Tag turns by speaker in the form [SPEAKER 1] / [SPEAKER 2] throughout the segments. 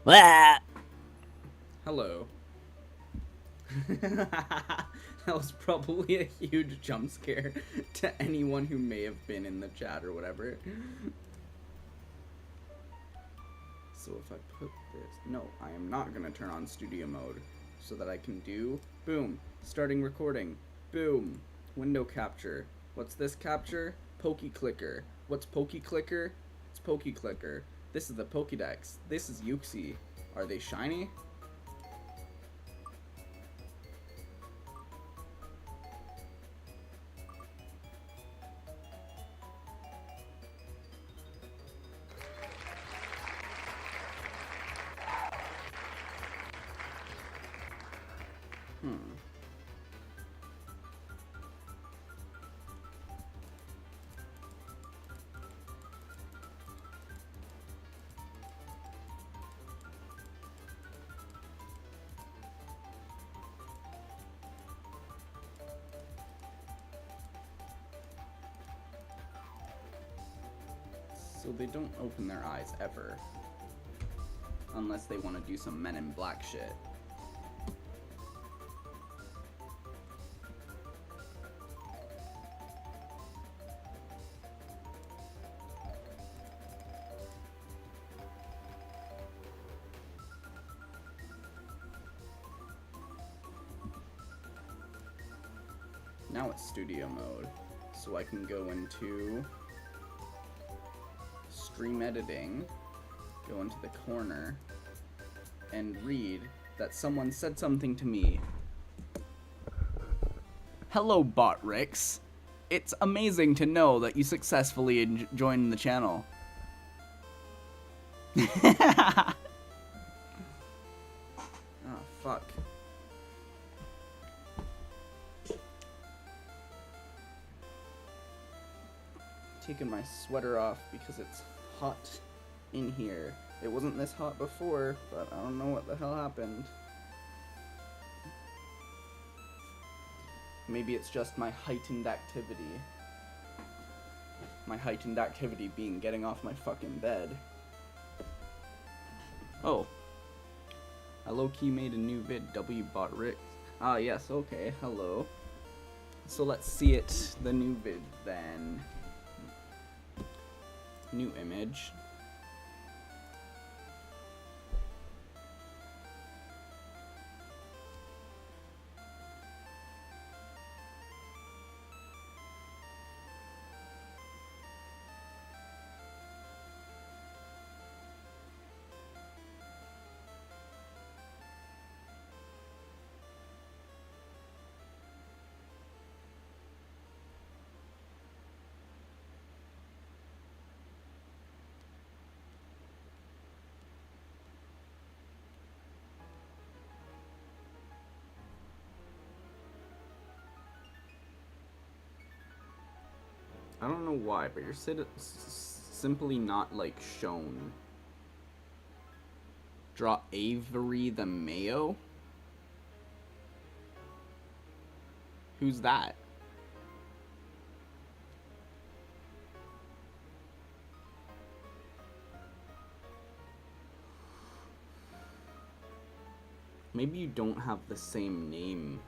[SPEAKER 1] Blah!
[SPEAKER 2] Hello. That was probably a huge jump scare to anyone who may have been in the chat or whatever. So if I put this... No, I am not going to turn on studio mode so that I can do... Boom. Starting recording. Boom. Window capture. What's this capture? Pokey clicker. What's Pokey clicker? It's Pokey clicker. This is the Pokédex. This is Yuxi. Are they shiny? So they don't open their eyes ever. Unless they want to do some Men in Black shit. Now it's studio mode. So I can go into stream editing, go into the corner, and read that someone said something to me. Hello, Botrix. It's amazing to know that you successfully joined the channel. Oh, fuck. Taking my sweater off because it's hot in here. It wasn't this hot before, but I don't know what the hell happened. Maybe it's just my heightened activity. My heightened activity being getting off my fucking bed. Oh. I low-key made a new vid, WBotRick. Ah, yes, okay, hello. So let's see it, the new vid then. New image. I don't know why, but you're simply not, like, shown. Draw Avery the Mayo? Who's that? Maybe you don't have the same name.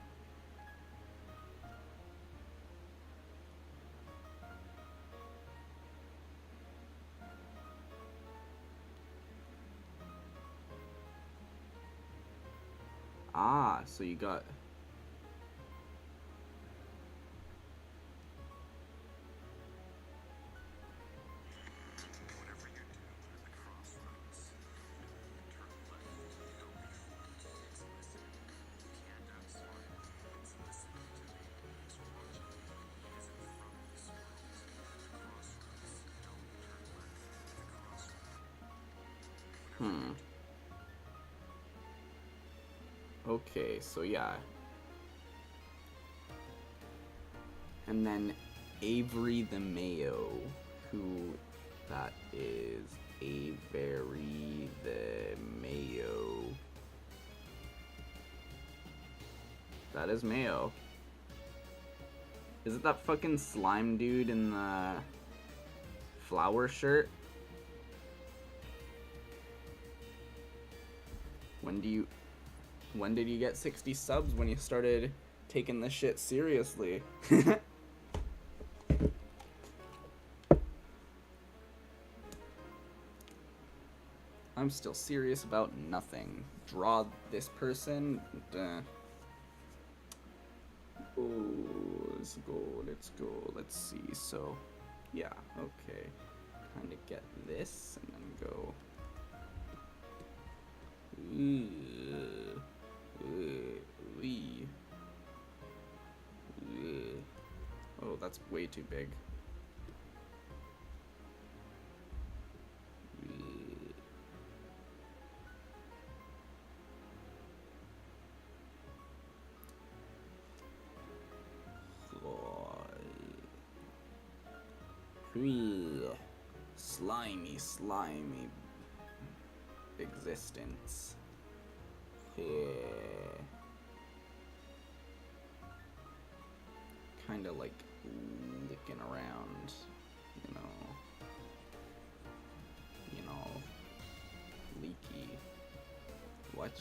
[SPEAKER 2] Ah, so you got... Okay, so yeah. And then Avery the Mayo, who that is Avery the Mayo. That is Mayo. Is it that fucking slime dude in the flower shirt? When did you get 60 subs? When you started taking this shit seriously? I'm still serious about nothing. Draw this person. Oh, let's go. Let's see. So, yeah, okay. Kind of get this and then go. Oh, that's way too big. Slimy existence. Kind of like licking around, you know, leaky. What?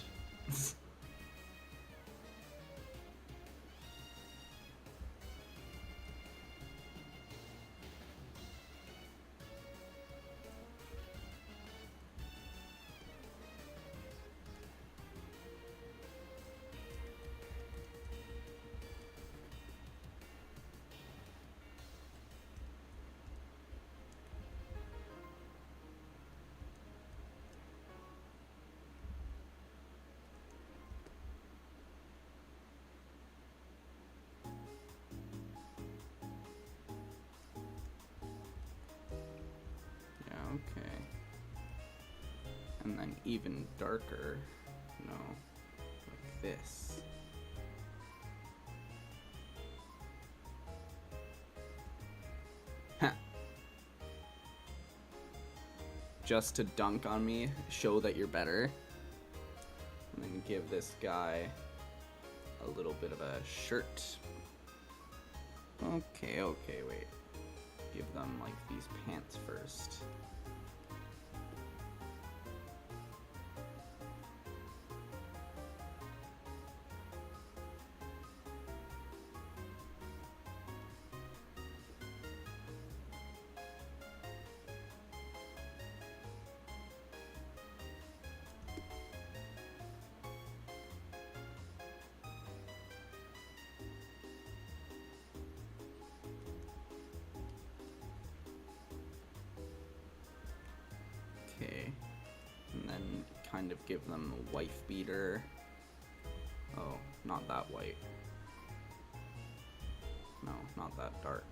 [SPEAKER 2] Okay. And then even darker, like this. Ha! Just to dunk on me, show that you're better. And then give this guy a little bit of a shirt. Okay, wait. Give them like these pants first. Okay, and then kind of give them a wife beater. Oh, not that white. No, not that dark.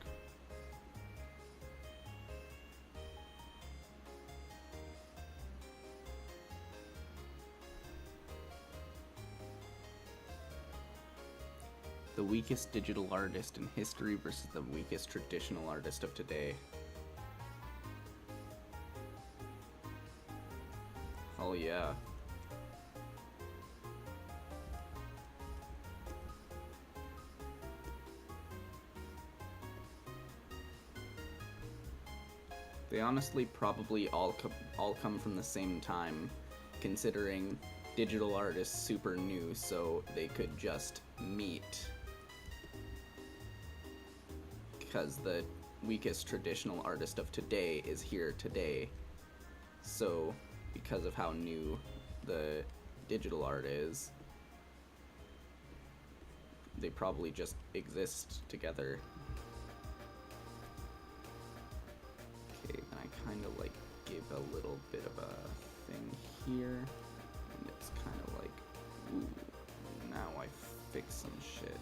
[SPEAKER 2] The weakest digital artist in history versus the weakest traditional artist of today. Oh yeah. They honestly probably all come from the same time, considering digital art is super new, so they could just meet. Because the weakest traditional artist of today is here today. So, because of how new the digital art is, they probably just exist together. Okay, then I kind of like give a little bit of a thing here, and it's kind of like, ooh, now I fix some shit.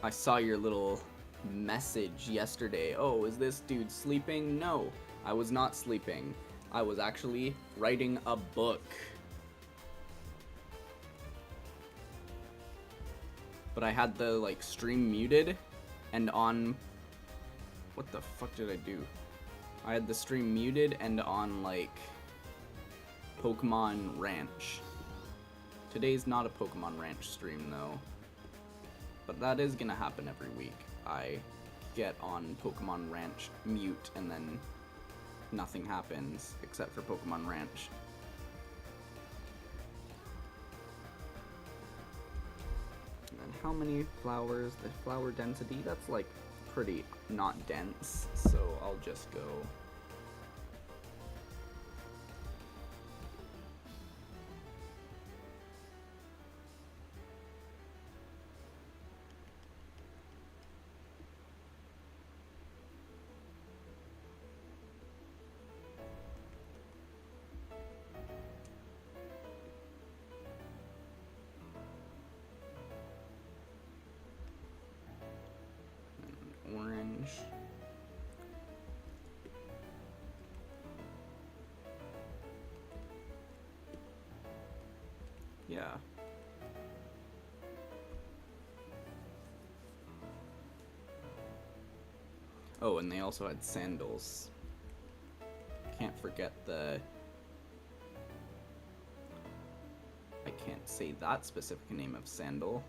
[SPEAKER 2] I saw your little message yesterday. Oh, is this dude sleeping? No, I was not sleeping. I was actually writing a book. But I had the, like, stream muted and on... What the fuck did I do? I had the stream muted and on, like, Pokemon Ranch. Today's not a Pokemon Ranch stream, though. But that is gonna happen every week. I get on Pokemon Ranch mute and then nothing happens except for Pokemon Ranch. And how many flowers? The flower density, that's like pretty not dense, so I'll just go. Orange. Yeah. Oh, and they also had sandals. Can't forget the... I can't say that specific name of sandal.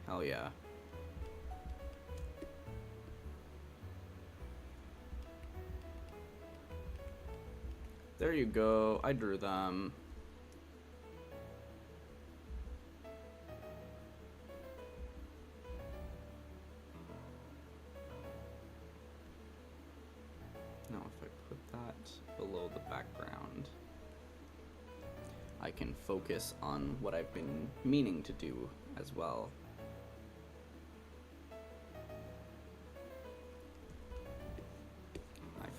[SPEAKER 2] Hell yeah. There you go. I drew them. Now if I put that below the background, I can focus on what I've been meaning to do as well.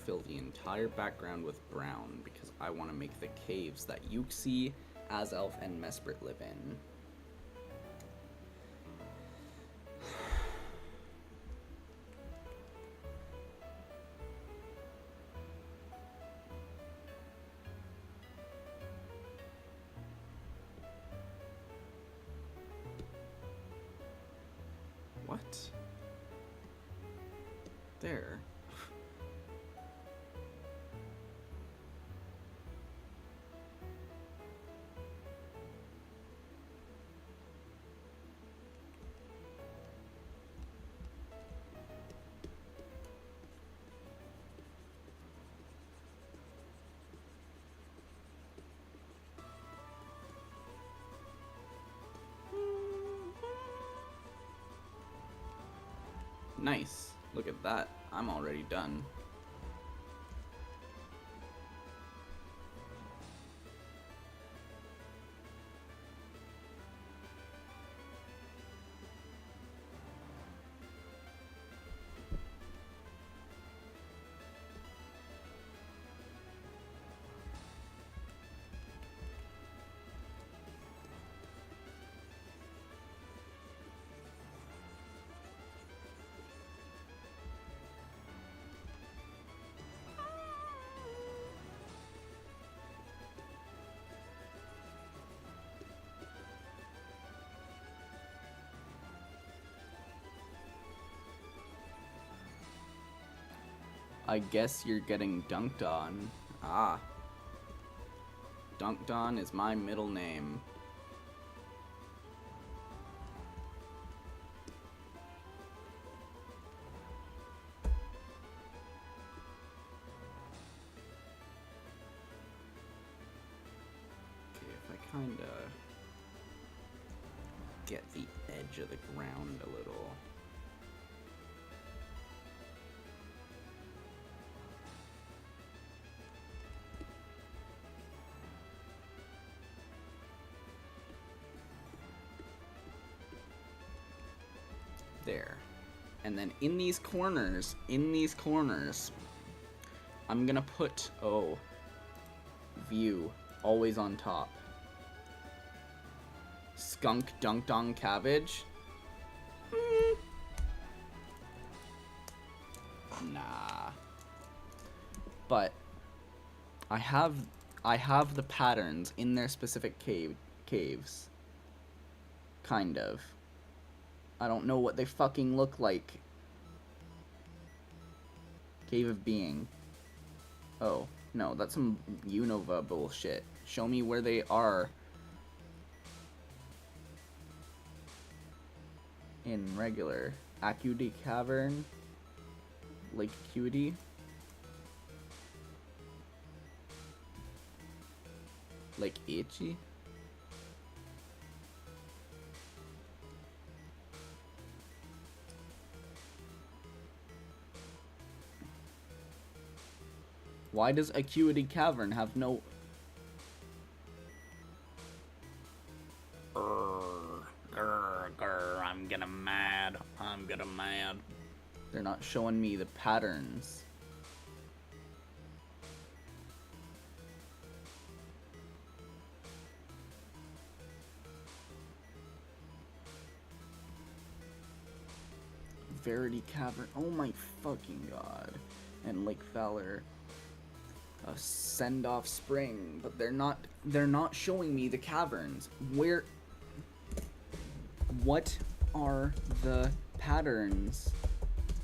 [SPEAKER 2] Fill the entire background with brown because I want to make the caves that Yuxi, Azelf, and Mesprit live in. What? There. Nice. Look at that. I'm already done. I guess you're getting dunked on. Ah. Dunked on is my middle name. Okay, if I kinda get the edge of the ground a little. There. And then in these corners, I'm gonna put, view, always on top. Skunk dunked on cabbage? Nah. But I have the patterns in their specific caves. Kind of. I don't know what they fucking look like. Cave of Being. Oh, no, that's some Unova bullshit. Show me where they are. In regular. Acuity Cavern. Lake Acuity. Lake Ichi? Why does Acuity Cavern have no... I'm gonna mad. They're not showing me the patterns. Verity Cavern. Oh my fucking god. And Lake Valor. Send off spring, but they're not showing me the caverns. What are the patterns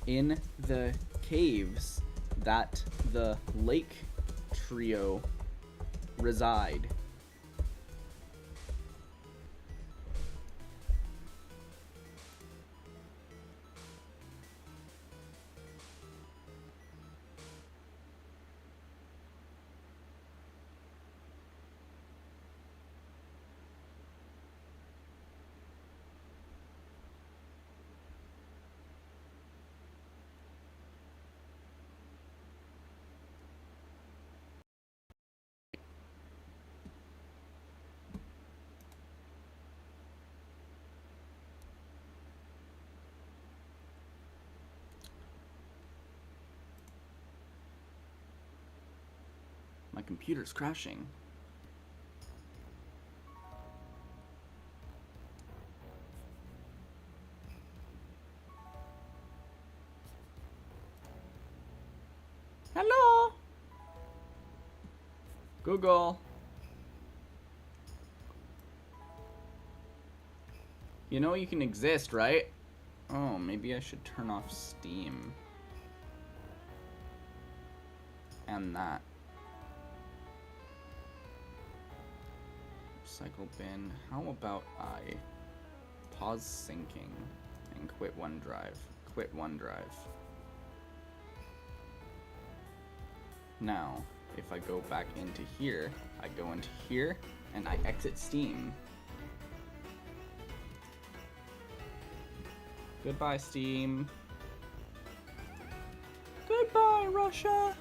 [SPEAKER 2] in the caves that the lake trio reside? My computer's crashing. Hello? Google. You know you can exist, right? Oh, maybe I should turn off Steam. And that. Recycle bin. How about I pause syncing and quit OneDrive? Quit OneDrive. Now, if I go back into here, I go into here, and I exit Steam. Goodbye, Steam. Goodbye, Russia.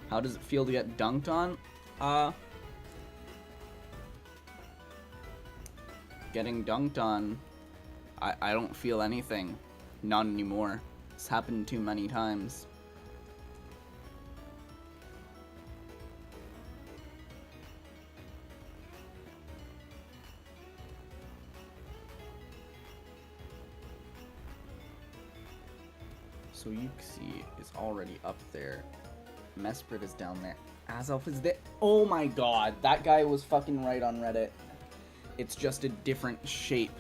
[SPEAKER 2] How does it feel to get dunked on? Getting dunked on, I don't feel anything. Not anymore. It's happened too many times. So Yuxi is already up there. Mesprit is down there. Azelf is there. Oh my god, that guy was fucking right on Reddit. It's just a different shape.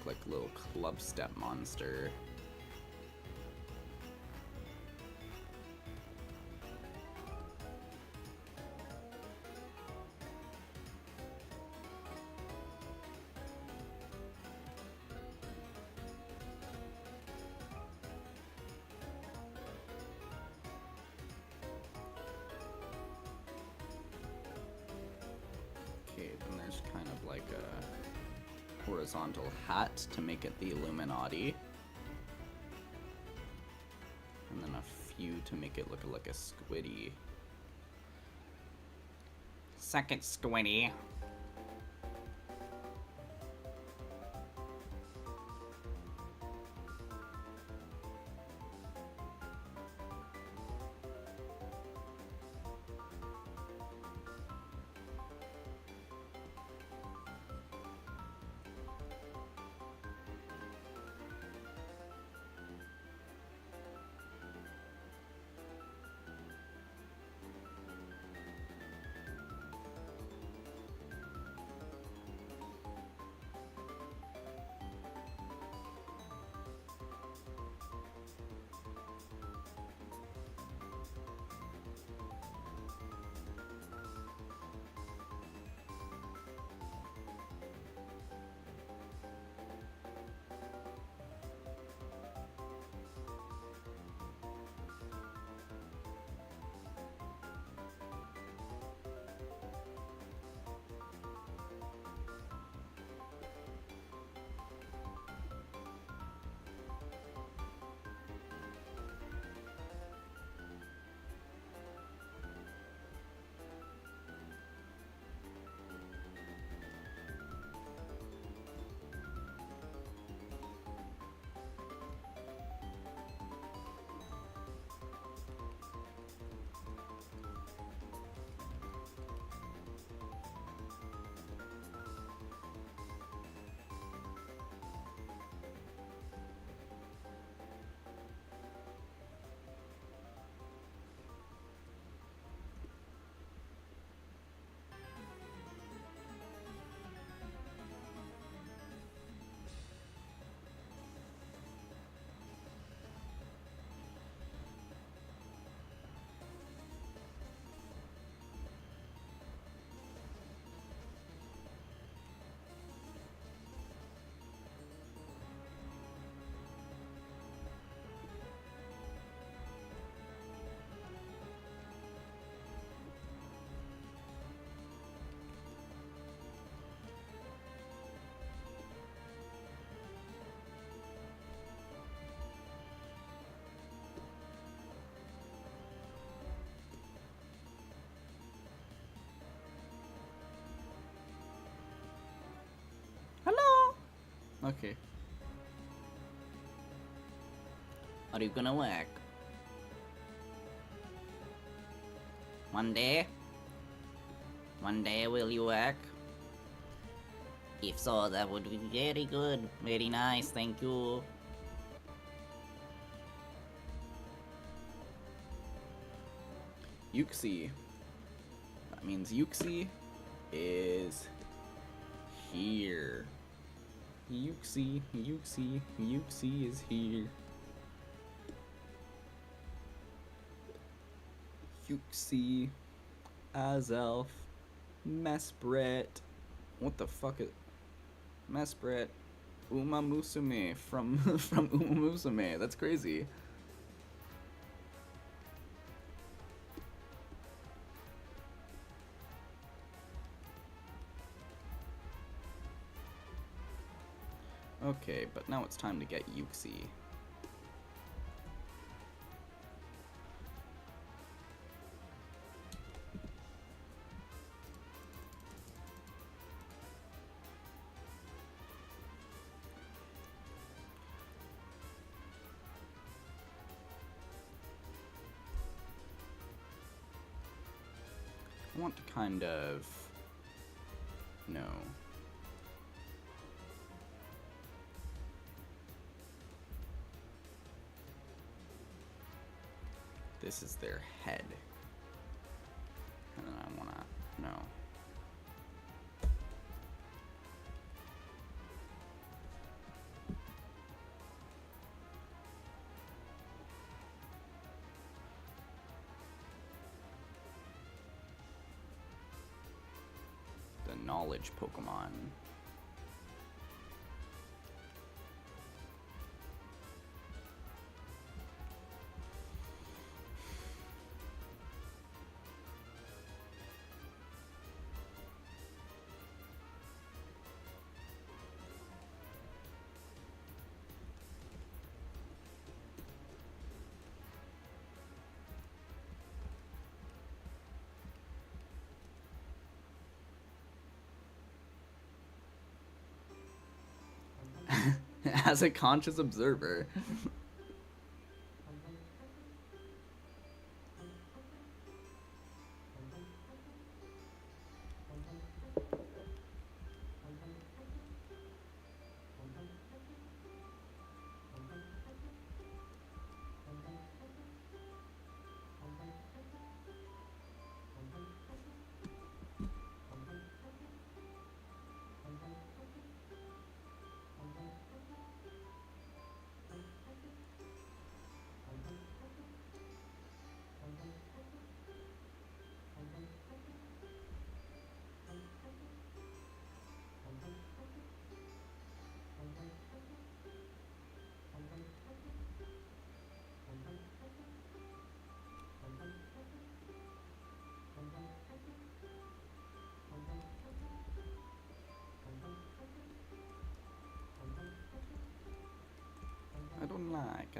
[SPEAKER 2] look like a little club step monster. Okay, then there's kind of like a horizontal hat to make it the Illuminati. And then a few to make it look like a squiddy. Suck it, squiddy. Hello? Okay. Are you gonna work? One day? One day will you work? If so, that would be very good. Very nice, thank you. Yuxi. That means Yuxi is here. Yuxi is here. Yuxi, Azelf, Mesprit. What the fuck is Mesprit? Uma Musume from Uma Musume. That's crazy. Okay, but now it's time to get Yuxi. I want to kind of... No. This is their head. And then I wanna... No. knowledge Pokemon. As a conscious observer. I don't like.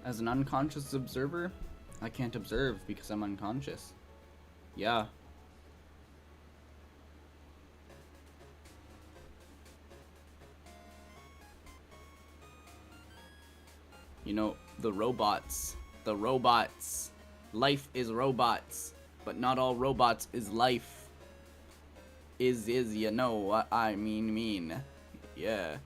[SPEAKER 2] As an unconscious observer, I can't observe because I'm unconscious. Yeah. You know, the robots. Life is robots, but not all robots is life. You know what I mean. Yeah.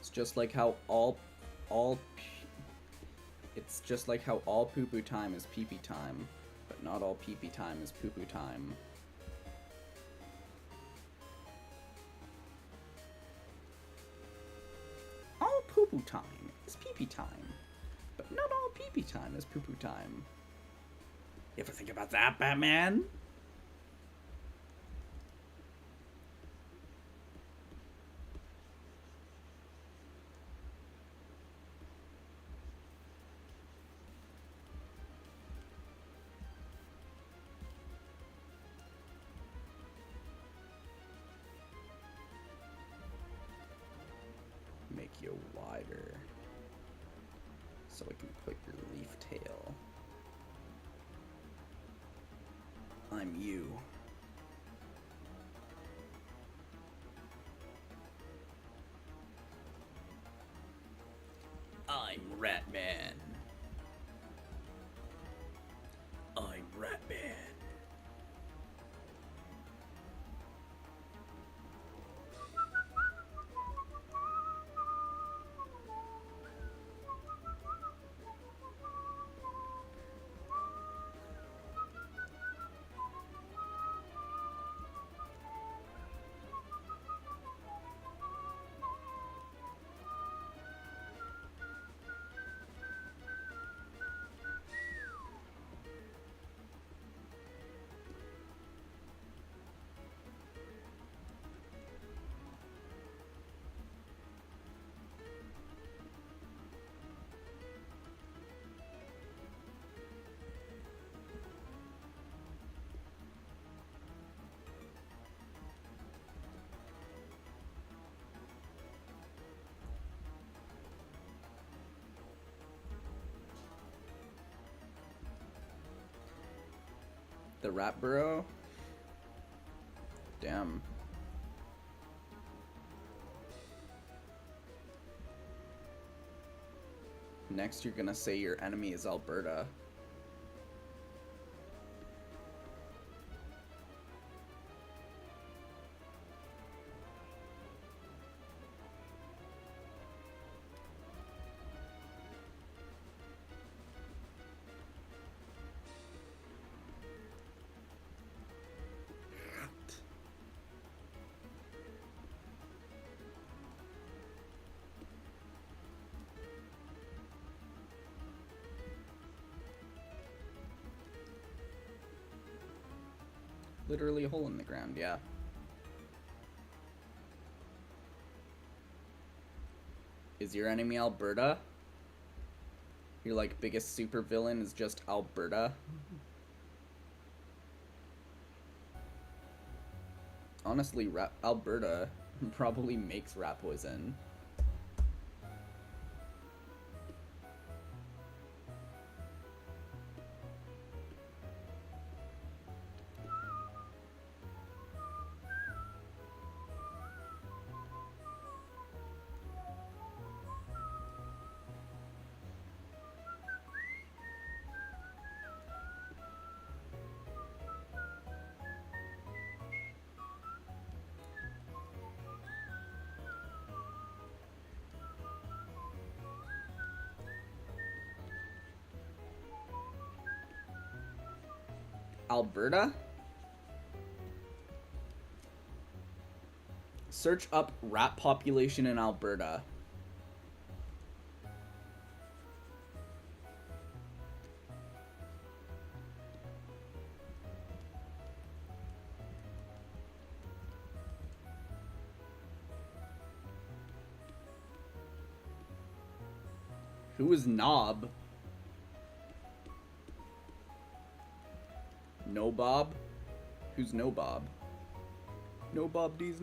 [SPEAKER 2] It's just like how all it's just like how all poo-poo time is pee-pee time, but not all pee-pee time is poo-poo time. All poo-poo time is pee-pee time, but not all pee-pee time is poo-poo time. You ever think about that, Batman? Make you wider so I can put your leaf tail. I'm you. I'm Ratman. I'm Ratman. The Rat Burrow? Damn. Next, you're gonna say your enemy is Alberta. Literally a hole in the ground, yeah. Is your enemy Alberta? Your, like, biggest supervillain is just Alberta? Honestly, Alberta probably makes rat poison. Alberta? Search up rat population in Alberta. Who is Knob? No Bob? Who's No Bob? No Bob D's.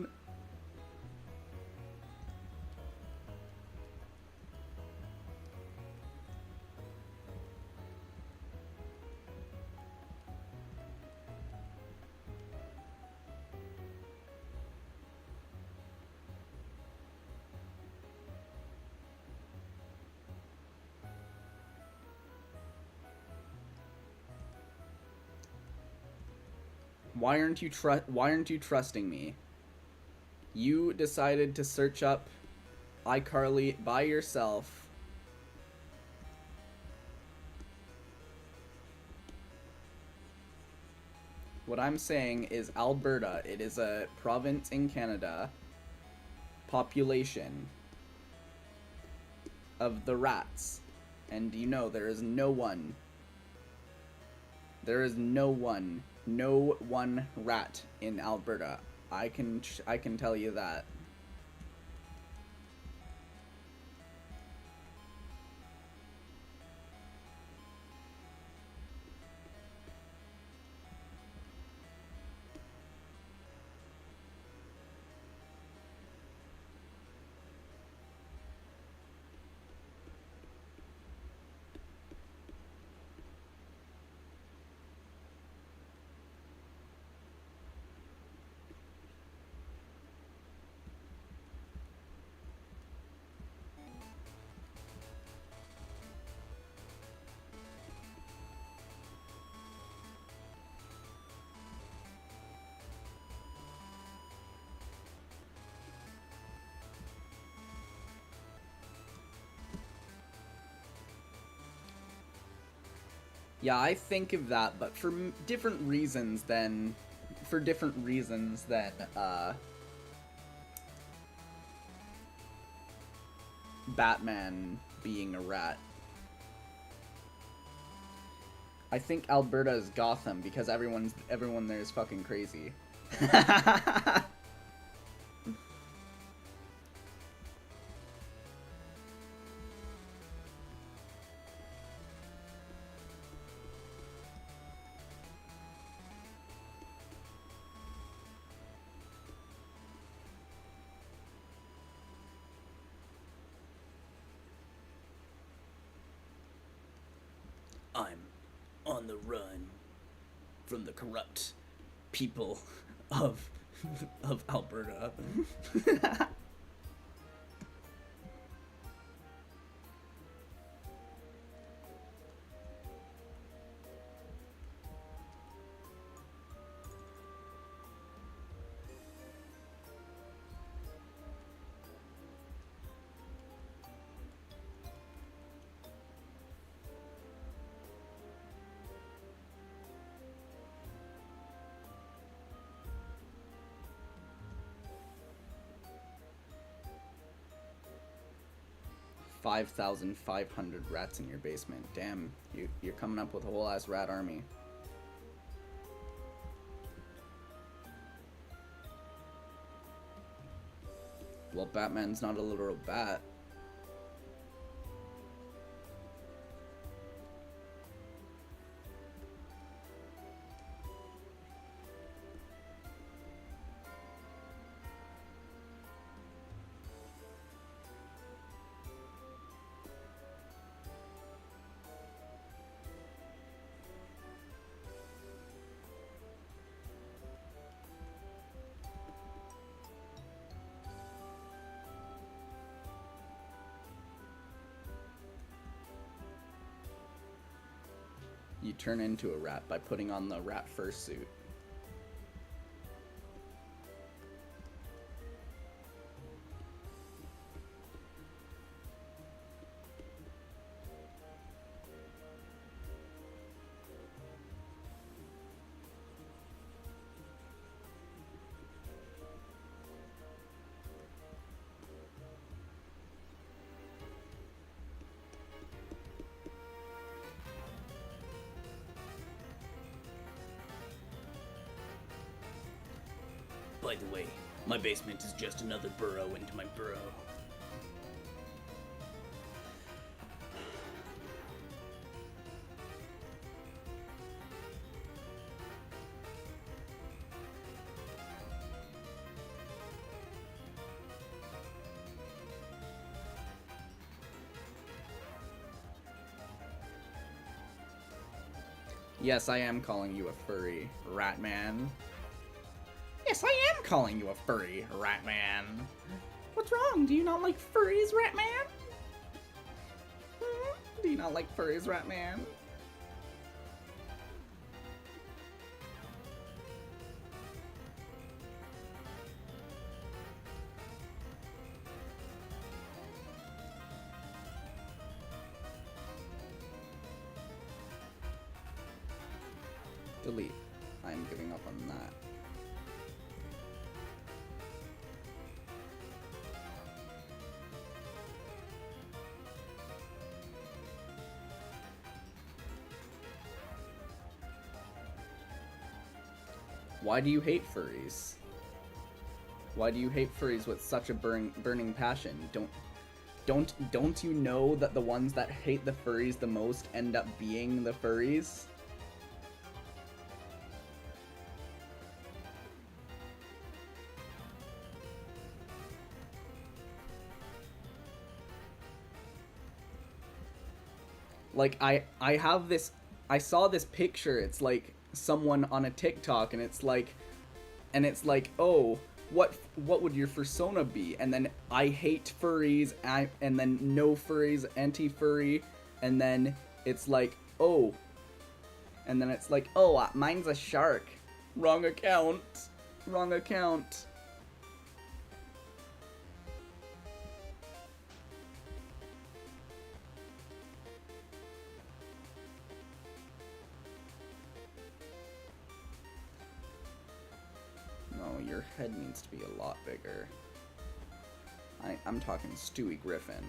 [SPEAKER 2] Why aren't you trusting me? You decided to search up iCarly, by yourself. What I'm saying is Alberta. It is a province in Canada. Population of the rats. And you know, there is no one. There is no one rat in Alberta. I can tell you that. Yeah, I think of that, but for different reasons than Batman being a rat. I think Alberta is Gotham because everyone there is fucking crazy. I'm on the run from the corrupt people of Alberta. 5,500 rats in your basement. Damn, you're coming up with a whole ass rat army. Well, Batman's not a literal bat. You turn into a rat by putting on the rat fursuit. By the way, my basement is just another burrow into my burrow. Yes, I am calling you a furry, Ratman. Yes, I am calling you a furry, Ratman. What's wrong? Do you not like furries, Ratman? Do you not like furries, Ratman? Delete. I'm giving up on that. Why do you hate furries? Why do you hate furries with such a burning passion? Don't you know that the ones that hate the furries the most end up being the furries? Like, I have this, I saw this picture, it's like someone on a TikTok, and it's like, oh, what would your persona be? And then I hate furries, and then no furries, anti-furry, and then it's like, oh, and then it's like, oh, mine's a shark. Wrong account. Wrong account. No, your head needs to be a lot bigger. I'm talking Stewie Griffin.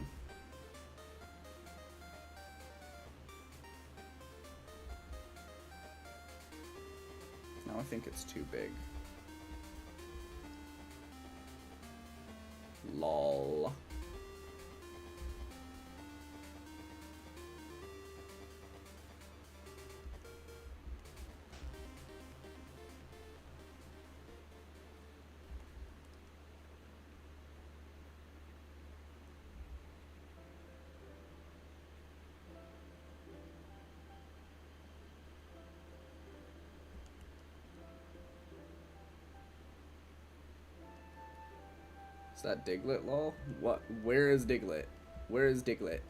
[SPEAKER 2] No, I think it's too big. Lol. Is that Diglett, lol? What? Where is Diglett? Where is Diglett?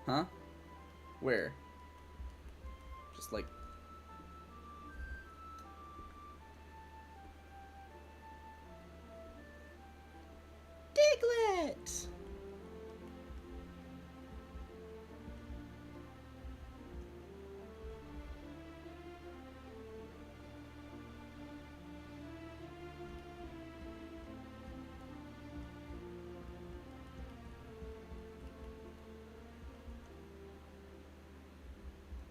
[SPEAKER 2] Huh? Where? Just like... Diglett!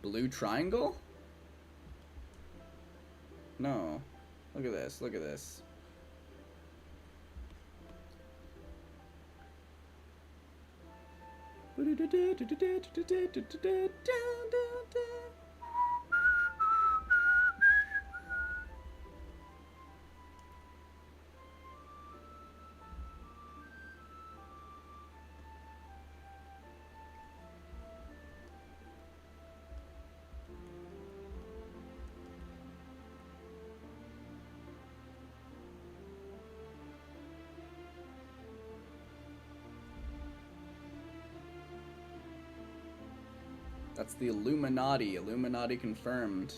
[SPEAKER 2] Blue triangle? No. Look at this, look at this. That's the Illuminati. Illuminati confirmed.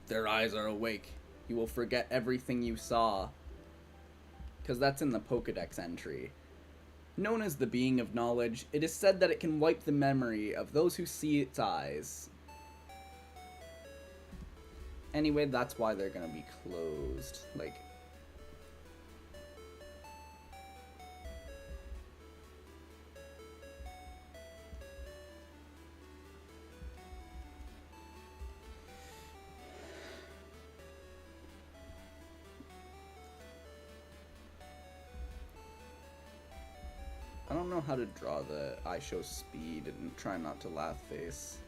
[SPEAKER 2] Their eyes are awake. You will forget everything you saw. Because that's in the Pokedex entry. Known as the Being of Knowledge, it is said that it can wipe the memory of those who see its eyes. Anyway, that's why they're gonna be closed. Like... I don't know how to draw the I show speed and try not to laugh face.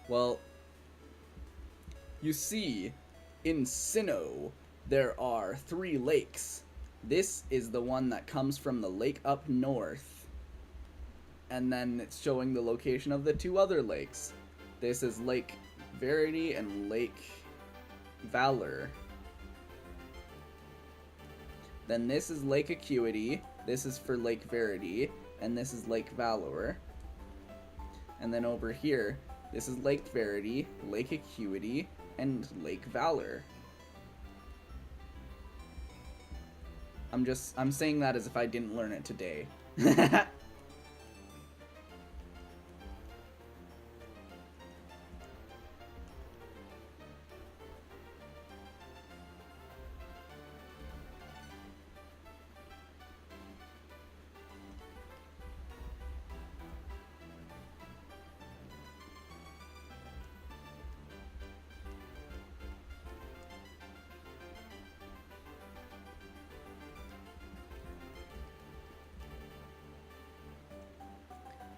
[SPEAKER 2] Well, you see, in Sinnoh, there are 3 lakes. This is the one that comes from the lake up north. And then it's showing the location of the two other lakes. This is Lake Verity and Lake Valor. Then this is Lake Acuity. This is for Lake Verity. And this is Lake Valor. And then over here, this is Lake Verity, Lake Acuity, and Lake Valor. I'm saying that as if I didn't learn it today.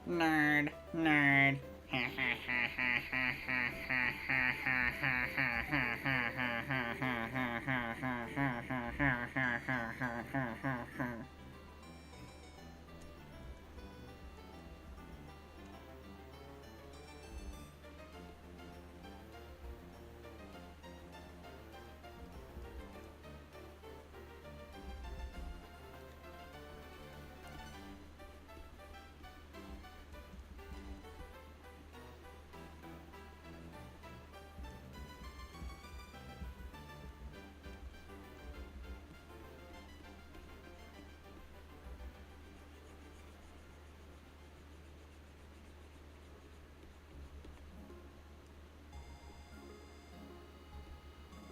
[SPEAKER 2] Nerd, nerd.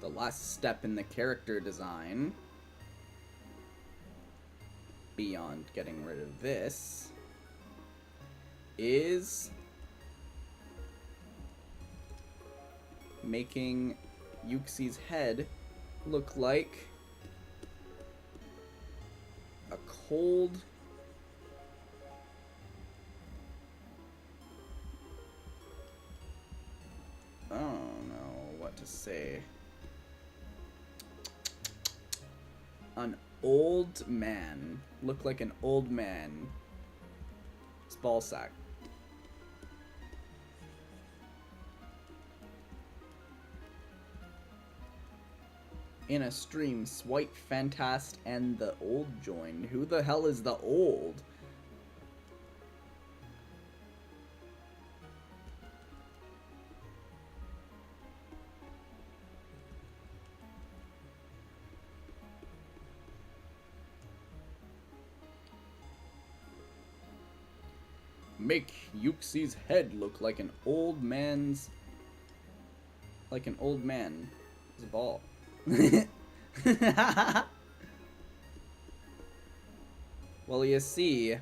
[SPEAKER 2] The last step in the character design, beyond getting rid of this, is making Yuxi's head look like a cold I don't know what to say. An old man. Look like an old man. It's ball sack. In a stream, Swipe, Fantast, and the old joined. Who the hell is the old? Make Yuxi's head look like an old man's... Like an old man. It's a ball. Well, you see...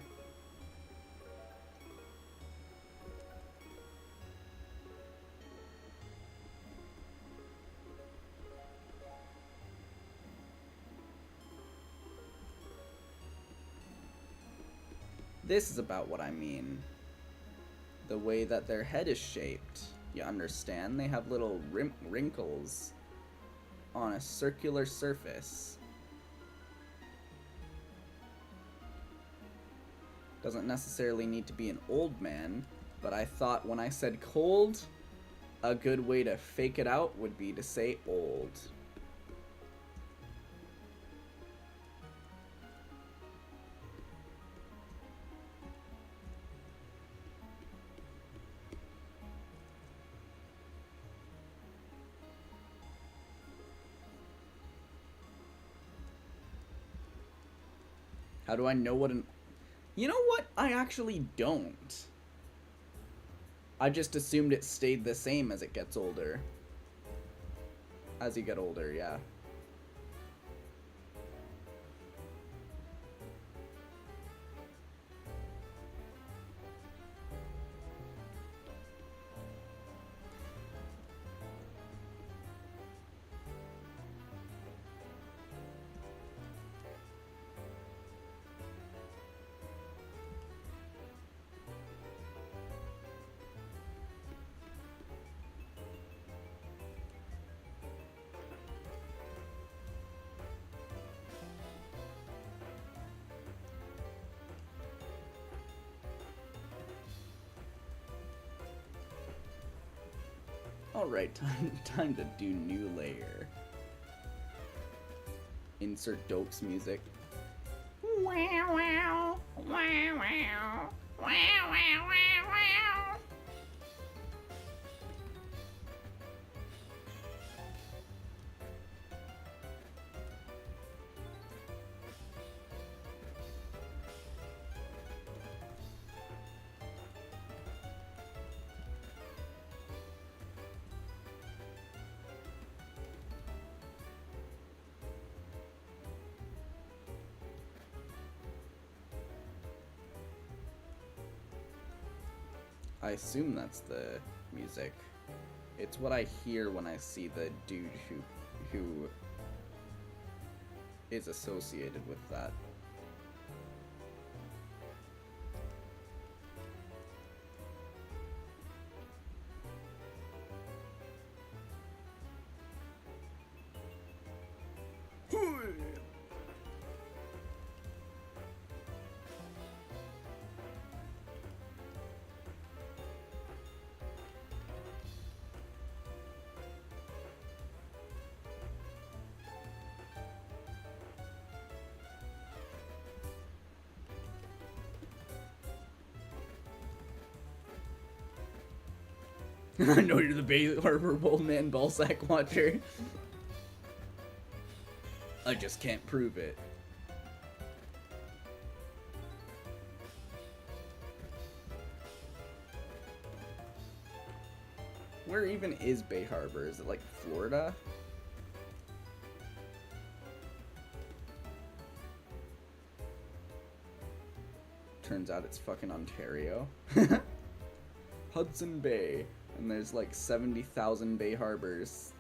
[SPEAKER 2] This is about what I mean. The way that their head is shaped. You understand? They have little wrinkles on a circular surface. Doesn't necessarily need to be an old man, but I thought when I said cold, a good way to fake it out would be to say old. How do I know what an... You know what? I actually don't. I just assumed it stayed the same as it gets older. As you get older, yeah. Alright, time to do new layer. Insert Dokes music. Wow, wow, wow, wow, wow, wow, wow. I assume that's the music. It's what I hear when I see the dude who is associated with that. I know you're the Bay Harbor Bold Man Ballsack watcher. I just can't prove it. Where even is Bay Harbor? Is it like Florida? Turns out it's fucking Ontario. Hudson Bay. And there's like 70,000 Bay Harbors.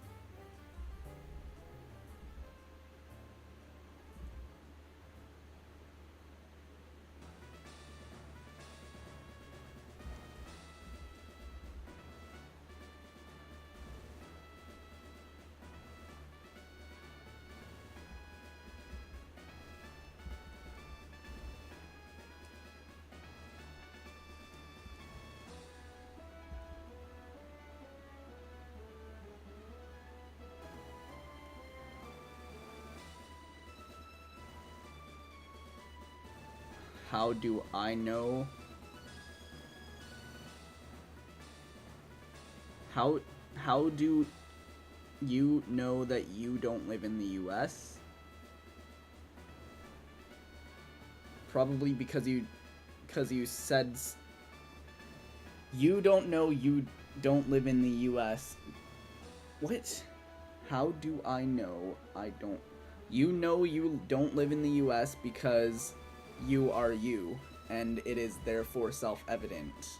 [SPEAKER 2] How do I know? How do you know that you don't live in the US? Probably because you said you don't know you don't live in the US. What? How do I know I don't? You know you don't live in the US because you are you, and it is therefore self-evident.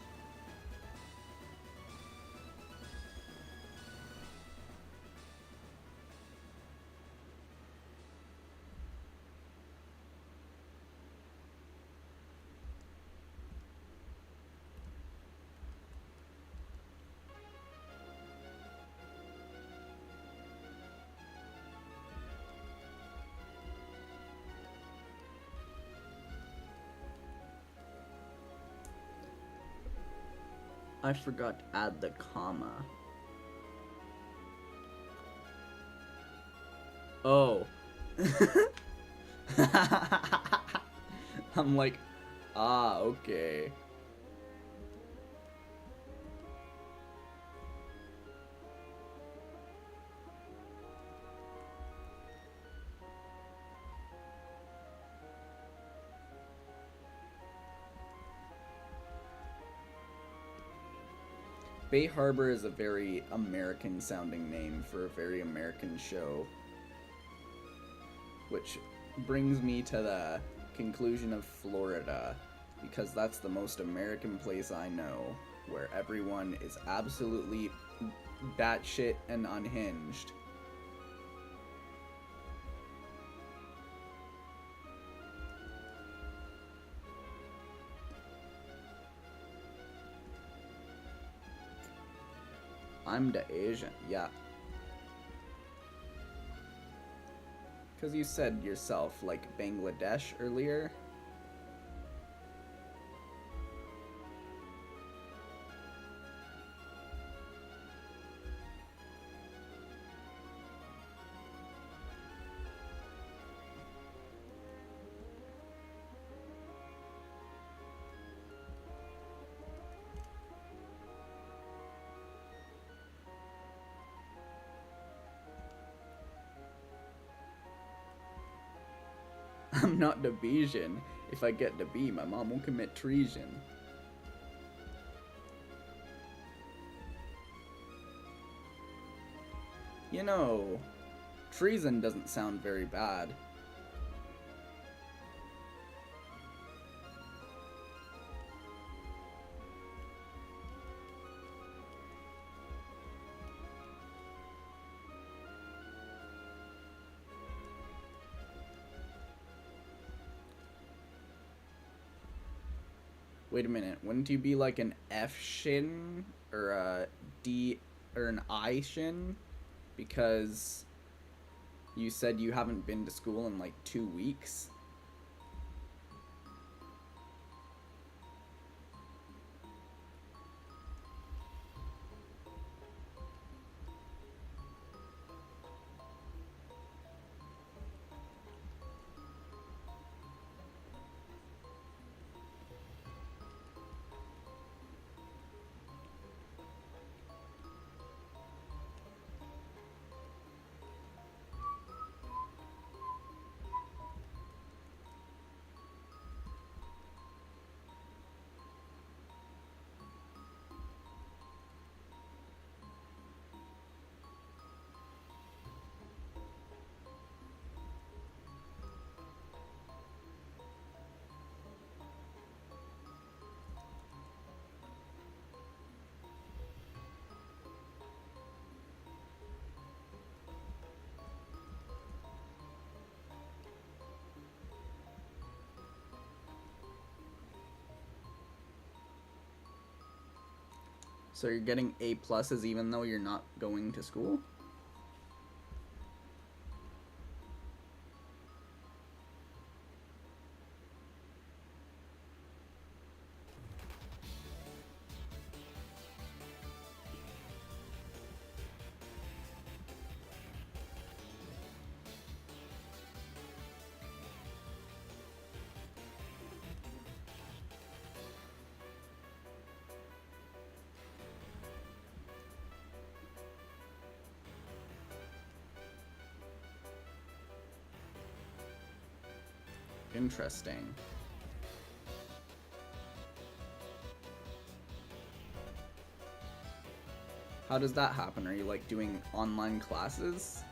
[SPEAKER 2] I forgot to add the comma. Oh. I'm like, okay. Bay Harbor is a very American sounding name for a very American show. Which brings me to the conclusion of Florida, because that's the most American place I know, where everyone is absolutely batshit and unhinged. I'm the Asian, yeah. Because you said yourself, like, Bangladesh earlier. I'm not Debesian. If I get to be, my mom will commit treason. You know, treason doesn't sound very bad. Wait a minute, wouldn't you be like an F shin or a D or an I shin? Because you said you haven't been to school in like 2 weeks. So you're getting A pluses even though you're not going to school? Interesting. How does that happen? Are you like doing online classes?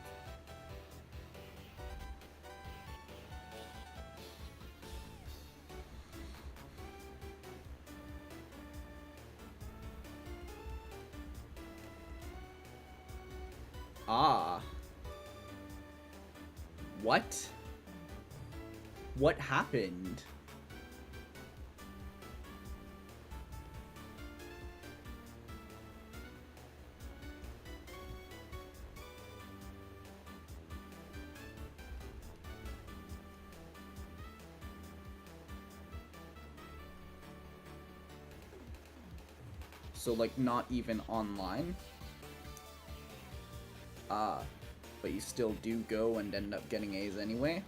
[SPEAKER 2] Ah. What? What happened? So like not even online? Ah. But you still do go and end up getting A's anyway?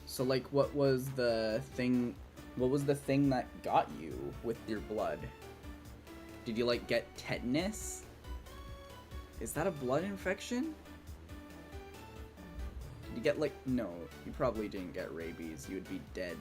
[SPEAKER 2] So like what was the thing that got you with your blood? Did you like get tetanus? Is that a blood infection? Did you get like no, you probably didn't get rabies. You would be dead.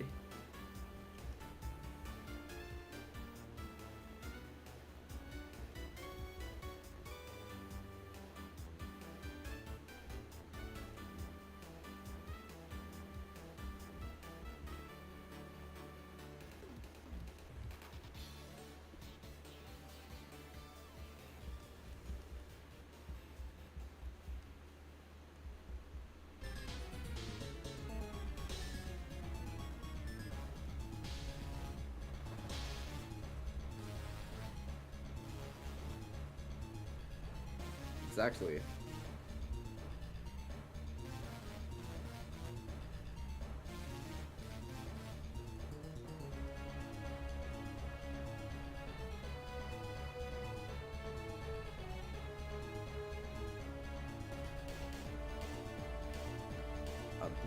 [SPEAKER 2] Exactly.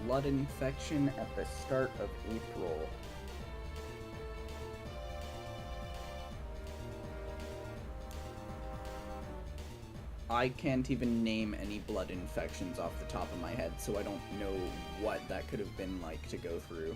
[SPEAKER 2] blood infection at the start of April. I can't even name any blood infections off the top of my head, so I don't know what that could have been like to go through.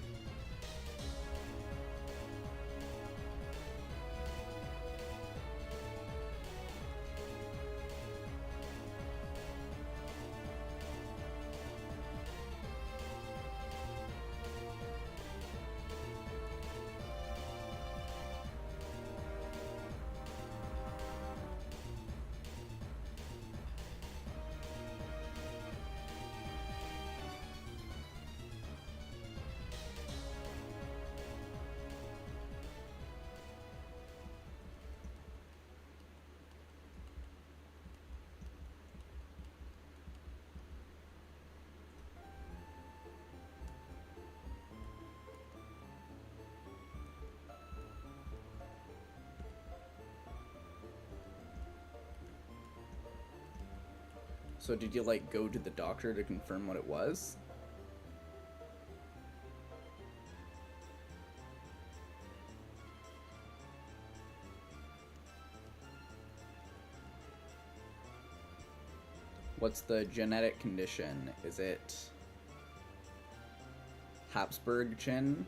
[SPEAKER 2] So did you, like, go to the doctor to confirm what it was? What's the genetic condition? Is it Habsburg chin?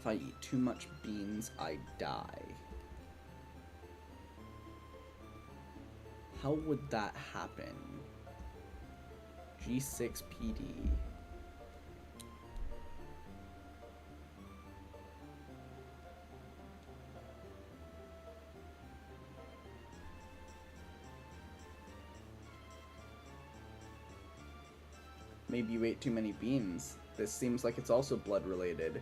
[SPEAKER 2] If I eat too much beans, I die. How would that happen? G6PD. Maybe you ate too many beans. This seems like it's also blood related.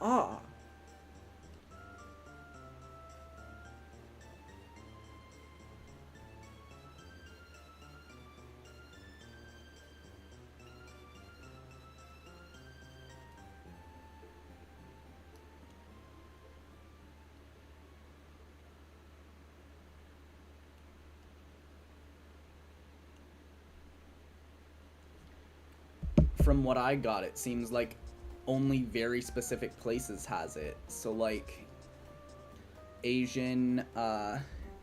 [SPEAKER 2] Ah. From what I got, it seems like only very specific places has it. So, like, Asian,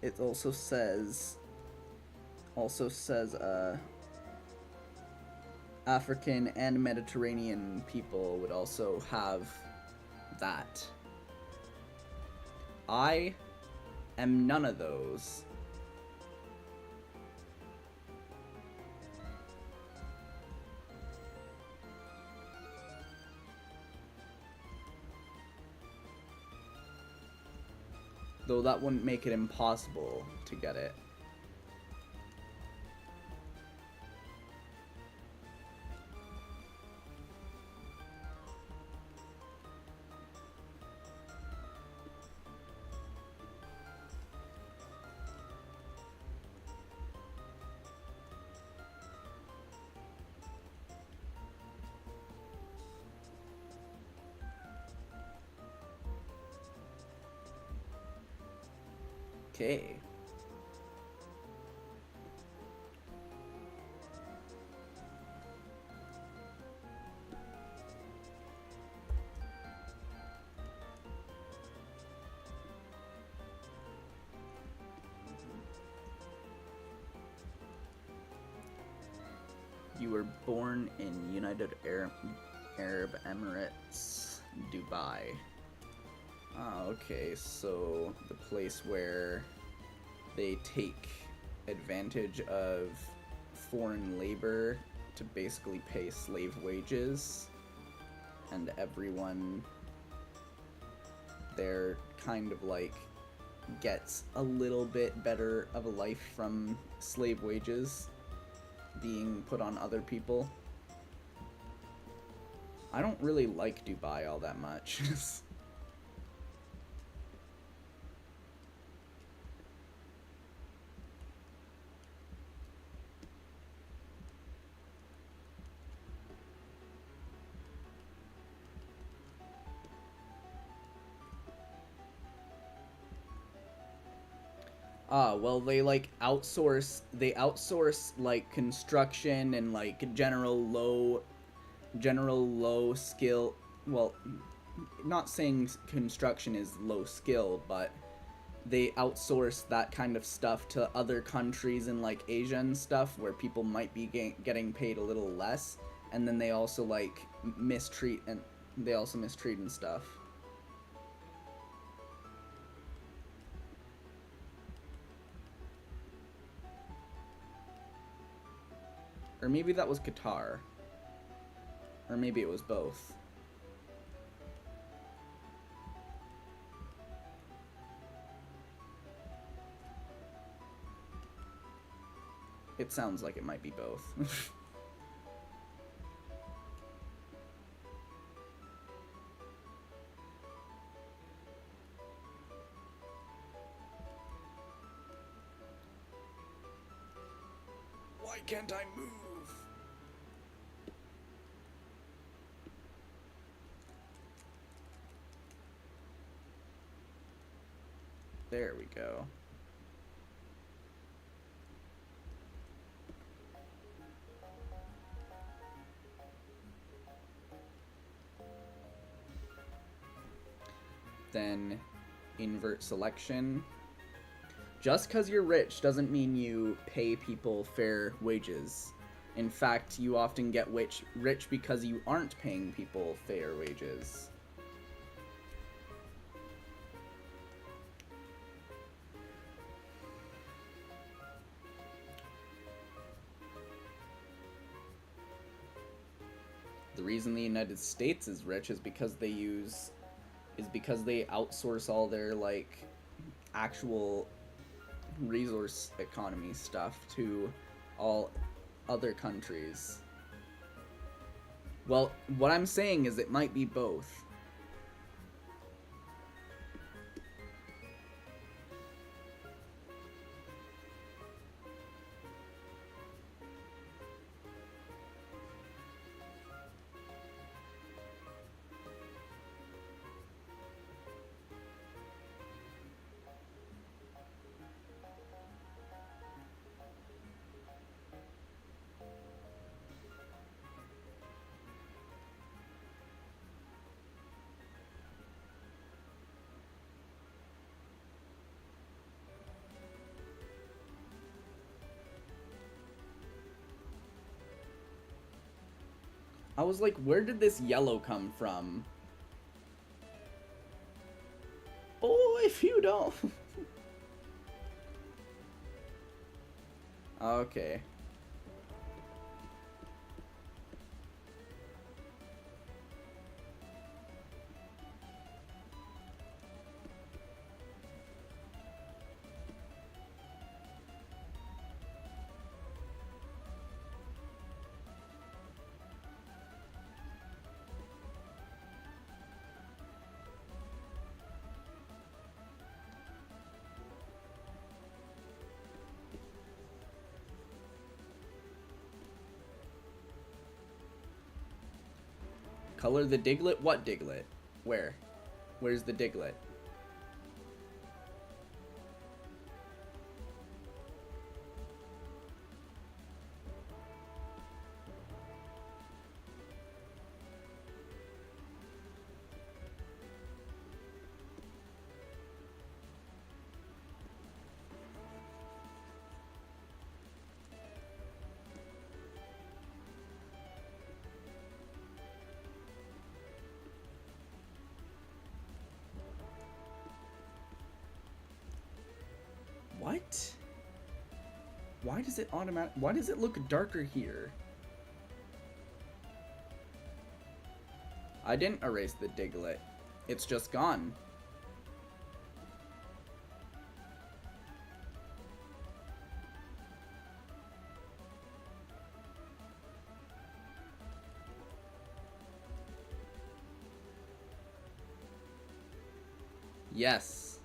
[SPEAKER 2] it also says, African and Mediterranean people would also have that. I am none of those. Though that wouldn't make it impossible to get it. Okay. You were born in United Arab Emirates, Dubai. Ah, okay, so the place where they take advantage of foreign labor to basically pay slave wages, and everyone there kind of like gets a little bit better of a life from slave wages being put on other people. I don't really like Dubai all that much. Well, they outsource like construction and like general low skill, well, not saying construction is low skill, but they outsource that kind of stuff to other countries in like Asia and stuff where people might be getting paid a little less, and then they also like mistreat and stuff. Or maybe that was Qatar. Or maybe it was both. It sounds like it might be both. Why can't I move? There we go. Then invert selection. Just because you're rich doesn't mean you pay people fair wages. In fact, you often get rich because you aren't paying people fair wages. The reason the United States is rich is because they outsource all their like actual resource economy stuff to all other countries. Well, what I'm saying is it might be both. I was like, where did this yellow come from? Oh, if you don't. Okay. Color the Diglett? What Diglett? Where? Where's the Diglett? What? Why does it why does it look darker here? I didn't erase the Diglett. It's just gone. Yes.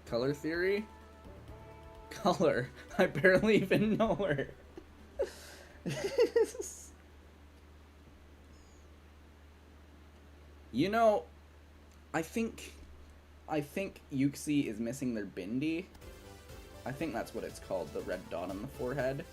[SPEAKER 2] Color theory? Color. I barely even know her. You know, I think Yuxi is missing their bindi. I think that's what it's called, the red dot on the forehead.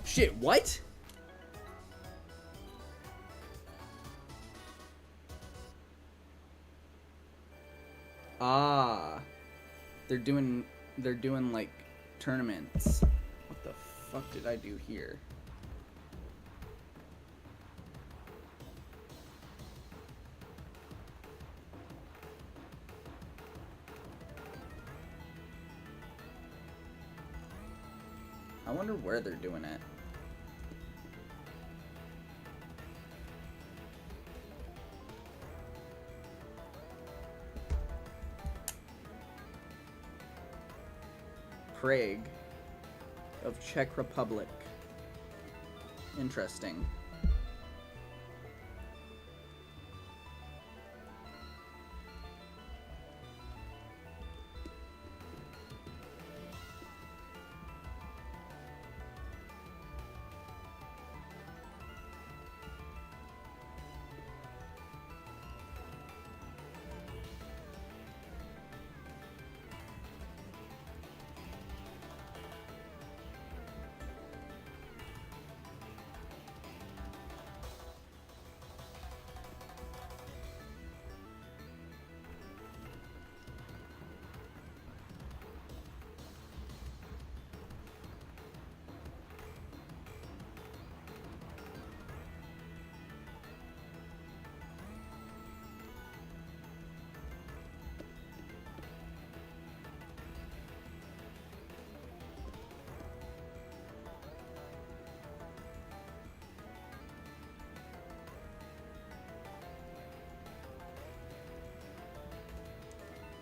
[SPEAKER 2] Shit, what? Ah. They're doing like tournaments. What the fuck did I do here? I wonder where they're doing it. Prague of Czech Republic. Interesting.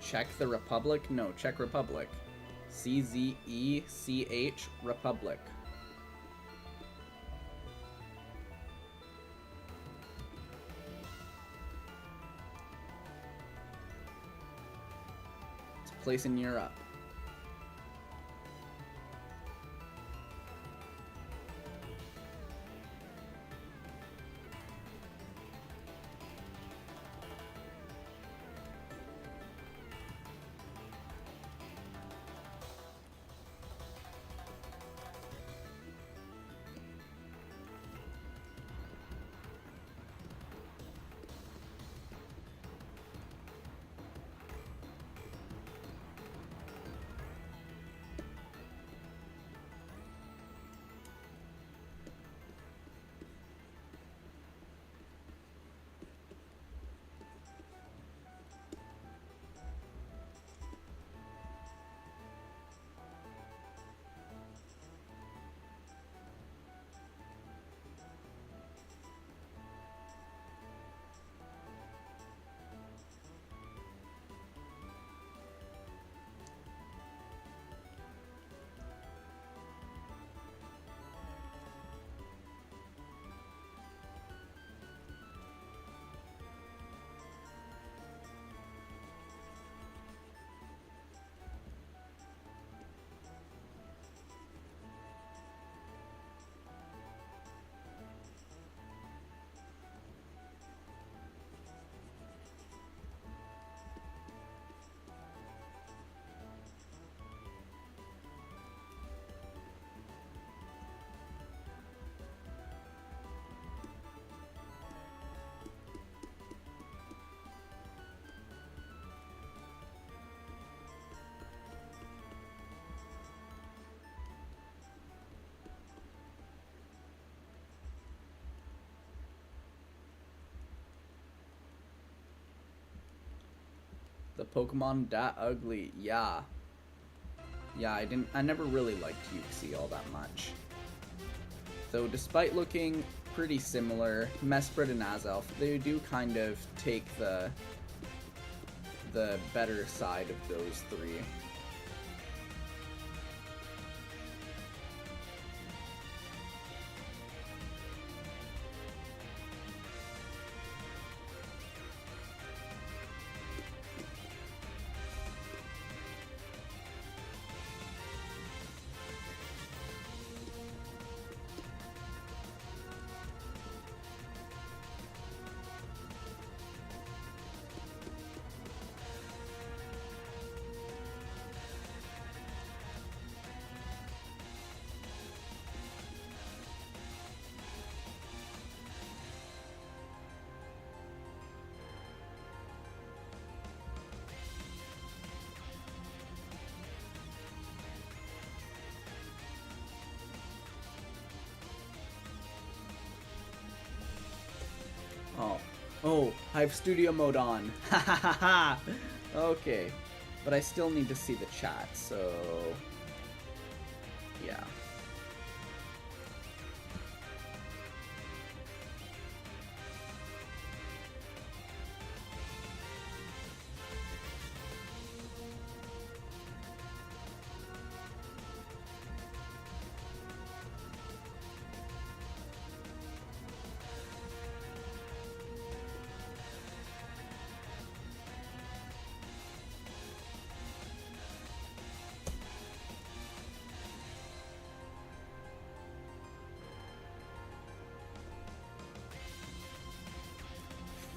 [SPEAKER 2] Czech the Republic? No, Czech Republic. CZECH Republic. It's a place in Europe. The Pokemon that ugly, yeah. Yeah, I never really liked Uxie all that much. Though despite looking pretty similar, Mesprit and Azelf, they do kind of take the better side of those three. Oh, I have studio mode on. Ha ha ha ha! Okay. But I still need to see the chat, so... yeah.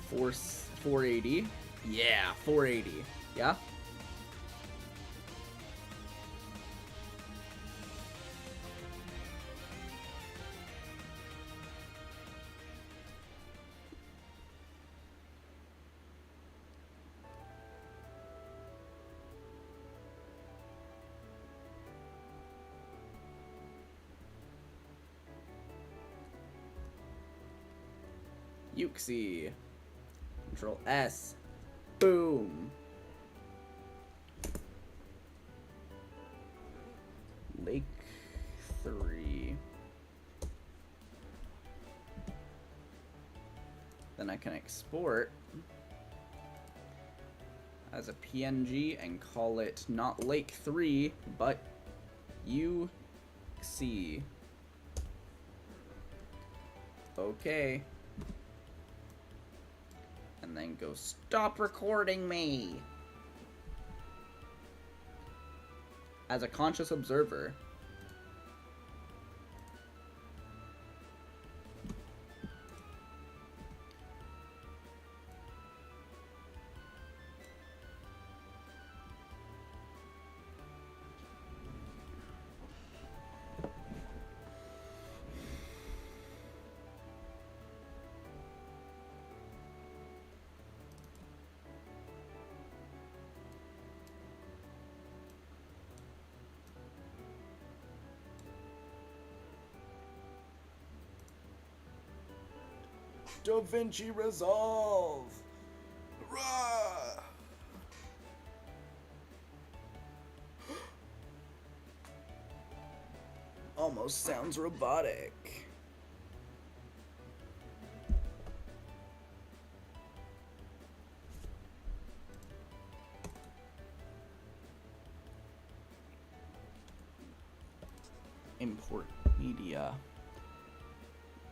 [SPEAKER 2] Four, 480. Yeah, 480. Yeah? Uxie. Control S. Boom. Lake 3. Then I can export as a PNG and call it not Lake 3, but UC. Okay. And then go, stop recording me! As a conscious observer. DaVinci Resolve! Rah! Almost sounds robotic. Import media.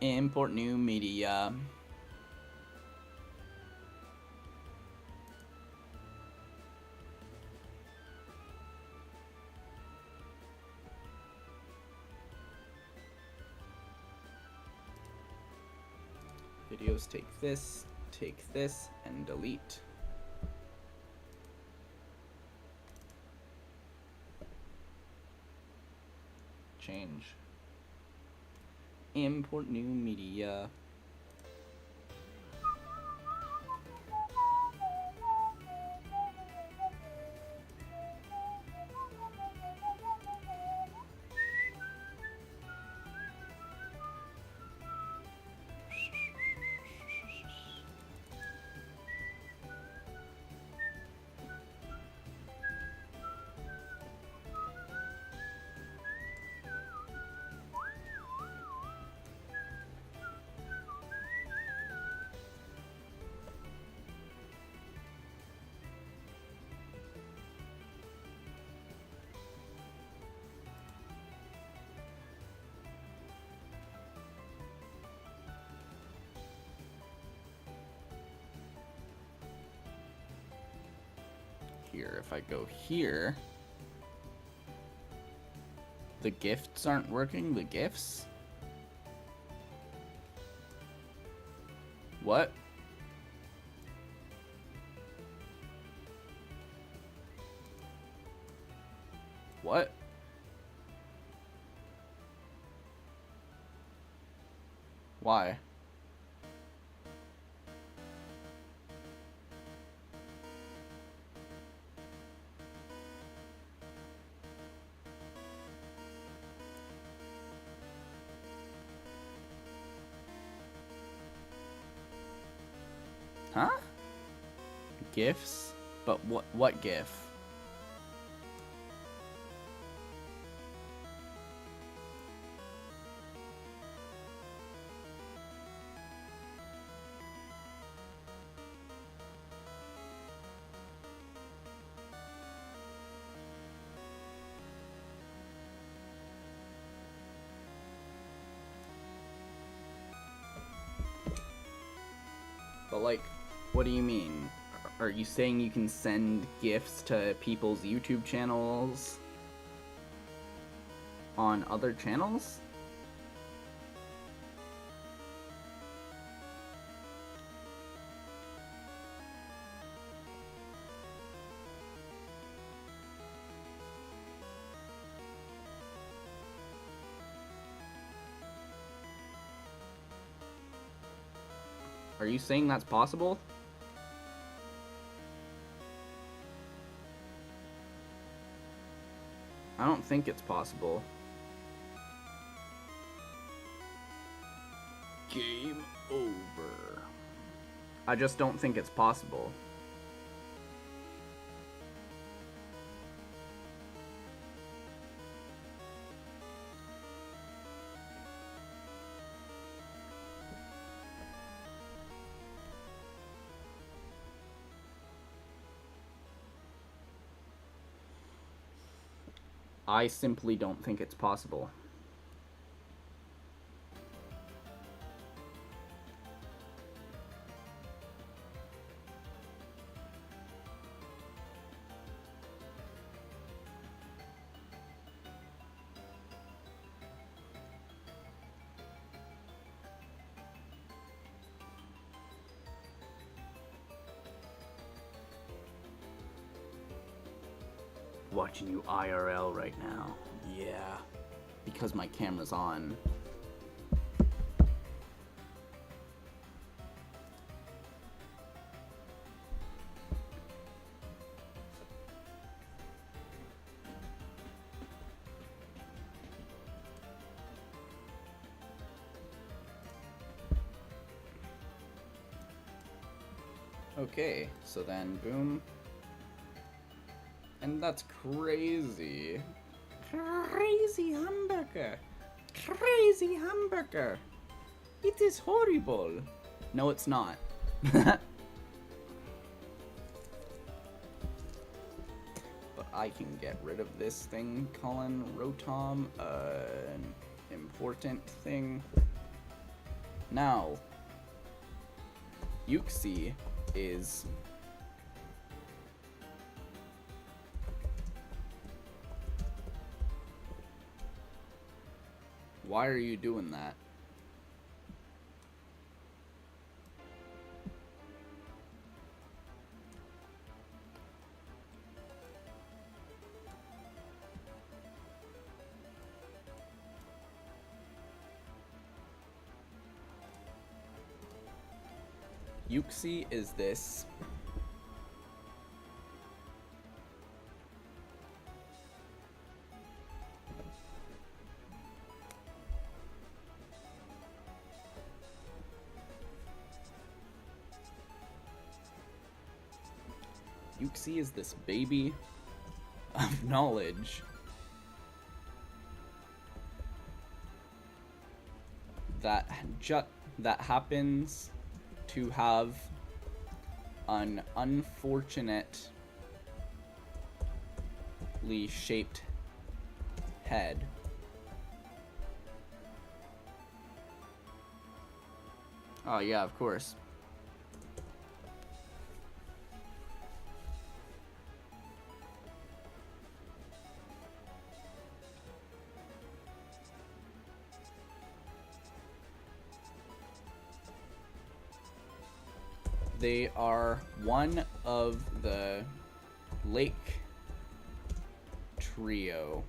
[SPEAKER 2] Import new media. Videos take this, and delete. Change. Import new media. here. If I go here, the gifts aren't working. The gifts? What? What? Why? Huh? Gifts? But what gif? But like, what do you mean? Are you saying you can send gifts to people's YouTube channels on other channels? Are you saying that's possible? I don't think it's possible. Game over. I just don't think it's possible. I simply don't think it's possible. Watching you IRL right now. Yeah. Because my camera's on. Okay, so then boom. And that's crazy. Crazy hamburger. Crazy hamburger. It is horrible. No, it's not. But I can get rid of this thing, Colin Rotom, an important thing. Now, Yuxi is... Why are you doing that? Yuxi is this. Yuxi is this baby of knowledge that happens to have an unfortunately shaped head. Oh yeah, of course. They are one of the lake trio,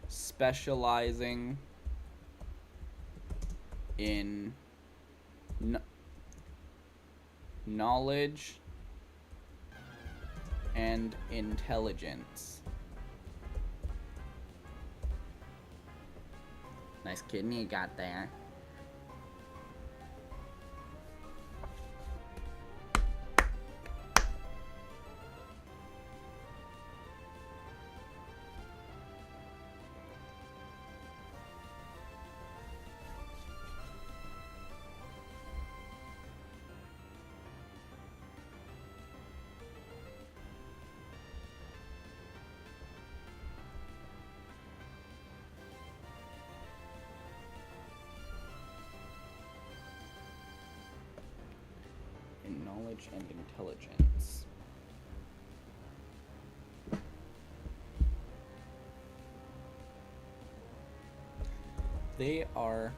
[SPEAKER 2] specializing in knowledge and intelligence. Nice kidney you got there. In knowledge and intelligence. They are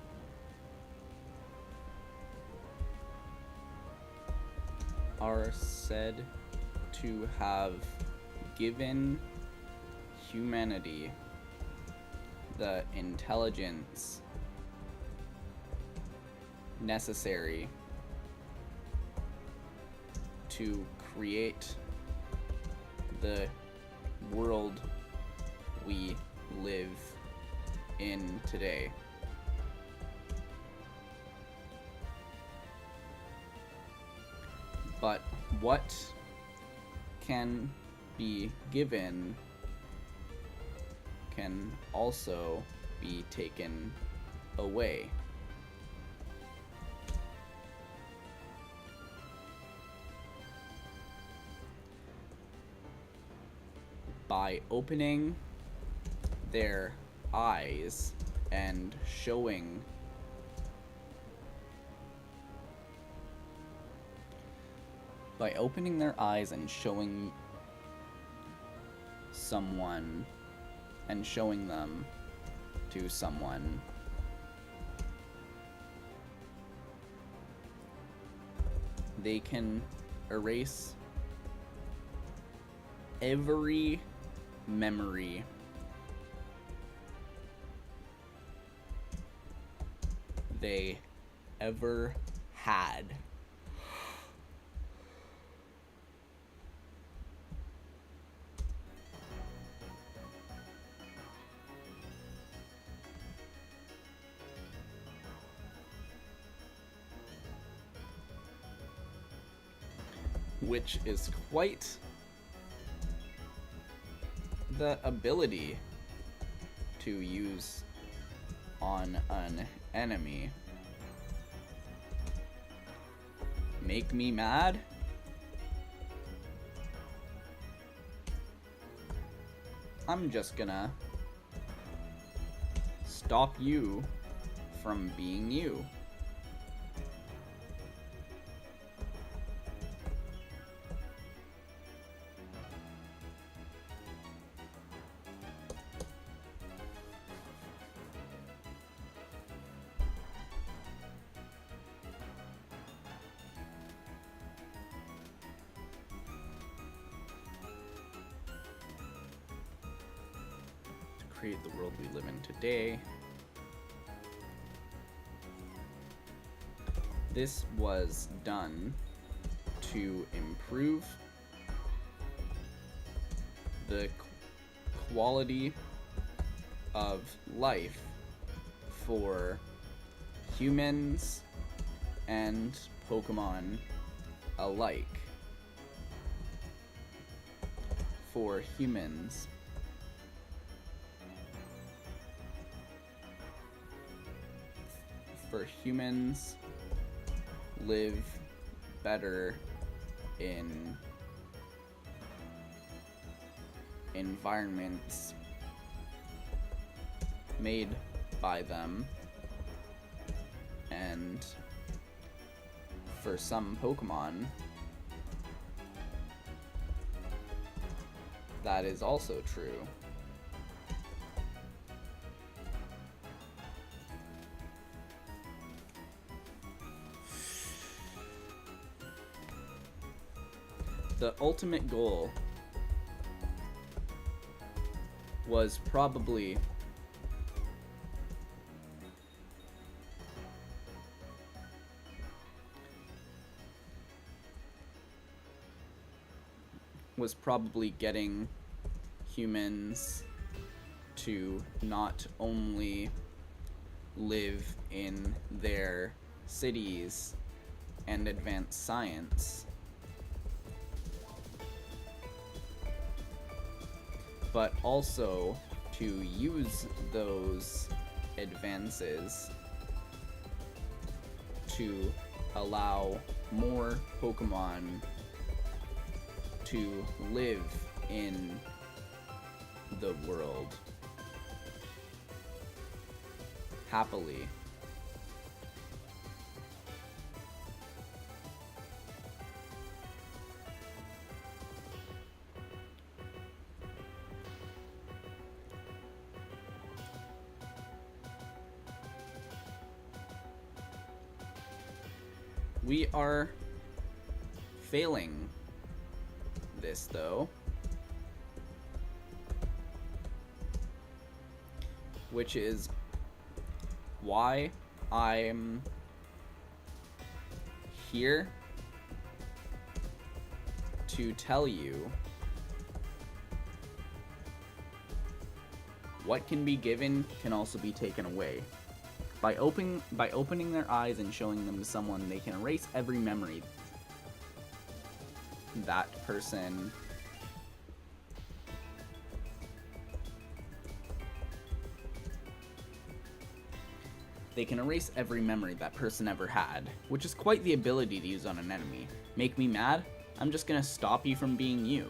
[SPEAKER 2] said to have given humanity the intelligence necessary to create the world we live in today. But what can be given can also be taken away. By opening their eyes and showing someone and showing them to someone, they can erase every memory they ever had. Which is quite the ability to use on an enemy. Make me mad? I'm just gonna stop you from being you. Create the world we live in today. This was done to improve the quality of life for humans and Pokemon alike. For humans, live better in environments made by them, and for some Pokemon, that is also true. the ultimate goal was probably getting humans to not only live in their cities and advance science, but also to use those advances to allow more Pokemon to live in the world happily. We are failing this, though, which is why I'm here to tell you what can be given can also be taken away. By opening their eyes and showing them to someone, they can erase every memory that person ever had, which is quite the ability to use on an enemy. Make me mad? I'm just gonna stop you from being you.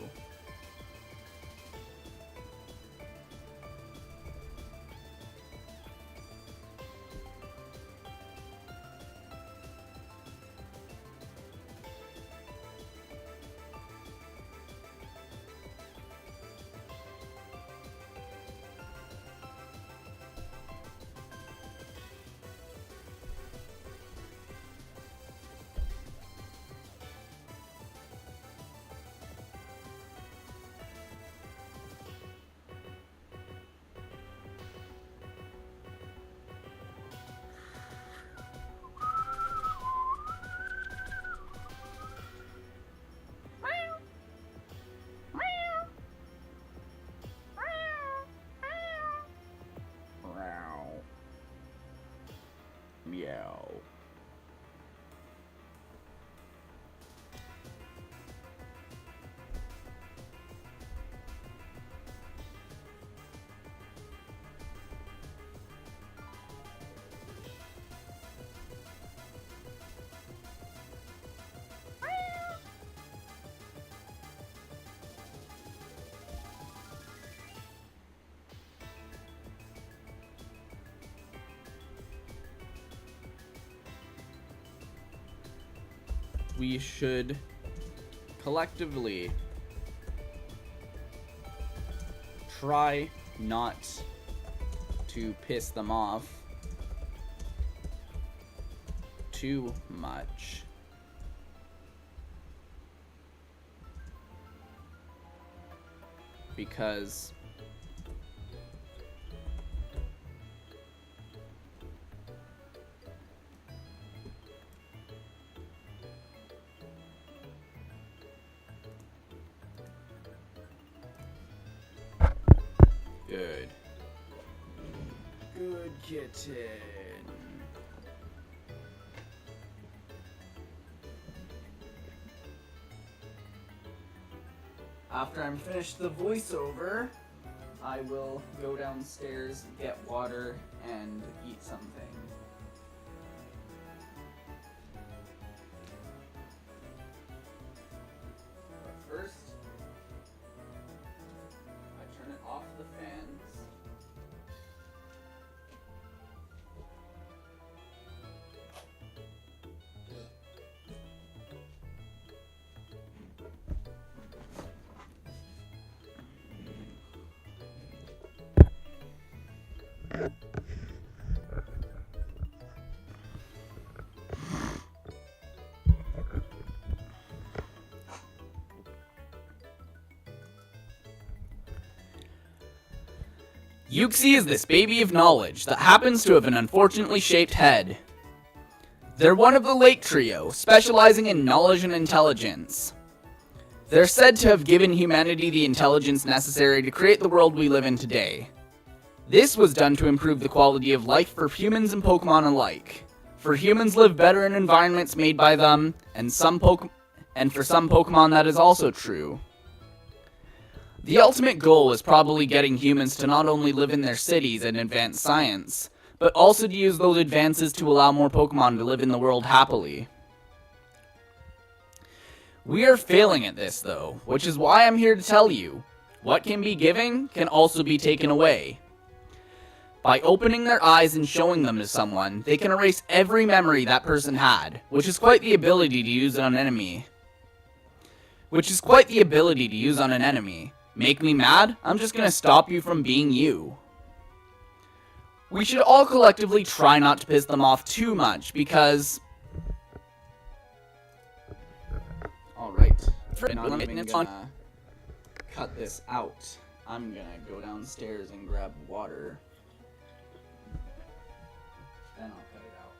[SPEAKER 2] Meow. We should collectively try not to piss them off too much. Because Good kitten. After I'm finished the voiceover, I will go downstairs, get water, and eat something. But first, I turn it off the fans. Yuxi is this baby of knowledge that happens to have an unfortunately shaped head. They're one of the Lake Trio, specializing in knowledge and intelligence. They're said to have given humanity the intelligence necessary to create the world we live in today. This was done to improve the quality of life for humans and Pokemon alike. For humans live better in environments made by them, and for some Pokemon that is also true. The ultimate goal was probably getting humans to not only live in their cities and advance science, but also to use those advances to allow more Pokemon to live in the world happily. We are failing at this though, which is why I'm here to tell you, what can be given can also be taken away. By opening their eyes and showing them to someone, they can erase every memory that person had, which is quite the ability to use on an enemy. Make me mad? I'm just gonna stop you from being you. We should all collectively try not to piss them off too much, because... Alright, I'm gonna cut this out. I'm gonna go downstairs and grab water. Then I'll cut it out.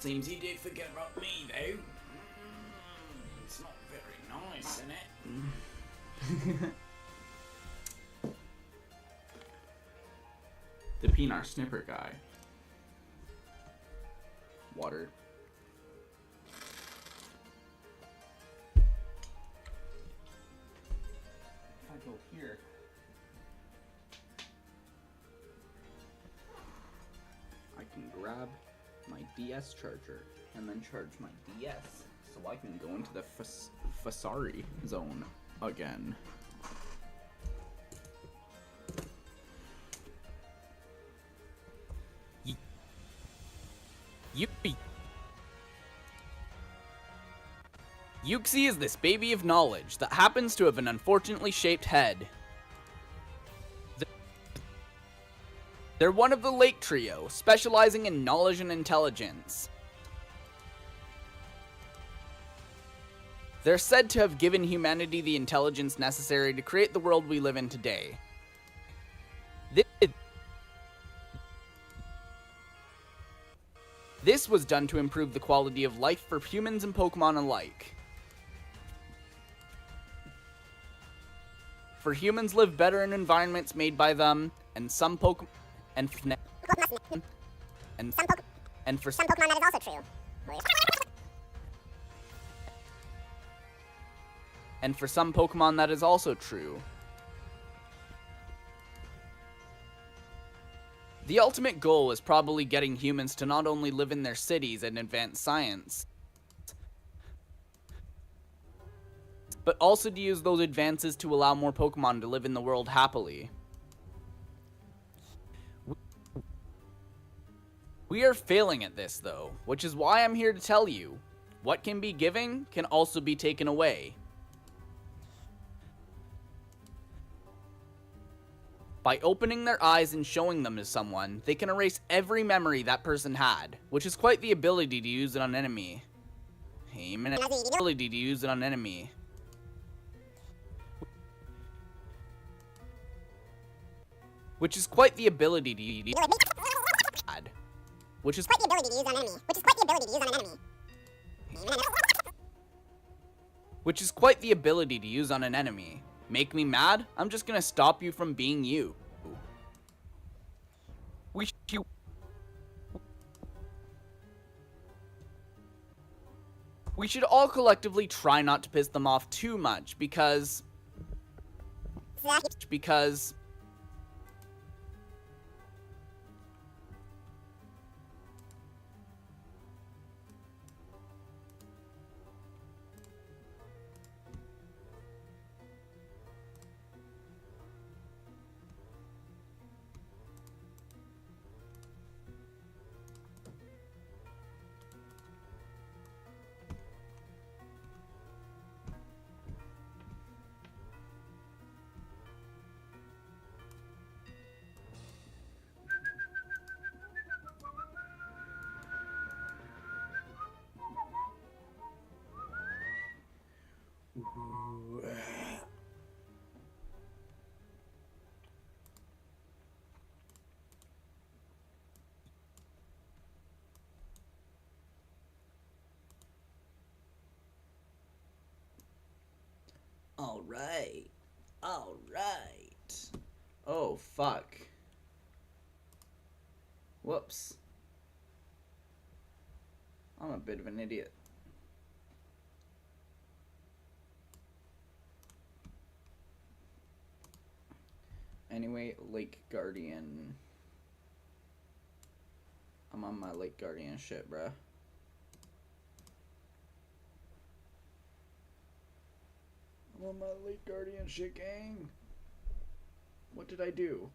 [SPEAKER 2] Seems he did forget about me, though. It's not very nice, is it? The Pinar Snipper guy. Water. If I go here, I can grab my DS charger and then charge my DS so I can go into the Fasari zone again. Yuxi is this baby of knowledge that happens to have an unfortunately shaped head. They're one of the Lake Trio, specializing in knowledge and intelligence. They're said to have given humanity the intelligence necessary to create the world we live in today. This was done to improve the quality of life for humans and Pokemon alike. For humans live better in environments made by them, and some Pokemon and for some Pokemon that is also true. And for some Pokemon that is also true. The ultimate goal is probably getting humans to not only live in their cities and advance science, but also to use those advances to allow more Pokemon to live in the world happily. We are failing at this, though, which is why I'm here to tell you, what can be given can also be taken away. By opening their eyes and showing them to someone, they can erase every memory that person had, which is quite the ability to use it on enemy. Ability to use it on enemy. Which is quite the ability to use Which is quite the ability to use on enemy. Which is quite the ability to use on an enemy. Make me mad? I'm just gonna stop you from being you. We should all collectively try not to piss them off too much because Alright. Oh, fuck. Whoops. I'm a bit of an idiot. Anyway, Lake Guardian. I'm on my Lake Guardian shit, bruh. I'm on my Lake Guardian shit, gang. What did I do?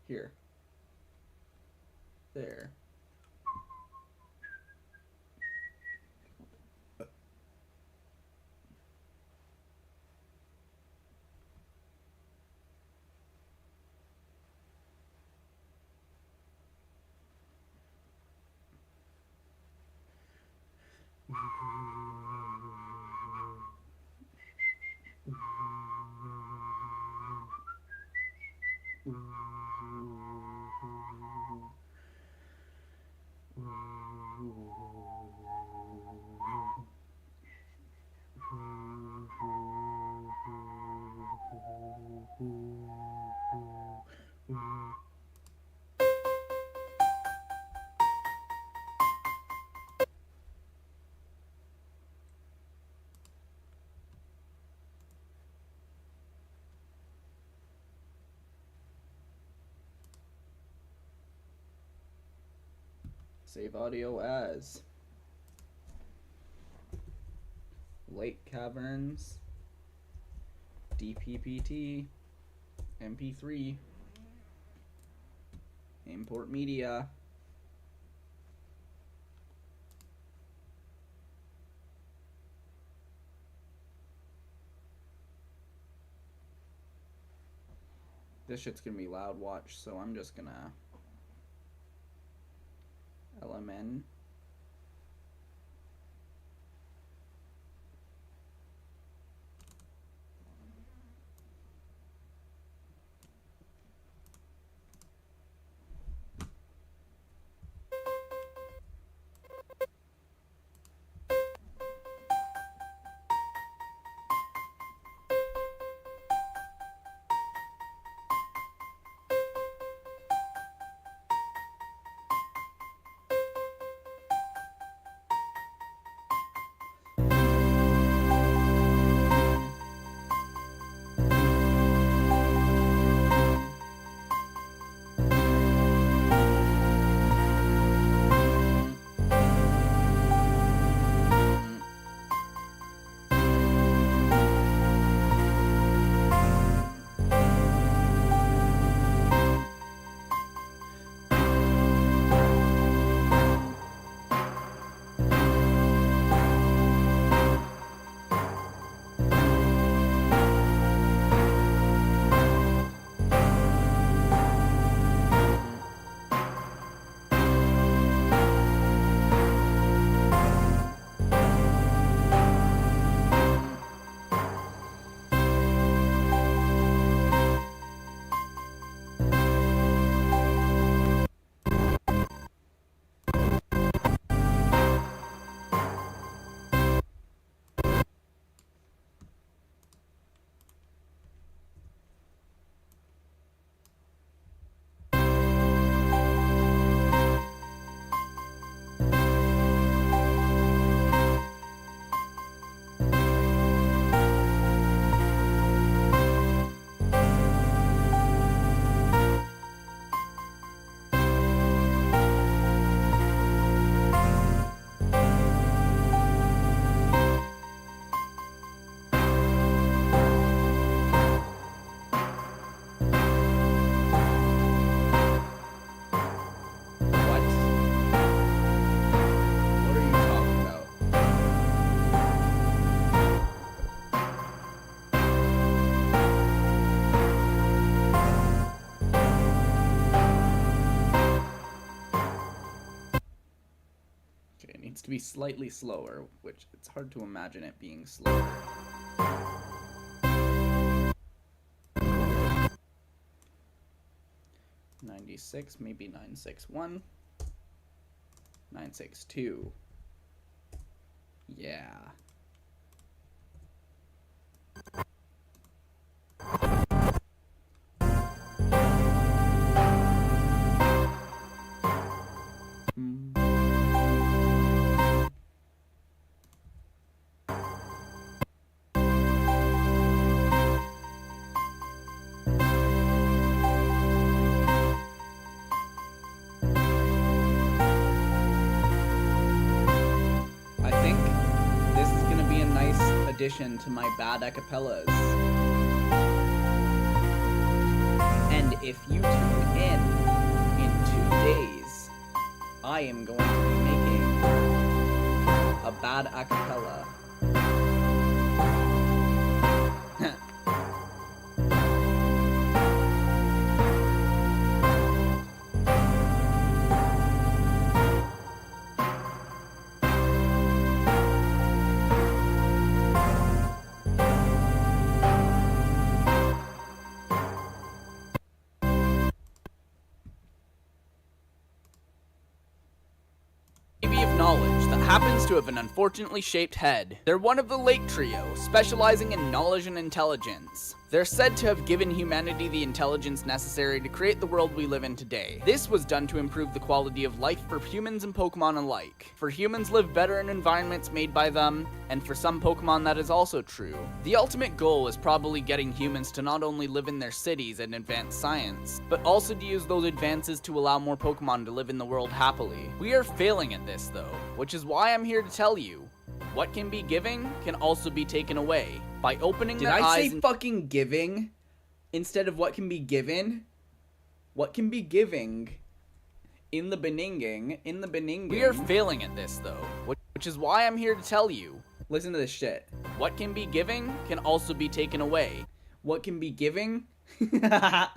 [SPEAKER 2] Here. There. Save audio as Lake Caverns, DPPT, MP3, import media. This shit's gonna be loud, watch, so I'm just gonna LMN. To be slightly slower, which it's hard to imagine it being slower. .96, maybe 961, 962. Yeah. Addition to my bad acapellas. And if you tune in 2 days, I am going to be making a bad acapella. Happens to have an unfortunately shaped head. They're one of the Lake Trio, specializing in knowledge and intelligence. They're said to have given humanity the intelligence necessary to create the world we live in today. This was done to improve the quality of life for humans and Pokemon alike. For humans live better in environments made by them, and for some Pokemon that is also true. The ultimate goal is probably getting humans to not only live in their cities and advance science, but also to use those advances to allow more Pokemon to live in the world happily. We are failing at this though, which is why I'm here to tell you, what can be given can also be taken away. By opening their eyes. Did I say fucking giving instead of what can be given? What can be giving in the beninging? We are failing at this though, which is why I'm here to tell you. Listen to this shit. What can be giving can also be taken away. What can be giving? Nah.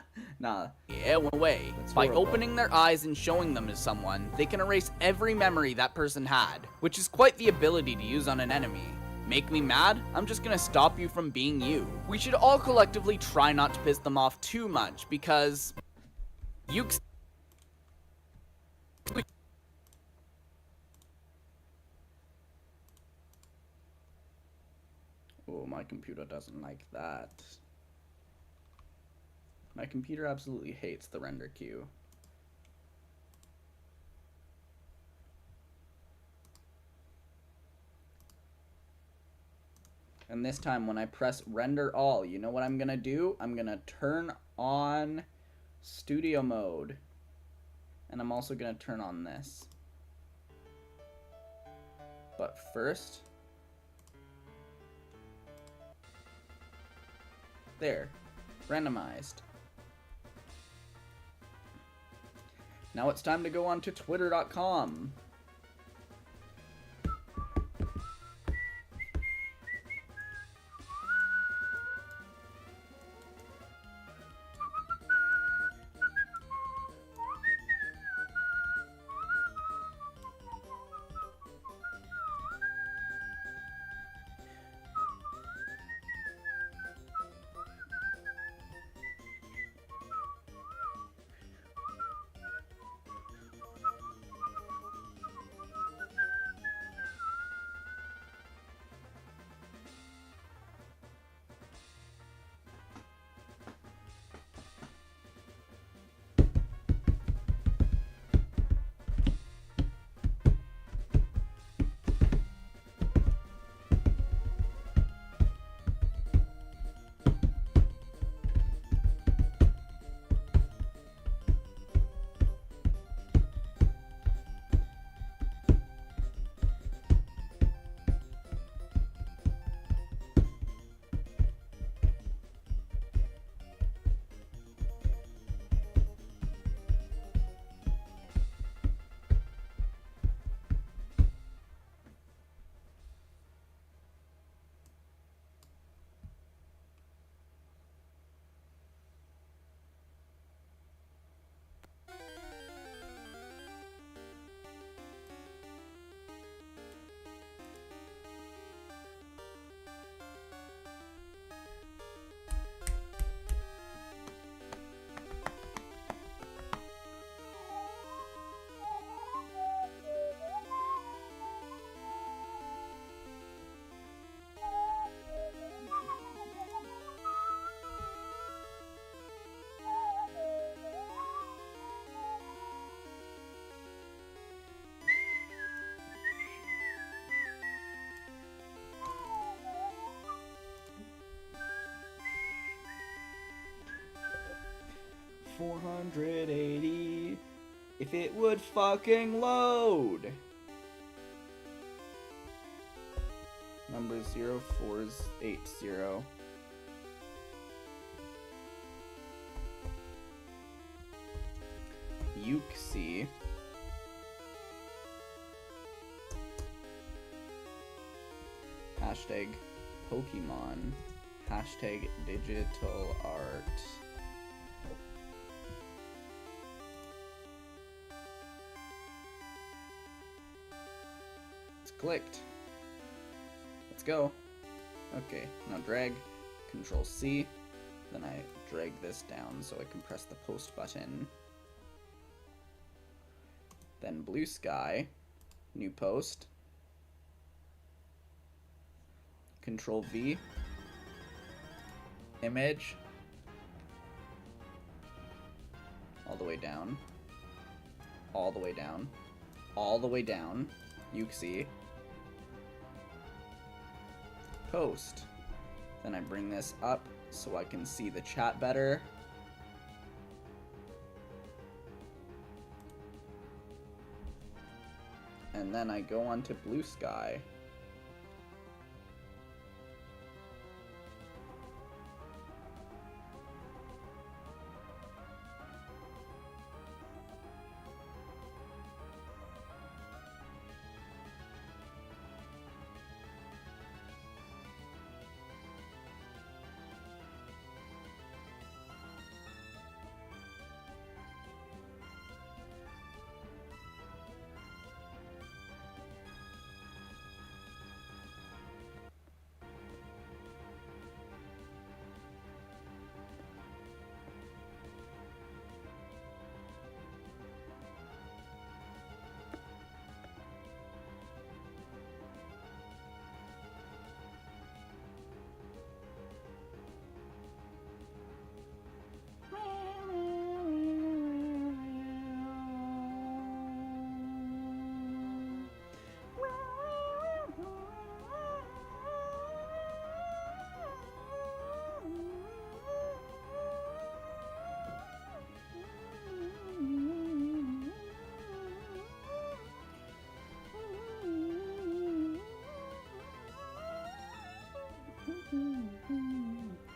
[SPEAKER 2] Yeah, away. By opening their eyes and showing them to someone, they can erase every memory that person had, which is quite the ability to use on an enemy. Make me mad? I'm just gonna stop you from being you. We should all collectively try not to piss them off too much, because you. Oh, my computer doesn't like that. My computer absolutely hates the render queue. And this time when I press render all, you know what I'm gonna do? I'm gonna turn on studio mode. And I'm also gonna turn on this. But first, there, randomized. Now it's time to go on to twitter.com. $480 if it would fucking load. Number 0480. Yuxi. Hashtag Pokemon. Hashtag digital art. It's clicked. Let's go. Okay, now drag, Control C, then I drag this down so I can press the post button. Then blue sky, new post, Control V, image all the way down, all the way down, all the way down, Uxie, post. Then I bring this up so I can see the chat better. And then I go onto Blue Sky.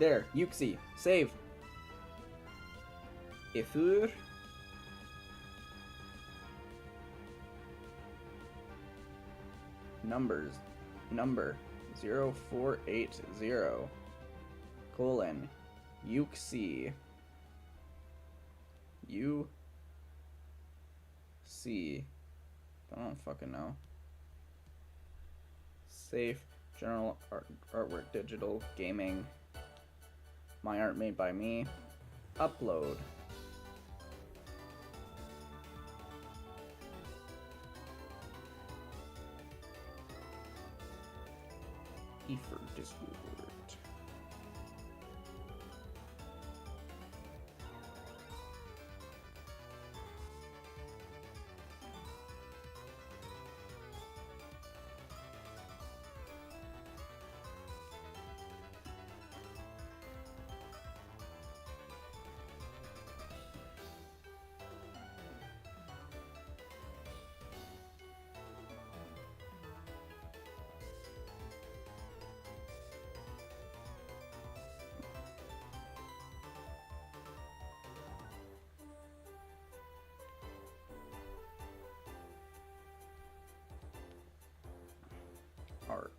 [SPEAKER 2] There, Uxie, save. Ifur. Number 0480 colon Uxie. I don't fucking know. Safe, general artwork, digital, gaming. My art made by me. Upload. Ether Discord. Art.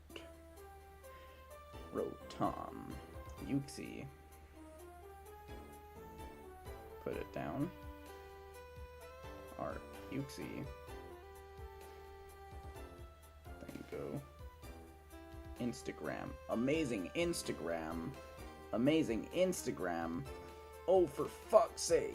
[SPEAKER 2] Rotom. Uxie. Put it down. Art. Uxie. Then go. Instagram. Amazing Instagram. Amazing Instagram. Oh, for fuck's sake.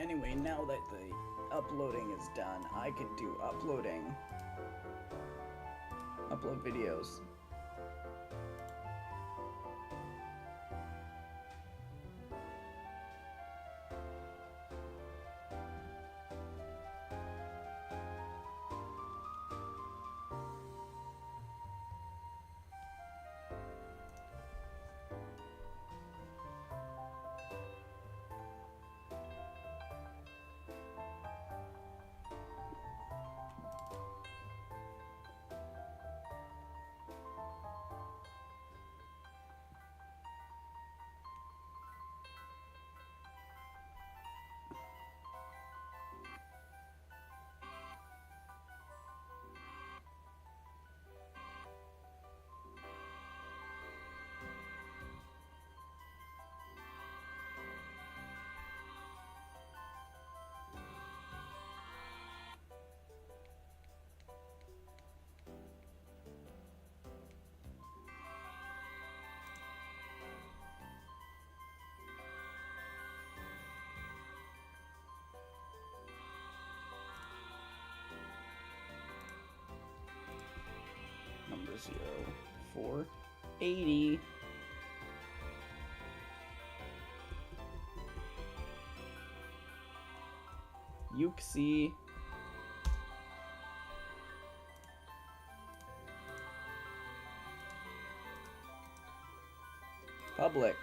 [SPEAKER 2] Anyway, now that the uploading is done, I can do uploading. Upload videos. Number 0480. Yuxi. Public.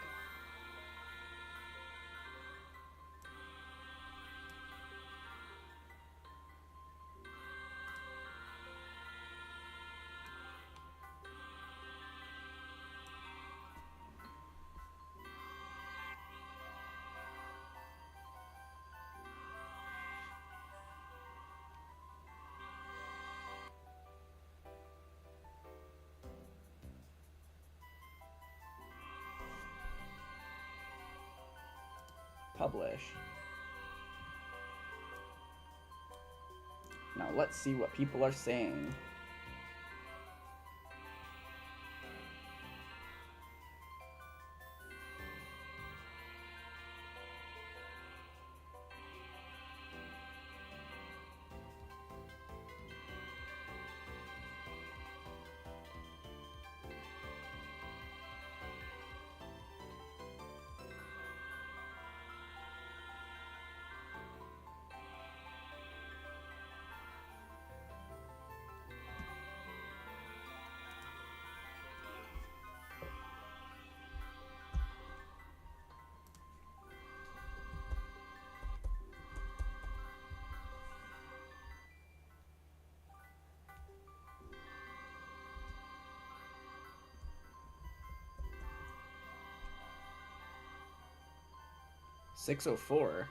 [SPEAKER 2] Publish. Now let's see what people are saying. $604.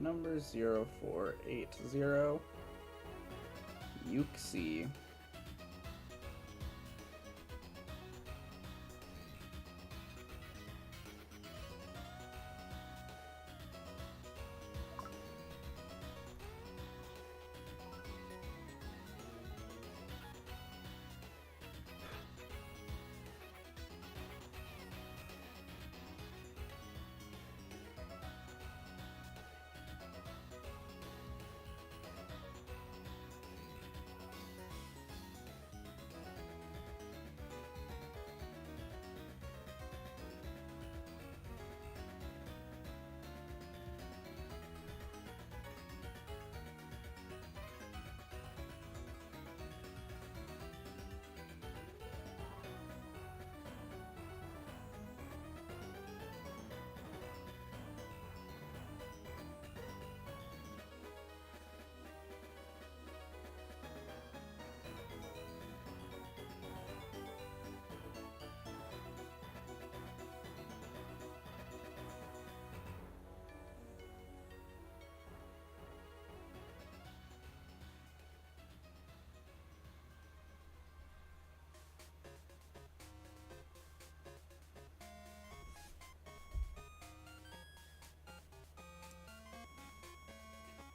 [SPEAKER 2] number 0480 Yuxi.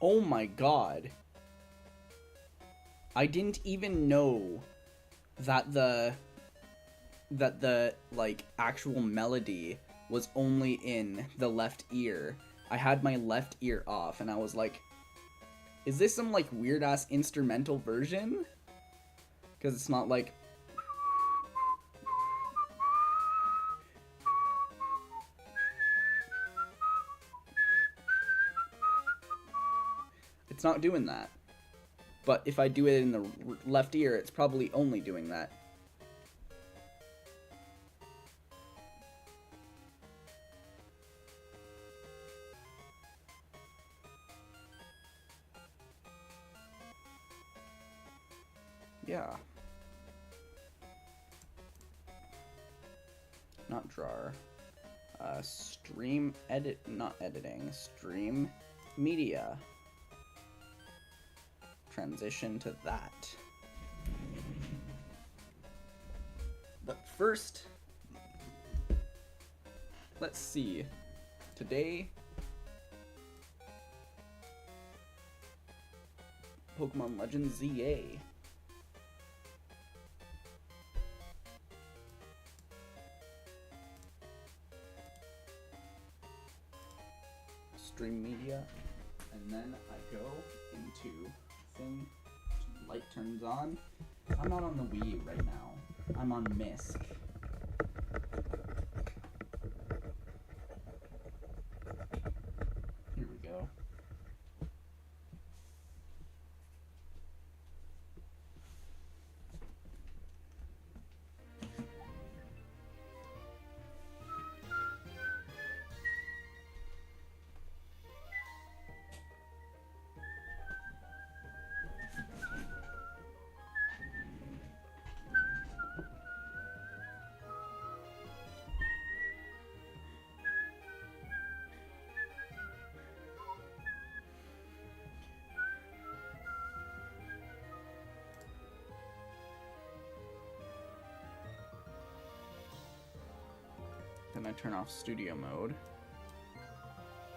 [SPEAKER 2] Oh my god. I didn't even know that the like actual melody was only in the left ear. I had my left ear off and I was like, is this some like weird ass instrumental version? Cuz it's not like it's not doing that. But if I do it in the left ear, it's probably only doing that. Yeah. Not drawer. Stream edit, not editing. Stream media. Transition to that. But first, let's see. Today, Pokemon Legends ZA. Stream media, and then I go into thing, light turns on. I'm not on the Wii U right now. I'm on Misk. Here we go. Then I turn off studio mode.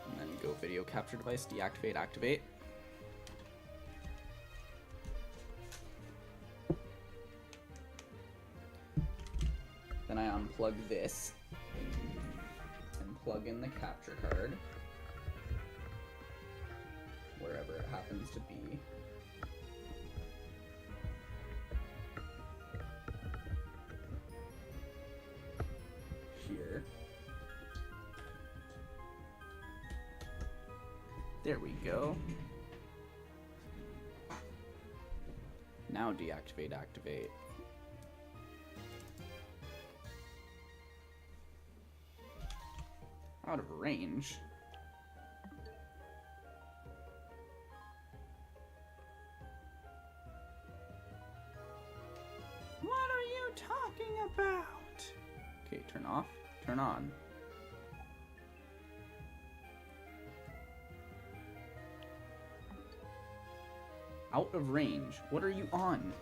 [SPEAKER 2] And then go video capture device, deactivate, activate. Then I unplug this and plug in the capture card, wherever it happens to be. Here. There we go. Now deactivate, activate. Out of range. What are you talking about? Okay, turn off, turn on. Out of range. What are you on?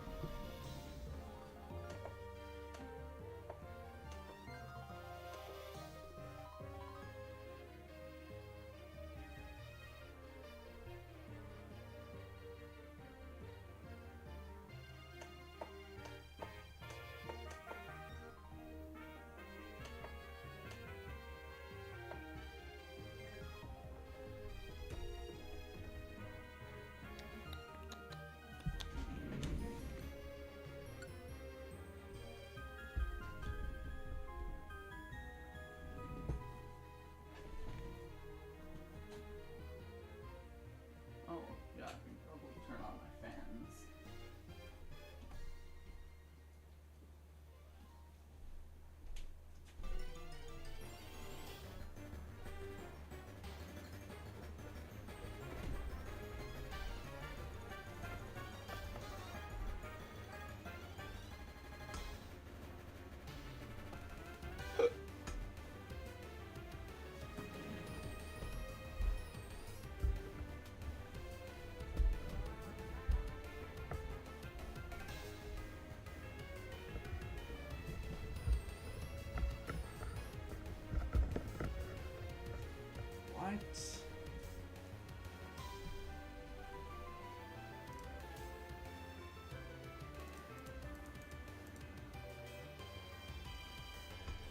[SPEAKER 2] What?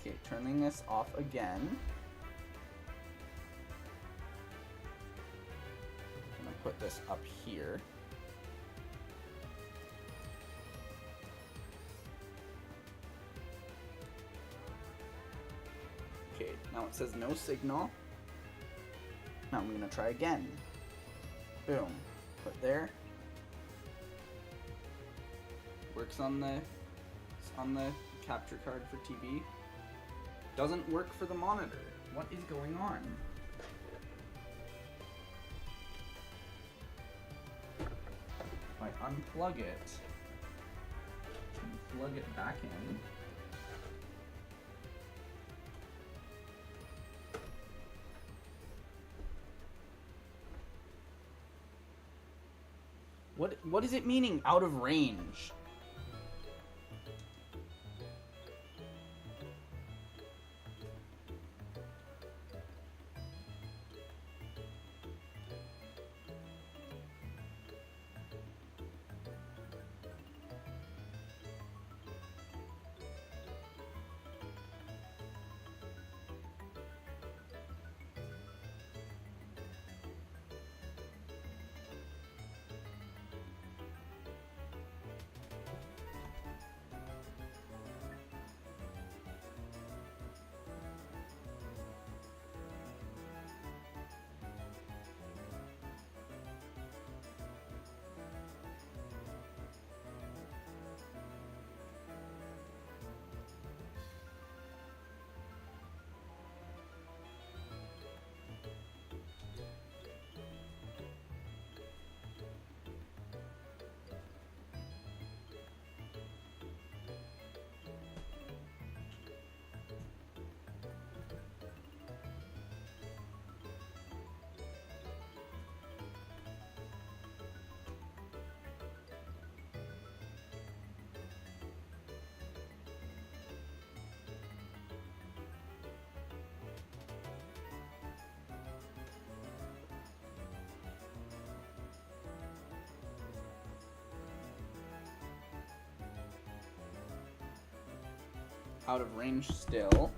[SPEAKER 2] Okay, turning this off again. I'm gonna put this up here. Okay, now it says no signal. Now I'm gonna try again. Boom. Put there. Works on the capture card for TV. Doesn't work for the monitor. What is going on? If I unplug it and plug it back in. What is it meaning out of range? Out of range still.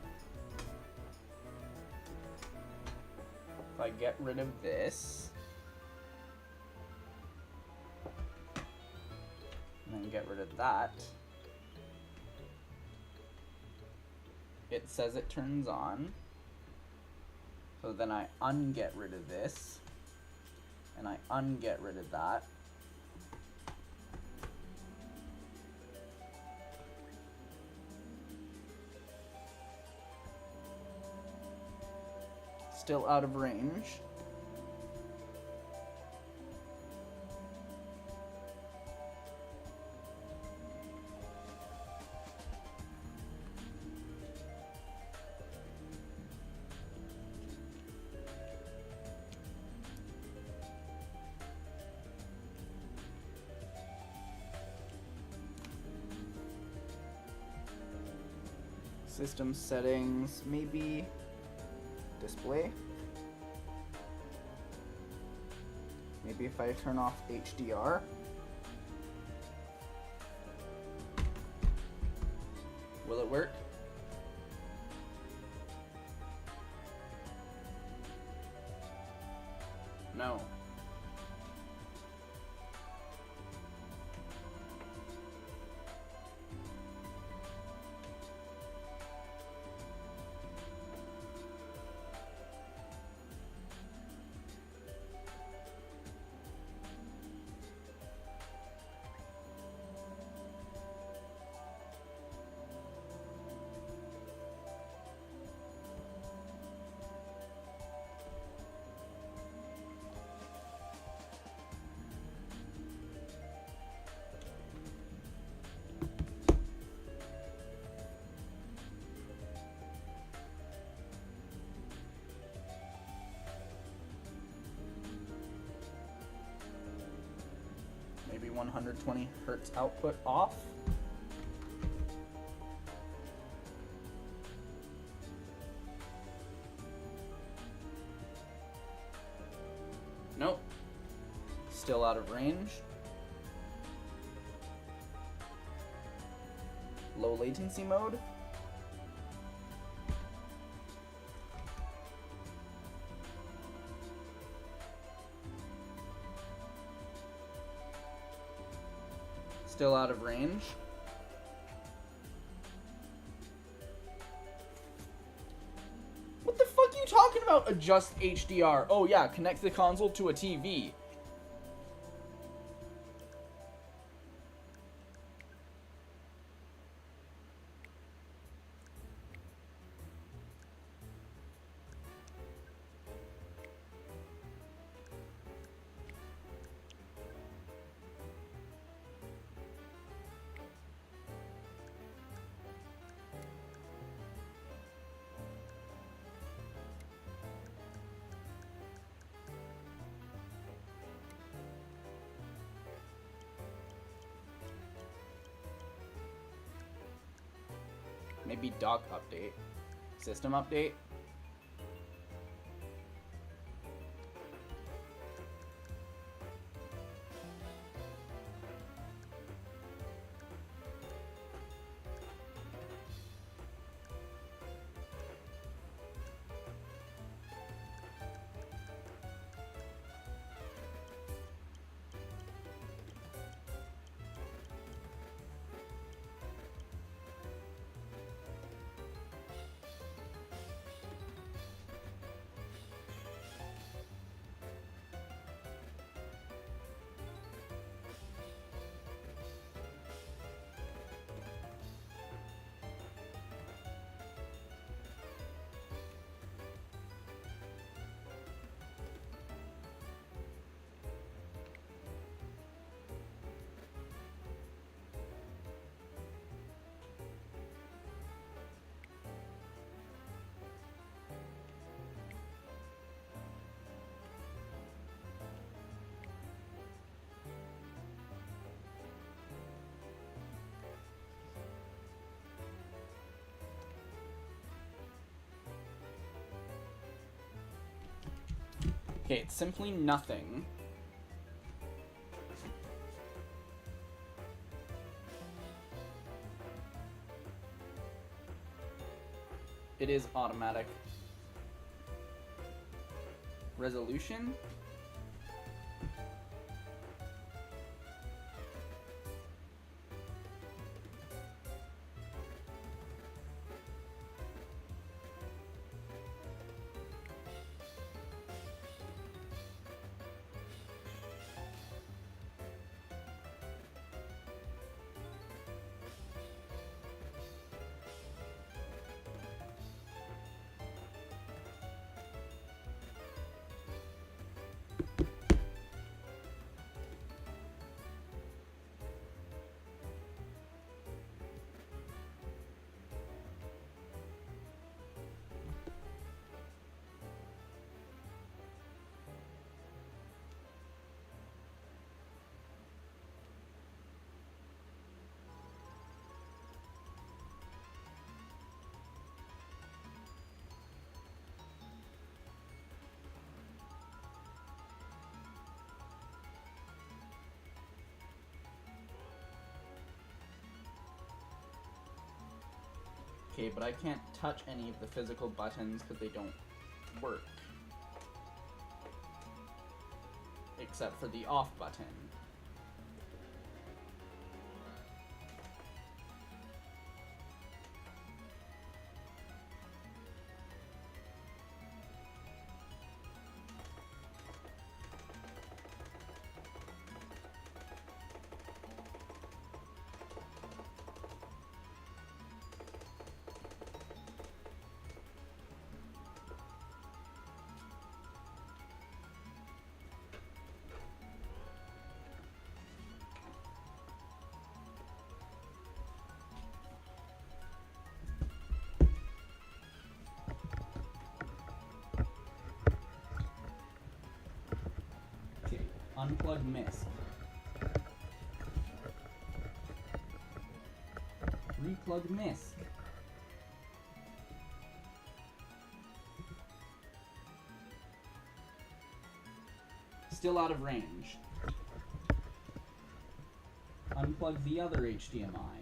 [SPEAKER 2] If I get rid of this, and then get rid of that, it says it turns on. So then I unget rid of this, and I unget rid of that. Still out of range. System settings, maybe display. Maybe if I turn off HDR. Will it work? No. Maybe 120 hertz output off. Nope. Still out of range. Low latency mode. Still out of range. What the fuck are you talking about? Adjust HDR. Oh yeah, connect the console to a TV. Maybe dock update. System update. Okay, it's simply nothing. It is automatic. Resolution. Okay, but I can't touch any of the physical buttons because they don't work. Except for the off button. Unplug MISC. Replug MISC. Still out of range. Unplug the other HDMI.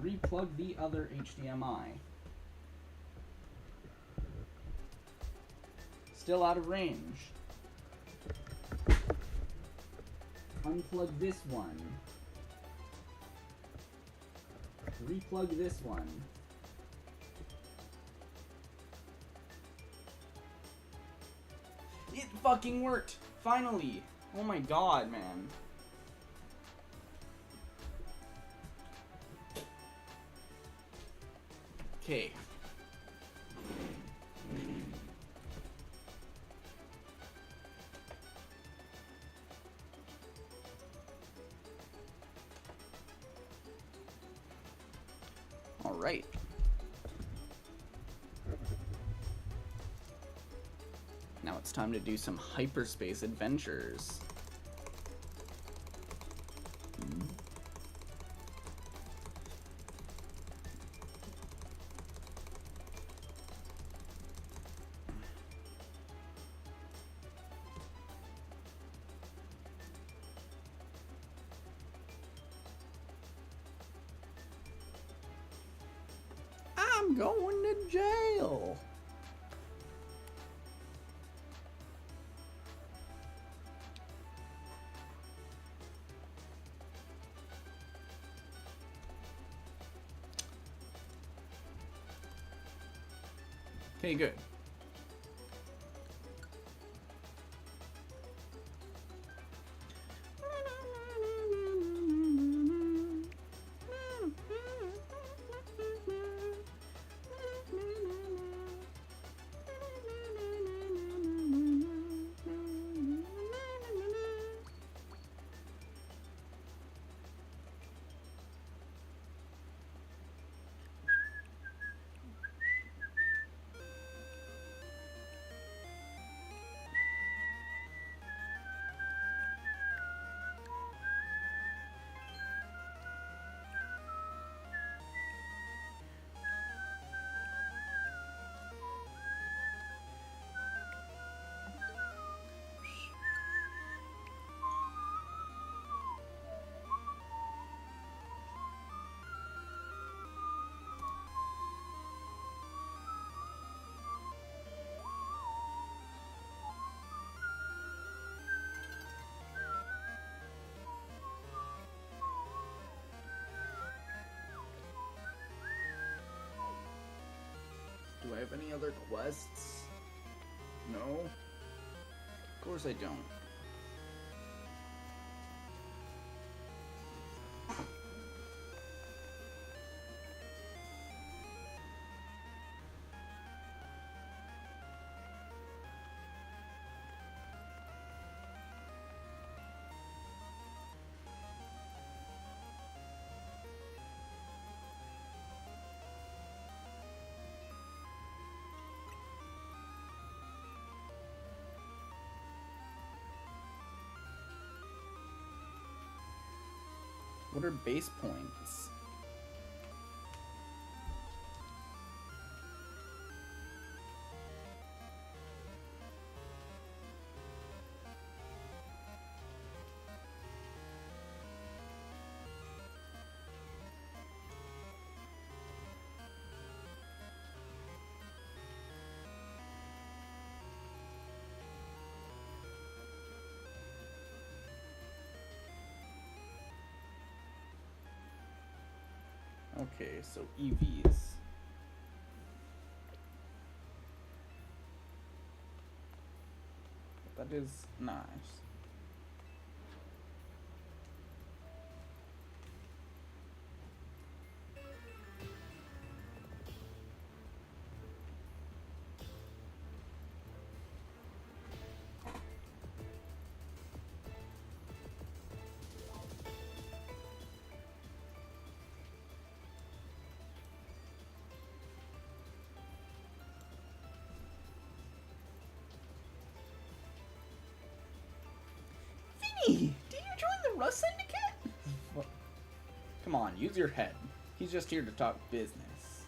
[SPEAKER 2] Replug the other HDMI. Still out of range. Unplug this one. Replug this one. It fucking worked! Finally! Oh my god, man. Okay. Alright. Now it's time to do some hyperspace adventures. I'm going to jail. Okay, good. Do I have any other quests? No? Of course I don't. What are base points? Okay, so EVs. That is nice. Vinny, did you join the Rust Syndicate? What? Come on, use your head. He's just here to talk business.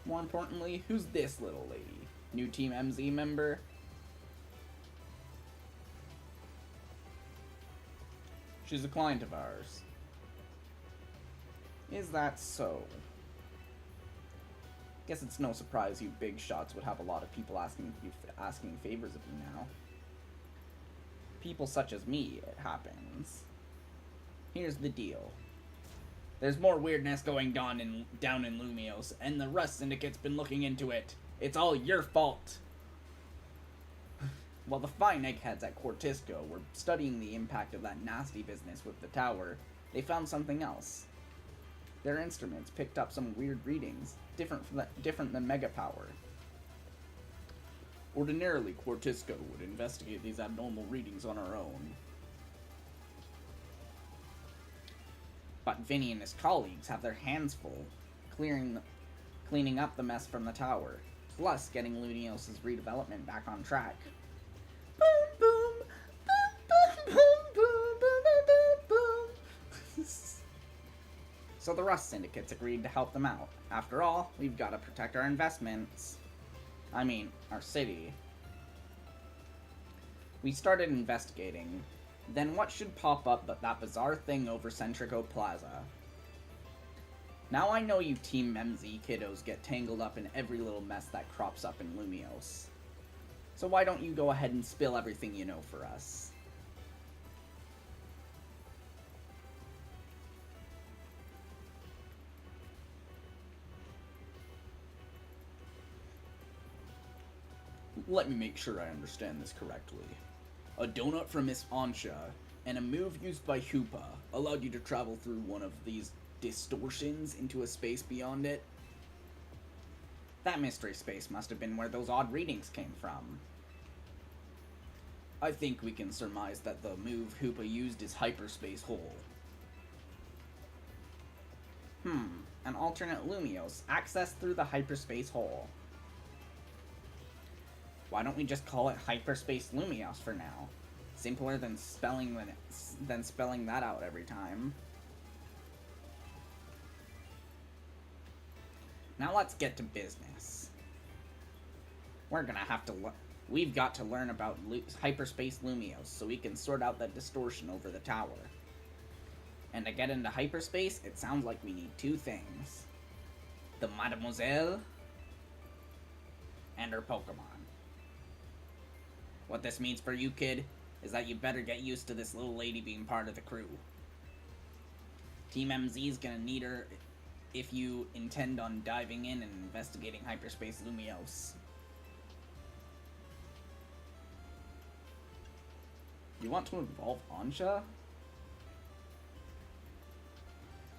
[SPEAKER 2] More importantly, who's this little lady? New Team MZ member? She's a client of ours. Is that so? Guess it's no surprise you big shots would have a lot of people asking favors of you now. People such as me, it happens. Here's the deal. There's more weirdness going down in Lumios, and the Rust Syndicate's been looking into it. It's all your fault. While the fine eggheads at Cortisco were studying the impact of that nasty business with the tower, they found something else. Their instruments picked up some weird readings, different than Mega Power. Ordinarily, Cortisco would investigate these abnormal readings on our own. But Vinny and his colleagues have their hands full, cleaning up the mess from the tower, plus getting Lunios' redevelopment back on track. Boom, boom, boom, boom, boom, boom, boom, boom, boom. So the Rust Syndicates agreed to help them out. After all, we've got to protect our investments. I mean, our city. We started investigating. Then what should pop up but that bizarre thing over Centrico Plaza? Now I know you Team MZ kiddos get tangled up in every little mess that crops up in Lumios. So why don't you go ahead and spill everything you know for us? Let me make sure I understand this correctly. A donut from Miss Ansha and a move used by Hoopa allowed you to travel through one of these distortions into a space beyond it? That mystery space must have been where those odd readings came from. I think we can surmise that the move Hoopa used is Hyperspace Hole. An alternate Lumios, accessed through the Hyperspace Hole. Why don't we just call it Hyperspace Lumios for now? Simpler than spelling that out every time. Now let's get to business. We've got to learn about Hyperspace Lumios so we can sort out that distortion over the tower. And to get into hyperspace, it sounds like we need two things. The Mademoiselle and her Pokemon. What this means for you, kid, is that you better get used to this little lady being part of the crew. Team MZ's gonna need her if you intend on diving in and investigating Hyperspace Lumios. You want to involve Ansha?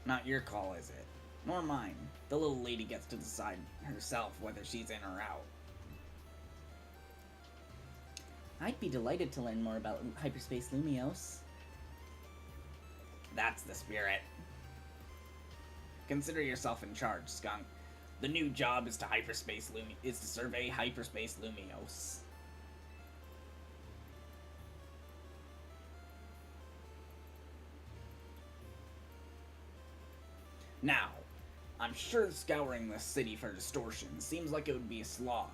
[SPEAKER 2] Not your call, is it? Nor mine. The little lady gets to decide herself whether she's in or out. I'd be delighted to learn more about Hyperspace Lumios. That's the spirit. Consider yourself in charge, Skunk. The new job is to survey Hyperspace Lumios. Now, I'm sure scouring the city for distortion seems like it would be a slog.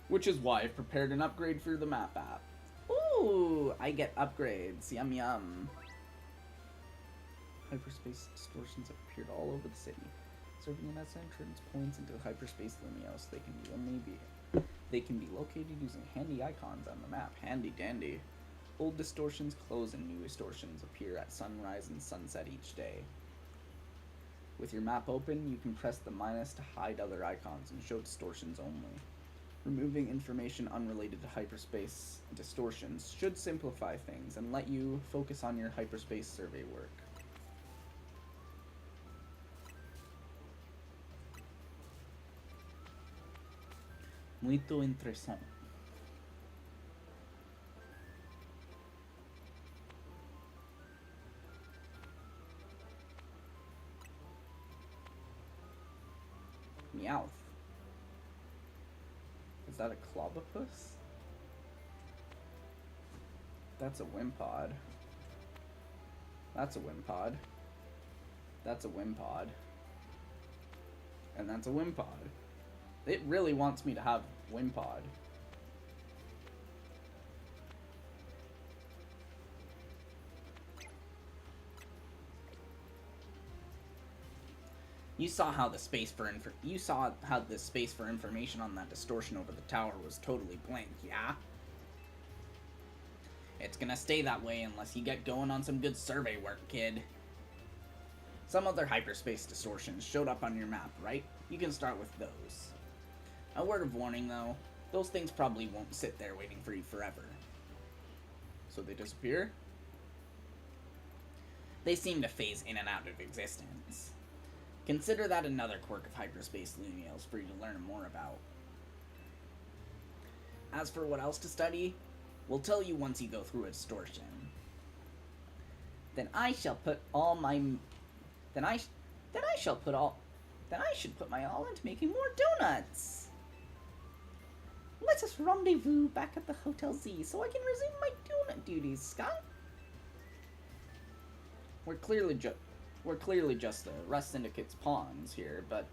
[SPEAKER 2] Which is why I've prepared an upgrade for the map app. Ooh, I get upgrades. Yum yum. Hyperspace distortions have appeared all over the city, serving as entrance points into Hyperspace Lumios. They can be located using handy icons on the map. Handy dandy. Old distortions close and new distortions appear at sunrise and sunset each day. With your map open, you can press the minus to hide other icons and show distortions only. Removing information unrelated to hyperspace distortions should simplify things and let you focus on your hyperspace survey work. Muito interessante. Meowth. Is that a Clobopus? That's a Wimpod. That's a Wimpod. That's a Wimpod. And that's a Wimpod. It really wants me to have Wimpod. You saw how the space for information on that distortion over the tower was totally blank, yeah? It's gonna stay that way unless you get going on some good survey work, kid. Some other hyperspace distortions showed up on your map, right? You can start with those. A word of warning, though, those things probably won't sit there waiting for you forever. So they disappear? They seem to phase in and out of existence. Consider that another quirk of hyperspace Lumios for you to learn more about. As for what else to study, we'll tell you once you go through a distortion. Then I should put my all into making more donuts. Let us rendezvous back at the Hotel Z so I can resume my donut duties, Scott. We're clearly just the Rust Syndicate's pawns here, but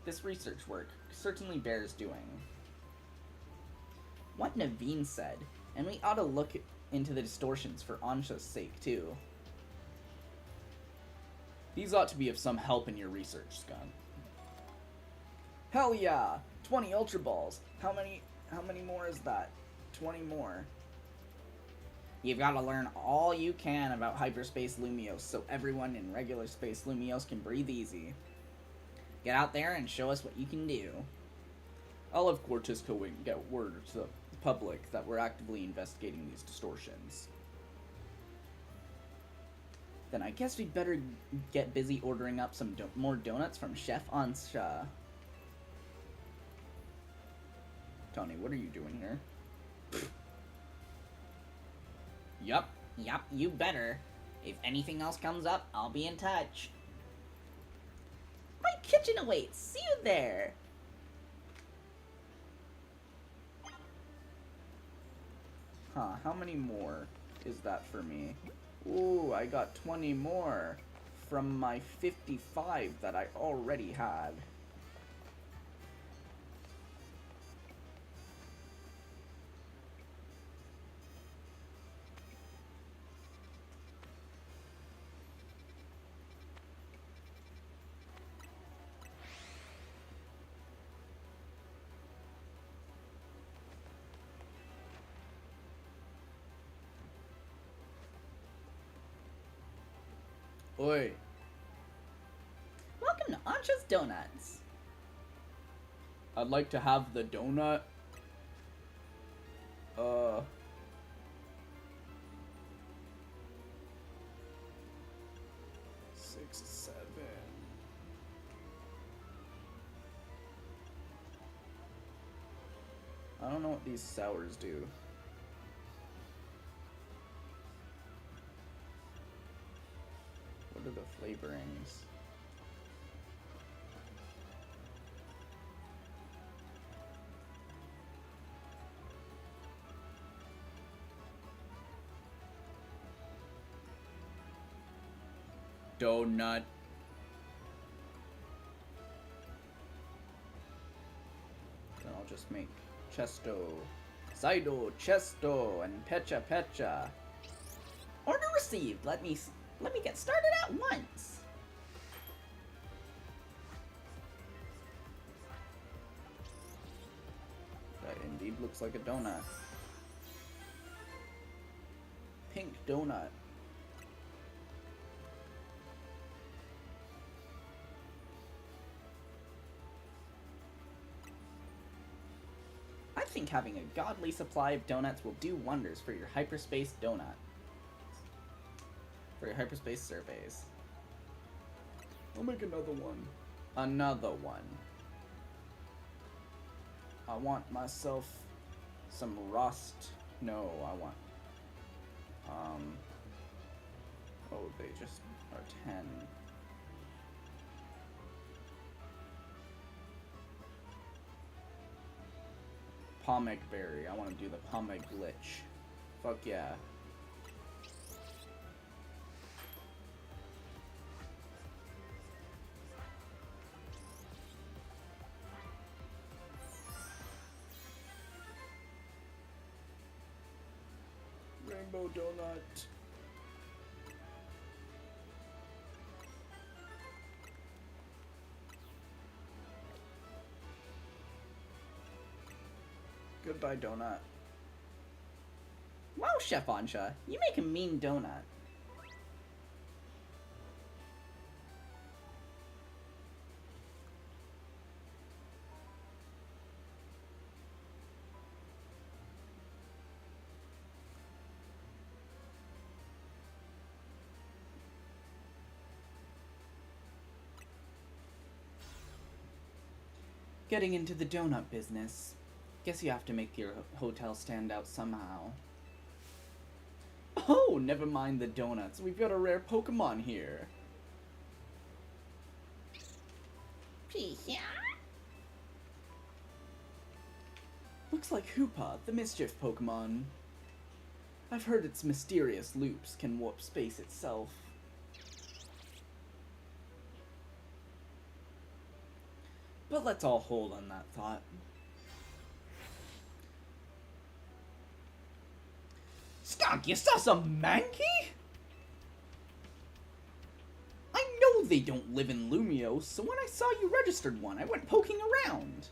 [SPEAKER 2] this research work certainly bears doing. What Naveen said, and we ought to look into the distortions for Ansha's sake, too. These ought to be of some help in your research, Scott. Hell yeah! 20 Ultra Balls! How many more is that? 20 more. You've got to learn all you can about hyperspace Lumios so everyone in regular space Lumios can breathe easy. Get out there and show us what you can do. I'll have Cortez Coing get word to the public that we're actively investigating these distortions. Then I guess we'd better get busy ordering up some more donuts from Chef Ansha. Tony, what are you doing here? Yup, you better. If anything else comes up, I'll be in touch. My kitchen awaits. See you there. Huh, how many more is that for me? Ooh, I got 20 more from my 55 that I already had. Oi. Welcome to Ansha's Donuts. I'd like to have the donut. 6, 7. I don't know what these sours do. What are the flavorings? Donut. Then I'll just make Chesto, Saido, Chesto, and Pecha Pecha. Order received. Let me get started at once. That indeed looks like a donut. Pink donut. think having a godly supply of donuts will do wonders for your hyperspace donut. For your hyperspace surveys. I'll make another one. Another one. I want myself some rust. No, I want... Oh, they just are 10. Pomeg berry. I want to do the Pomeg glitch. Fuck yeah. Rainbow donut. Goodbye, donut. Wow, Chef Ansha, you make a mean donut. Getting into the donut business. Guess you have to make your hotel stand out somehow. Oh, never mind the donuts. We've got a rare Pokemon here. Looks like Hoopa, the mischief Pokemon. I've heard its mysterious loops can warp space itself. But let's all hold on that thought. Skunk, you saw some Mankey? I know they don't live in Lumiose, so when I saw you registered one, I went poking around.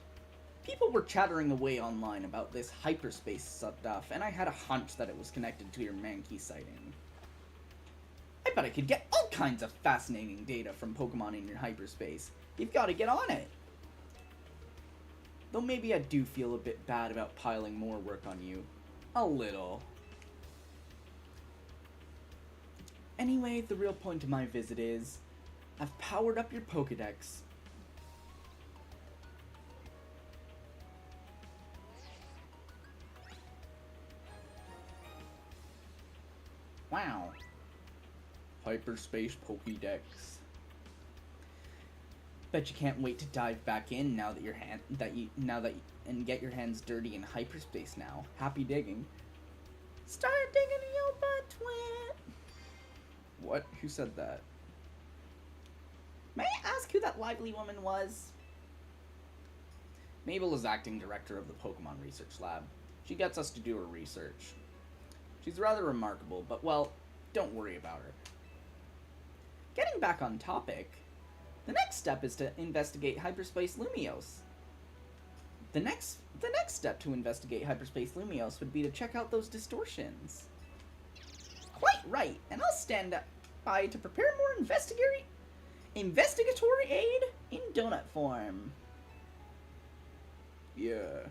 [SPEAKER 2] People were chattering away online about this hyperspace stuff, and I had a hunch that it was connected to your Mankey sighting. I bet I could get all kinds of fascinating data from Pokemon in your hyperspace. You've got to get on it. Though maybe I do feel a bit bad about piling more work on you. A little. Anyway, the real point of my visit is, I've powered up your Pokedex. Wow. Hyperspace Pokédex. Bet you can't wait to dive back in now that and get your hands dirty in hyperspace now. Happy digging. Start digging in your butt, twin. What? Who said that? May I ask who that lively woman was? Mabel is acting director of the Pokemon Research Lab. She gets us to do her research. She's rather remarkable, but well, don't worry about her. Getting back on topic, the next step is to investigate Hyperspace Lumiose. The next step to investigate Hyperspace Lumiose would be to check out those distortions. Quite right, and I'll stand by to prepare more investigatory aid in donut form. Yeah.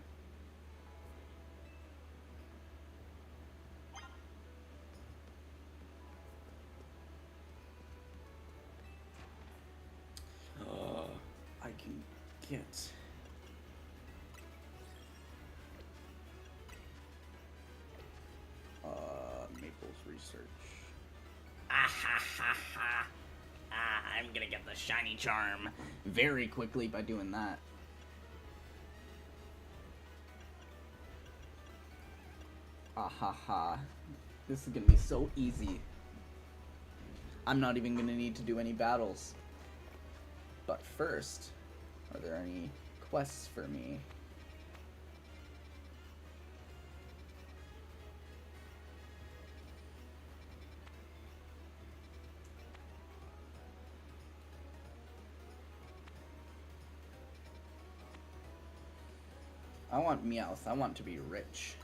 [SPEAKER 2] I can get... Maple's research. Ah ha ha ha! I'm gonna get the shiny charm very quickly by doing that. Ah ha ha. This is gonna be so easy. I'm not even gonna need to do any battles. But first, are there any quests for me? I want Meowth. I want to be rich.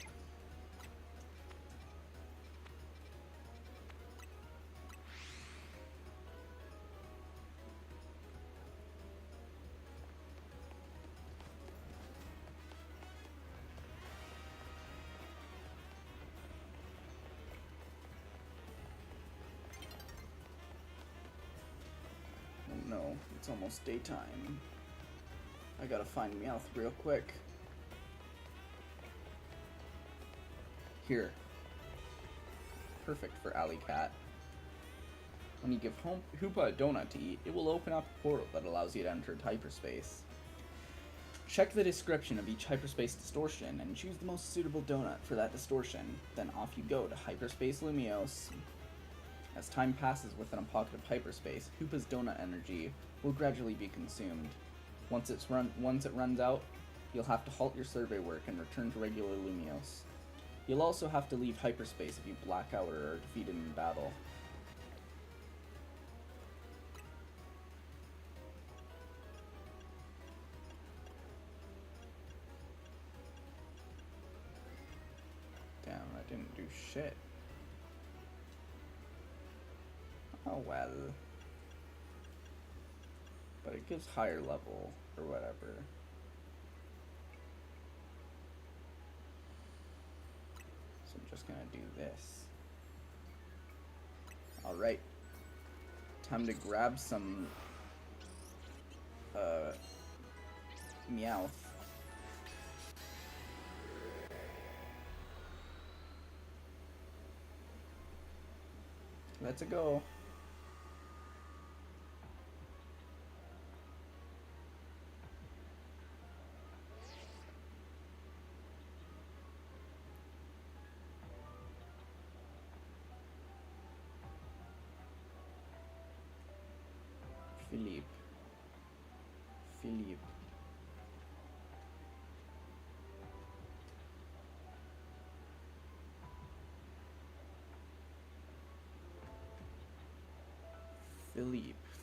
[SPEAKER 2] It's almost daytime. I gotta find Meowth real quick. Here. Perfect for Alley Cat. When you give Hoopa a donut to eat, it will open up a portal that allows you to enter hyperspace. Check the description of each hyperspace distortion and choose the most suitable donut for that distortion. Then off you go to Hyperspace Lumiose. As time passes within a pocket of hyperspace, Hoopa's donut energy will gradually be consumed. Once it runs out, you'll have to halt your survey work and return to regular Lumiose. You'll also have to leave hyperspace if you black out or are defeated in battle. Damn, I didn't do shit. Oh well. But it gives higher level, or whatever. So I'm just gonna do this. Alright. Time to grab some Meowth. Let's go.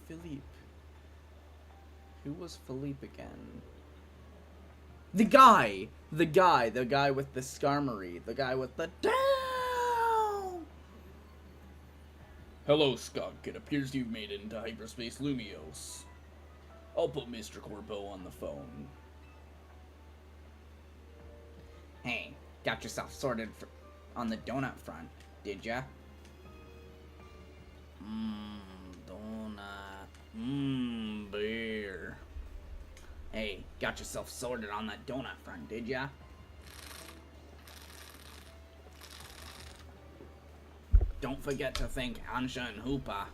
[SPEAKER 2] Philippe. Who was Philippe again? The guy with the Skarmory. The guy with the down! Hello, Skunk. It appears you've made it into Hyperspace Lumiose. I'll put Mr. Corbeau on the phone. Hey, got yourself sorted on the donut front, did ya? Donut. Beer. Hey, got yourself sorted on that donut front, did ya? Don't forget to thank Ansha and Hoopa.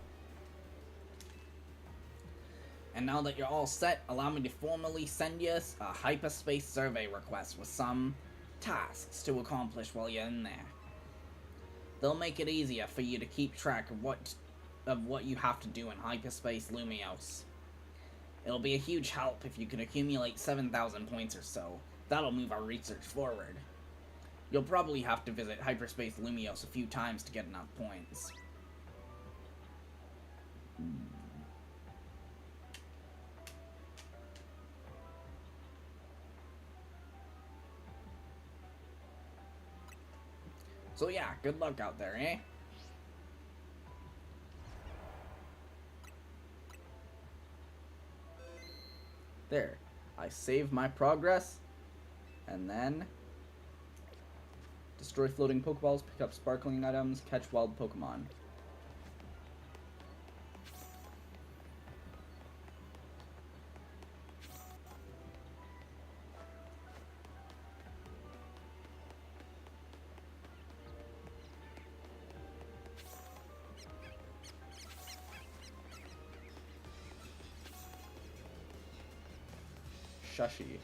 [SPEAKER 2] And now that you're all set, allow me to formally send you a hyperspace survey request with some tasks to accomplish while you're in there. They'll make it easier for you to keep track of what you have to do in Hyperspace Lumiose. It'll be a huge help if you can accumulate 7,000 points or so. That'll move our research forward. You'll probably have to visit Hyperspace Lumiose a few times to get enough points. So yeah, good luck out there, eh? There. I save my progress, and then destroy floating Pokeballs, pick up sparkling items, catch wild Pokemon. Shushy.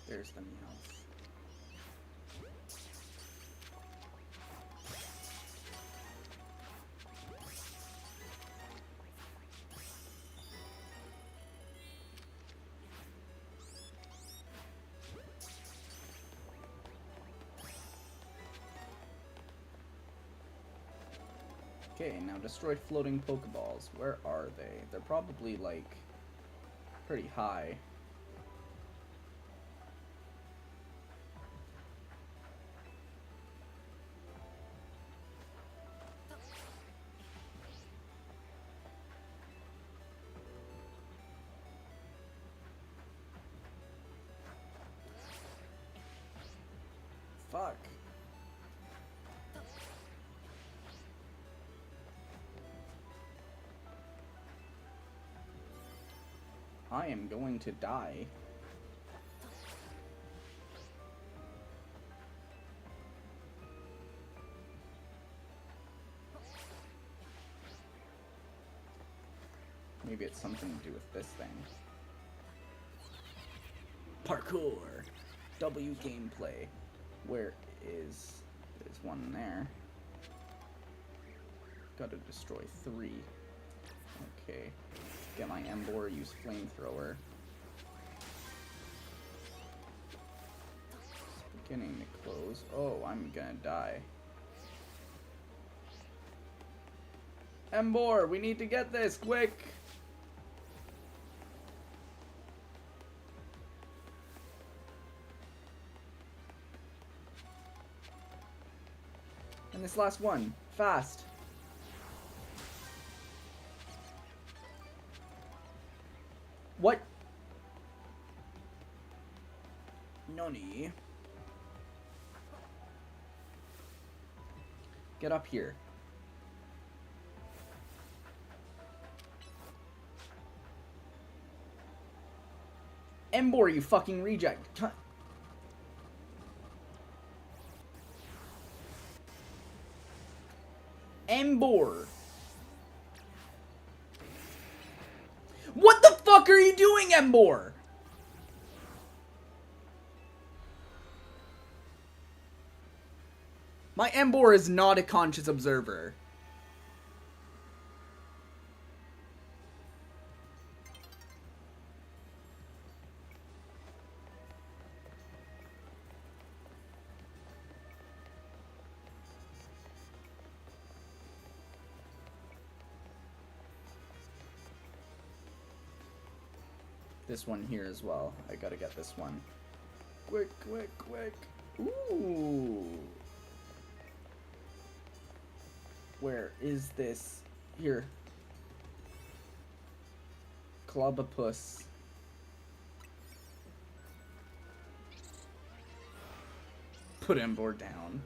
[SPEAKER 2] There's the Meowth. Okay, now destroy floating Pokeballs. Where are they? They're probably, like, pretty high. Fuck. I am going to die. Maybe it's something to do with this thing. Parkour! W gameplay. Where is... There's one there. Gotta destroy 3. Okay. Get my Embor, use flamethrower. It's beginning to close. Oh, I'm gonna die. Embor, we need to get this, quick! And this last one, fast. What? Noni. Get up here. Embor, you fucking reject. Embor. What the fuck are you doing, Embor? My Embor is not a conscious observer. This one here as well. I gotta get this one. Quick, quick, quick. Ooh. Where is this? Here. Clobopus. Put Embor down.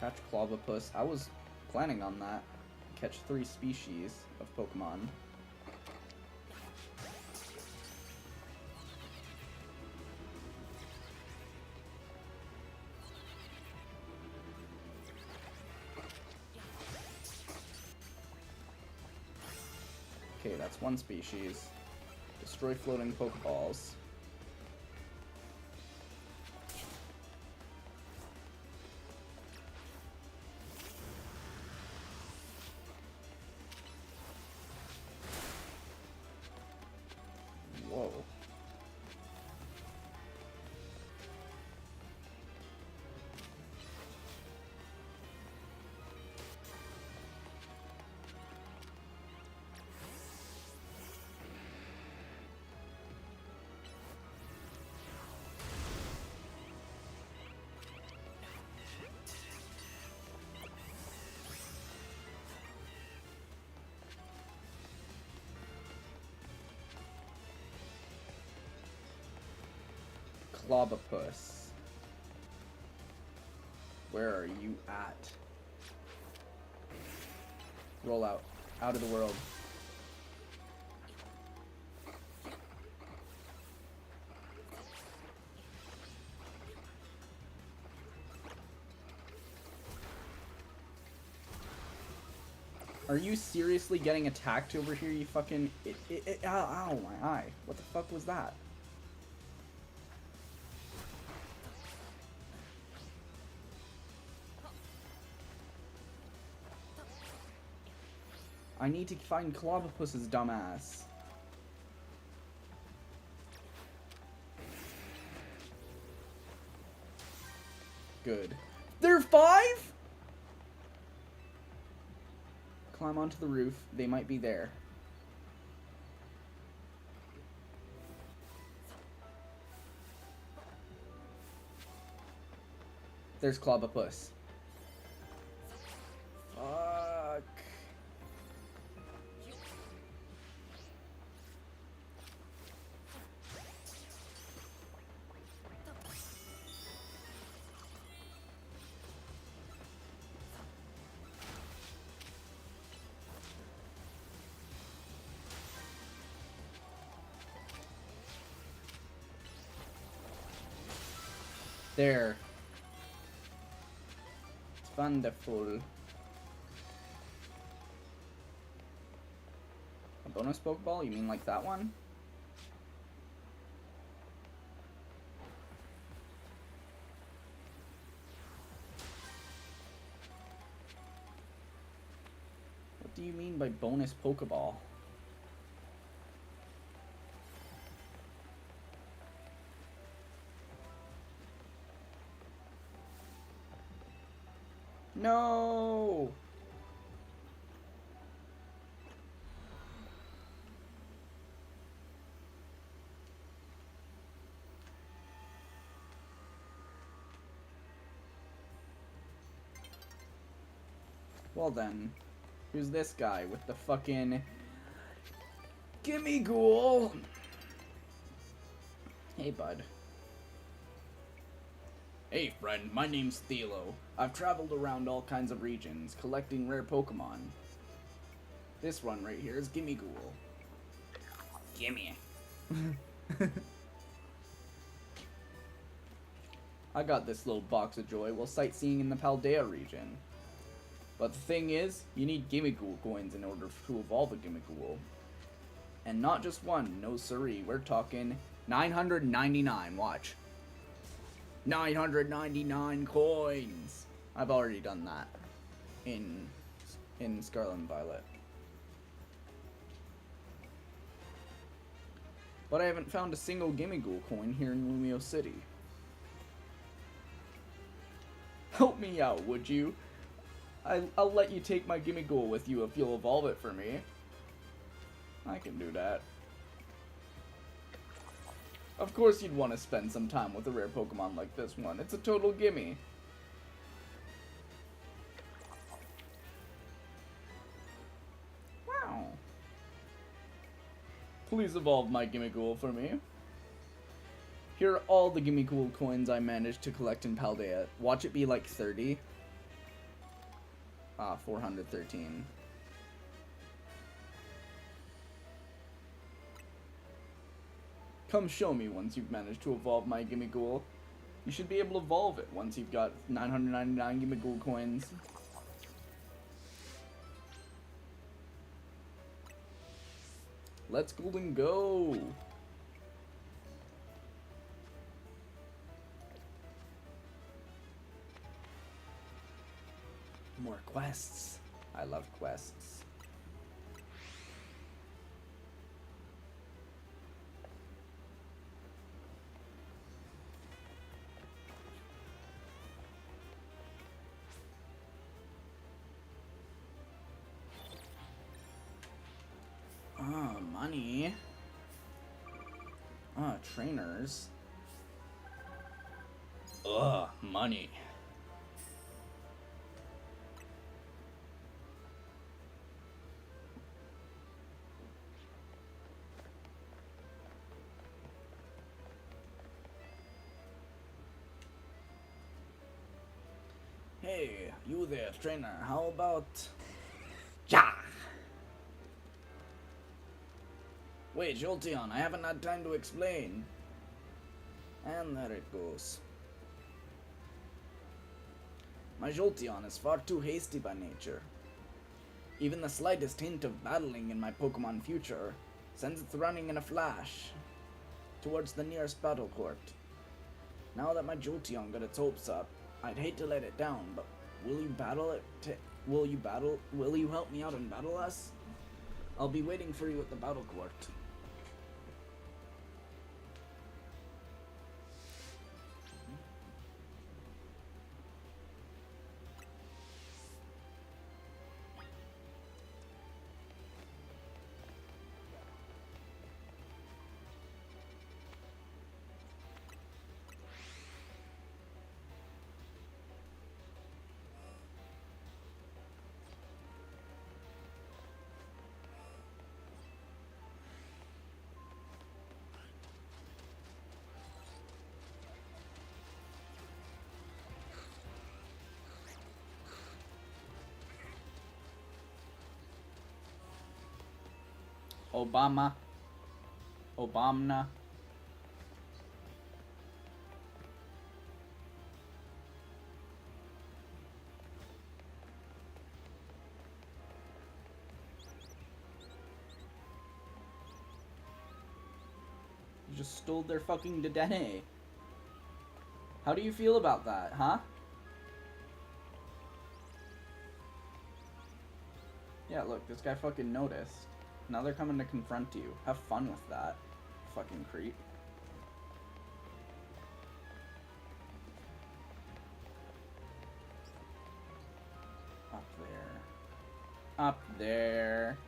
[SPEAKER 2] Catch Clobopus. I was planning on that. Catch 3 species of Pokemon. Okay, that's 1 species. Destroy floating Pokeballs. Whoa. Clobopus. Where are you at? Roll out. Out of the world. Are you seriously getting attacked over here, you fucking... Ow, my eye. What the fuck was that? I need to find Clobopus's dumbass. Good. There are 5?! Climb onto the roof. They might be there. There's Clobopus. Fuck. There. It's wonderful. A bonus Pokeball? You mean like that one? What do you mean by bonus Pokeball? No! Well then, who's this guy with the fucking Gimme Ghoul? Hey, bud. Hey, friend, my name's Thelo. I've traveled around all kinds of regions, collecting rare Pokemon. This one right here is Gimme Ghoul. Gimme. I got this little box of joy while sightseeing in the Paldea region. But the thing is, you need Gimme Ghoul coins in order to evolve a Gimme Ghoul. And not just one, no siree, we're talking 999, watch. 999 coins! I've already done that in Scarlet and Violet. But I haven't found a single Gimme Ghoul coin here in Lumio City. Help me out, would you? I'll let you take my Gimme Ghoul with you if you'll evolve it for me. I can do that. Of course you'd want to spend some time with a rare Pokemon like this one. It's a total gimme. Wow. Please evolve my Gimme Ghoul for me. Here are all the Gimme Ghoul coins I managed to collect in Paldea. Watch it be like 30. 413. Come show me once you've managed to evolve my Gimme Ghoul. You should be able to evolve it once you've got 999 Gimme Ghoul coins. Let's golden go! More quests. I love quests. Money. Trainers. Money. Hey, you there, trainer. How about... Ja! Wait, Jolteon, I haven't had time to explain. And there it goes. My Jolteon is far too hasty by nature. Even the slightest hint of battling in my Pokemon future sends it running in a flash towards the nearest battle court. Now that my Jolteon got its hopes up, I'd hate to let it down, but will you battle it? Will you help me out and battle us? I'll be waiting for you at the battle court. Obama. Obama. You just stole their fucking Dedenne. How do you feel about that, huh? Yeah, look, this guy fucking noticed. Now they're coming to confront you. Have fun with that, fucking creep. Up there. Up there.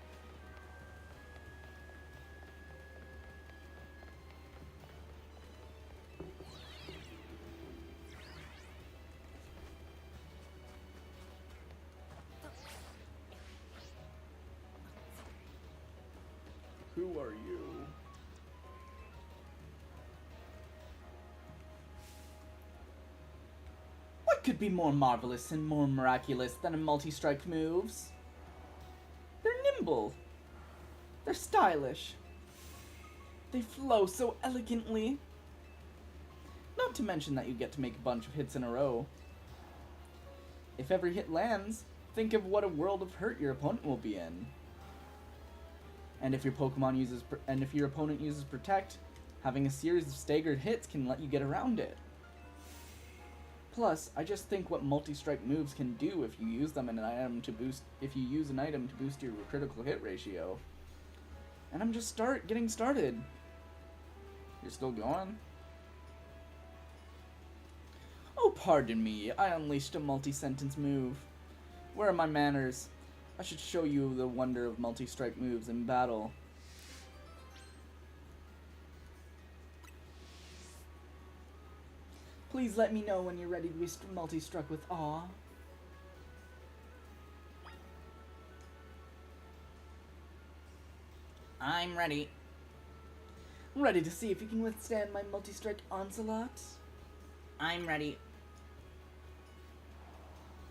[SPEAKER 2] Who are you? What could be more marvelous and more miraculous than a multi-strike moves? They're nimble. They're stylish. They flow so elegantly. Not to mention that you get to make a bunch of hits in a row. If every hit lands, think of what a world of hurt your opponent will be in. And if your opponent uses Protect, having a series of staggered hits can let you get around it. Plus, I just think what multi-strike moves can do if you use them in an item to boost your critical hit ratio. And I'm just getting started. You're still going? Oh, pardon me. I unleashed a multi-sentence move. Where are my manners? I should show you the wonder of multi-strike moves in battle. Please let me know when you're ready to be multi-struck with awe. I'm ready. I'm ready to see if you can withstand my multi-strike onslaught. I'm ready.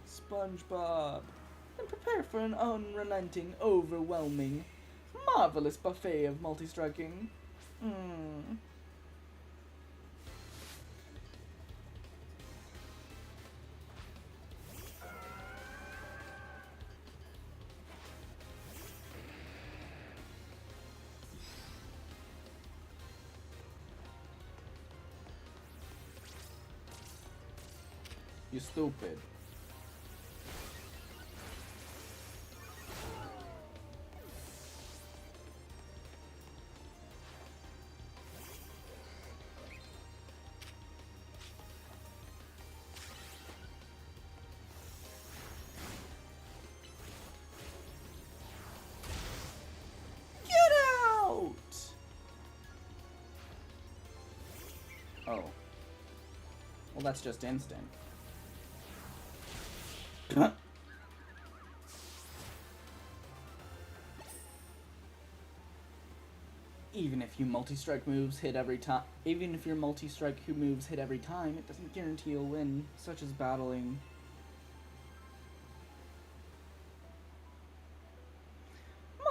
[SPEAKER 2] SpongeBob. And prepare for an unrelenting, overwhelming, marvelous buffet of multi-striking. You stupid. Oh. Well, that's just instant. Even if your multi-strike moves hit every time, it doesn't guarantee you'll win, such as battling.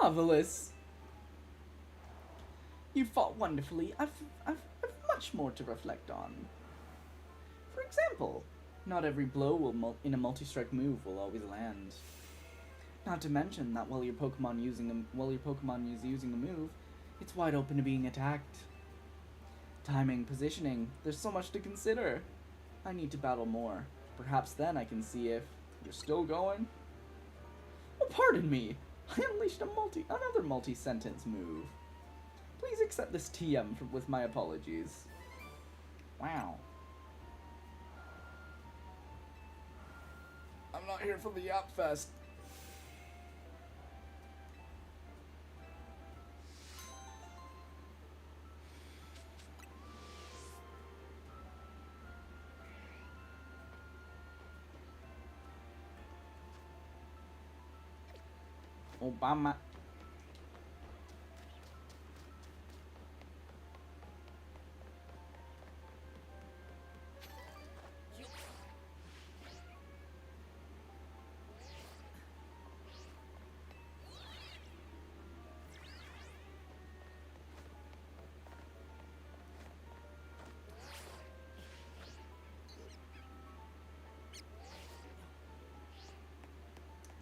[SPEAKER 2] Marvelous! You fought wonderfully. I've much more to reflect on. For example, not every blow in a multi-strike move will always land. Not to mention that while your Pokemon is using a move, it's wide open to being attacked. Timing, positioning, there's so much to consider. I need to battle more. Perhaps then I can see if you're still going. Oh, pardon me. I unleashed another multi-sentence move. Please accept this TM with my apologies. Wow. I'm not here for the Yap Fest. Obama.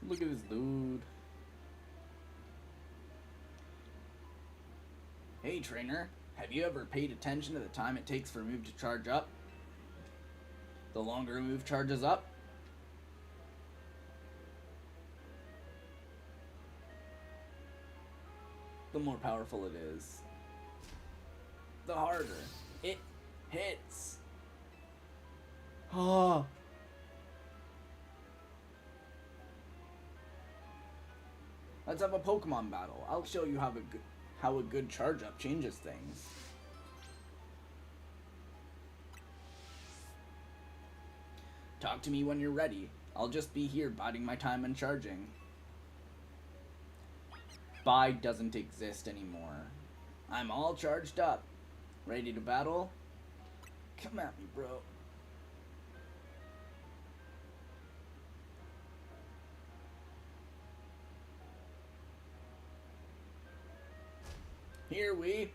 [SPEAKER 2] Look at this dude. Hey trainer, have you ever paid attention to the time it takes for a move to charge up? The longer a move charges up, the more powerful it is. The harder it hits. Ah. Let's have a Pokemon battle. I'll show you how a good charge up changes things. Talk to me when you're ready. I'll just be here biding my time and charging. Bide doesn't exist anymore. I'm all charged up. Ready to battle? Come at me, bro. Here we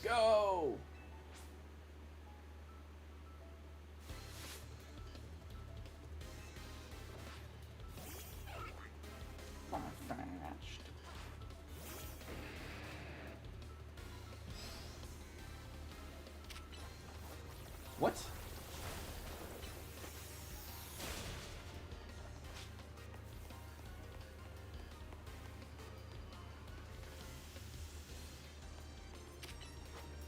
[SPEAKER 2] go! Fast. What?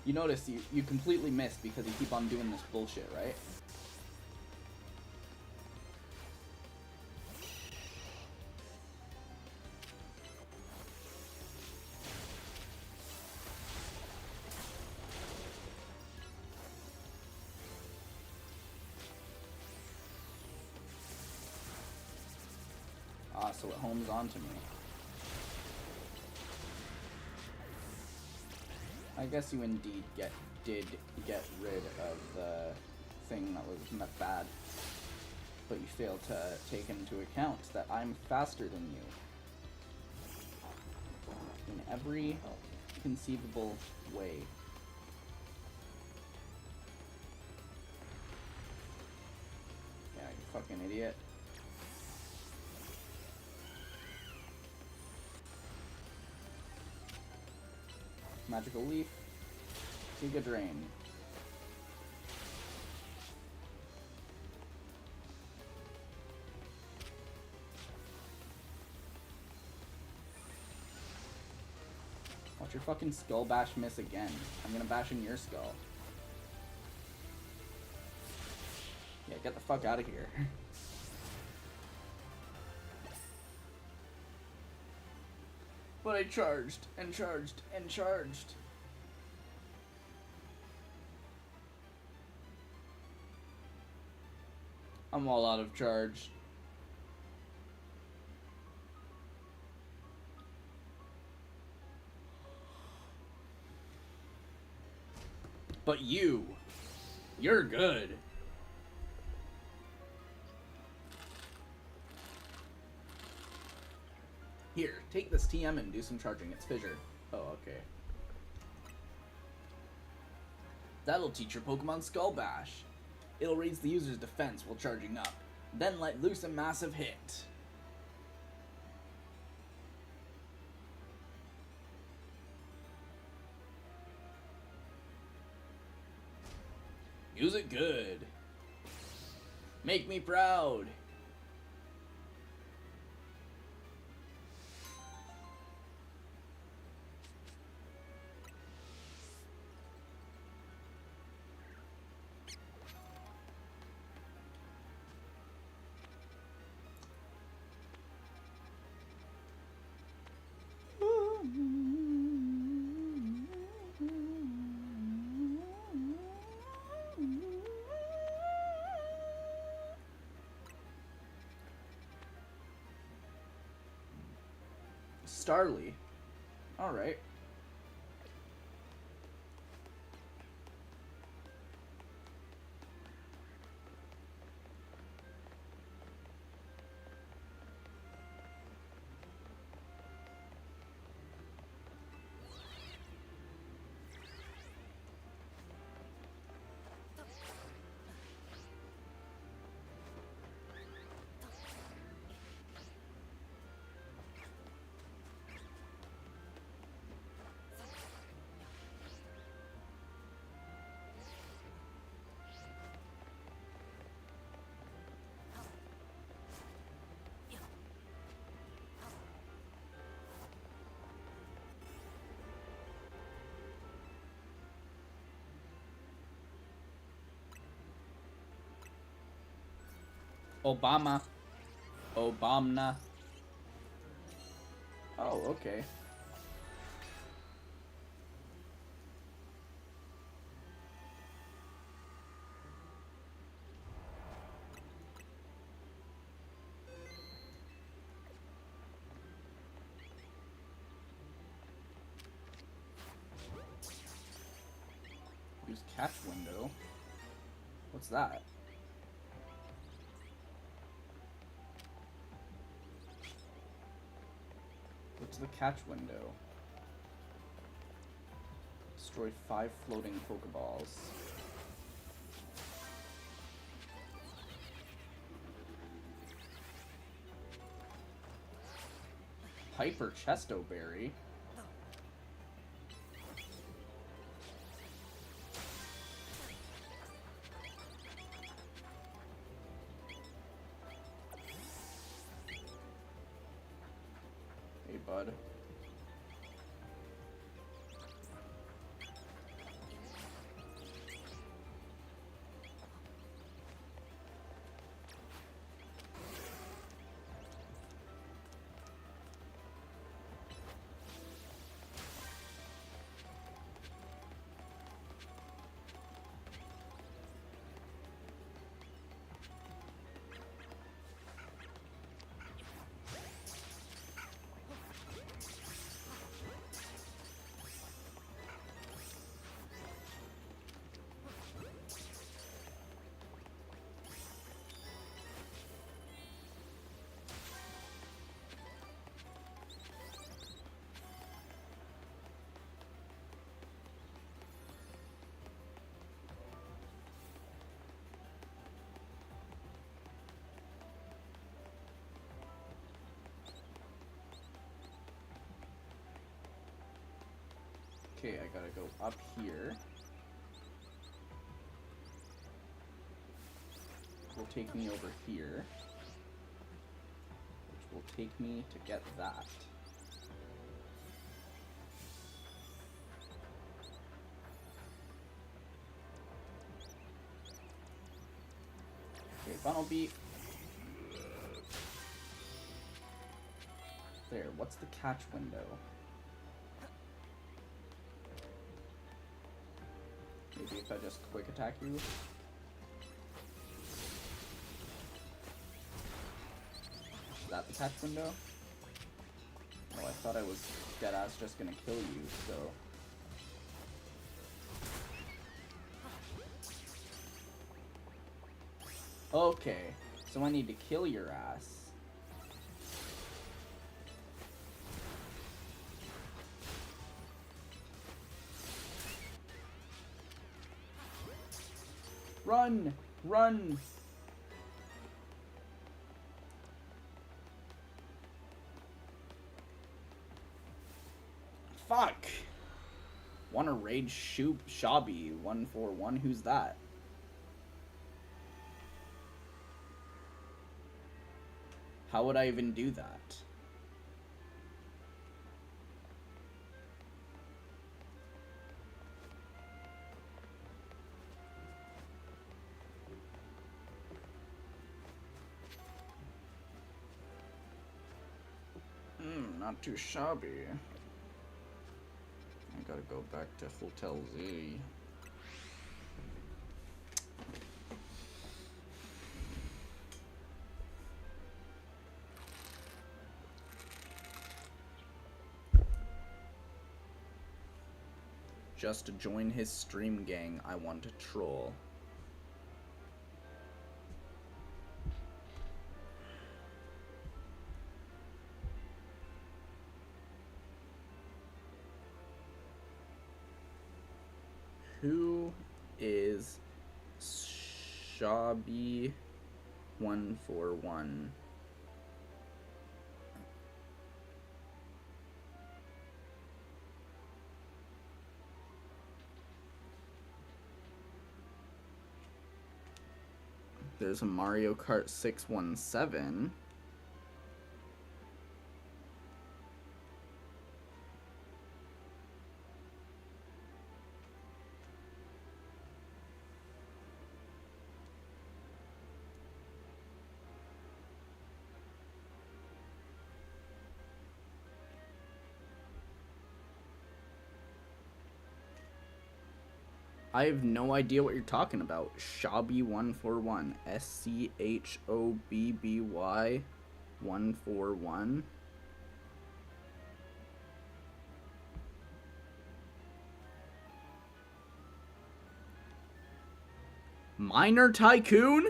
[SPEAKER 2] You notice you completely missed because you keep on doing this bullshit, right? Ah, so it homes onto me. I guess you indeed did get rid of the thing that was bad, but you failed to take into account that I'm faster than you in every conceivable way. Yeah, you fucking idiot. Magical Leaf, Giga Drain. Watch your fucking Skull Bash miss again. I'm gonna bash in your skull. Yeah, get the fuck out of here. But I charged, and charged, and charged. I'm all out of charge. But you're good. Here, take this TM and do some charging. It's Fissure. Oh, okay. That'll teach your Pokemon Skull Bash. It'll raise the user's defense while charging up. Then let loose a massive hit. Use it good. Make me proud. Starly. Alright. Obama. Obama. Oh, okay. Use catch window. What's that? What's the catch window? Destroy 5 floating Pokeballs. Hyper Chesto Berry. Hey, bud. Okay, I gotta go up here. Will take me over here. Which will take me to get that. Okay, Funnel Beat. There, what's the catch window? Maybe if I just quick attack you? Is that the catch window? Oh, I thought I was deadass just gonna kill you, so... Okay, so I need to kill your ass. Run! Run! Fuck! Wanna raid Shabby 141? Who's that? How would I even do that? Not too shabby. I gotta go back to Hotel Z. Just to join his stream gang, I want to troll. Who is Shabby 141? There's a Mario Kart 617. I have no idea what you're talking about. Shobby141. SCHOBBY 141. Miner Tycoon?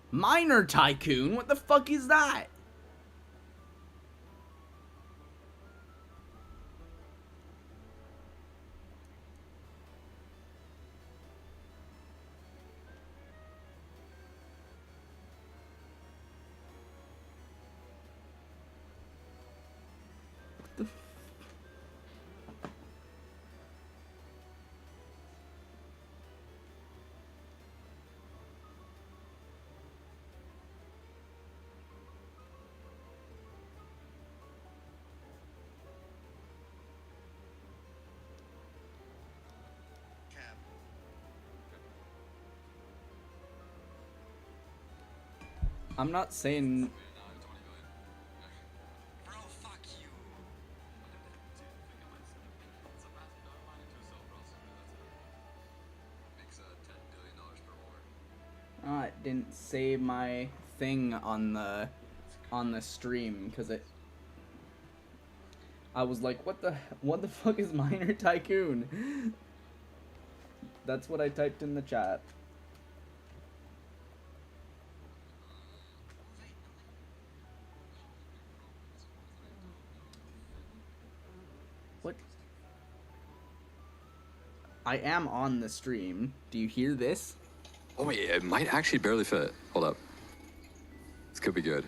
[SPEAKER 2] Miner Tycoon? What the fuck is that? I'm not saying...
[SPEAKER 1] Bro, fuck you.
[SPEAKER 2] It didn't say my thing on the stream because it... I was like, what the fuck is Miner Tycoon? That's what I typed in the chat. What? I am on the stream. Do you hear this?
[SPEAKER 3] Oh wait, it might actually barely fit. Hold up. This could be good.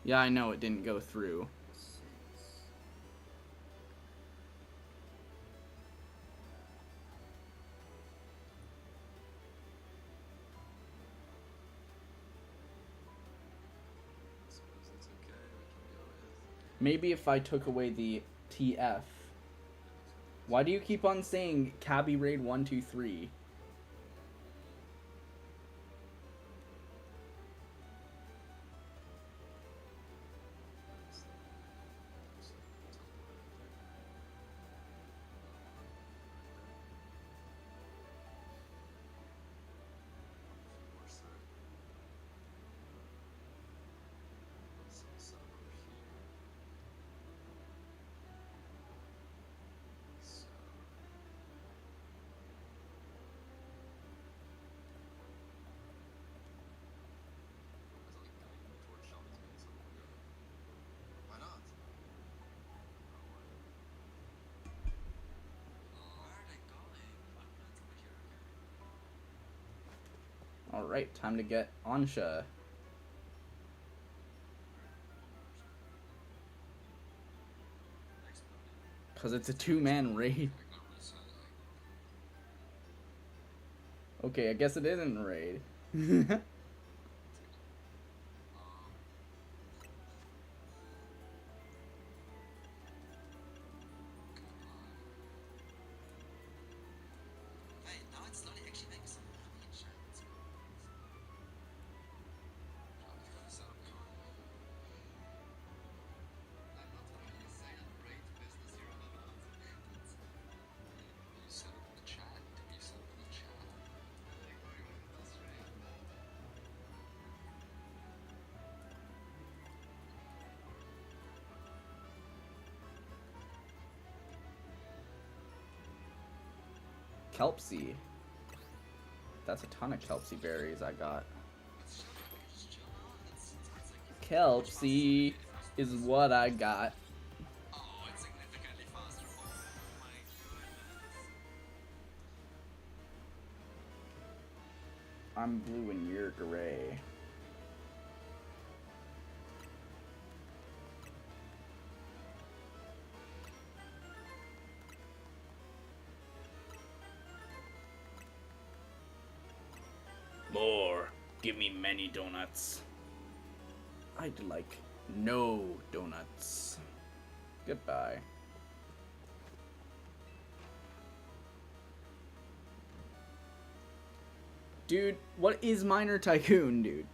[SPEAKER 2] Yeah, I know it didn't go through. Maybe if I took away the TF. Why do you keep on saying Cabby Raid 123?
[SPEAKER 1] Why not? Where are they going?
[SPEAKER 2] Alright, time to get Ansha. Because it's a two-man raid. Okay, I guess it isn't a raid.
[SPEAKER 1] Wait, now it's slowly actually making some money and shit. Let's go. I'm not what you say on great business here on the road.
[SPEAKER 3] You set up the chat. You set up the chat.
[SPEAKER 1] Like, where you in this raid?
[SPEAKER 2] Kelpsy. That's a ton of Kelpsy berries I got.
[SPEAKER 1] Just chill out. It's like
[SPEAKER 2] Kelpsy is what I got.
[SPEAKER 1] oh, it's significantly faster. Oh my goodness.
[SPEAKER 2] I'm blue and you're gray. More. Give me many donuts. I'd like no donuts. Goodbye. Dude, what is Miner Tycoon, dude?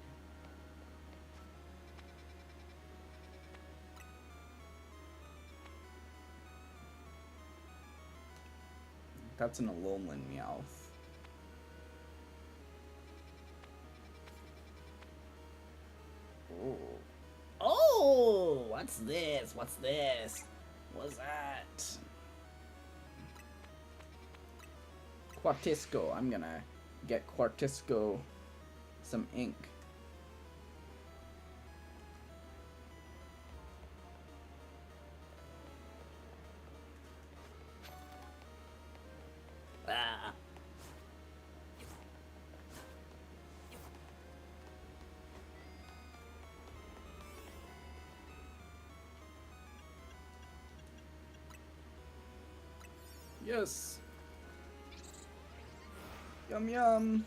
[SPEAKER 2] That's an Alolan Meowth. Oh. Oh! What's this? What's this? What's that? Quartisco. I'm gonna get Quartisco some ink. Ah. Yes. Yum yum.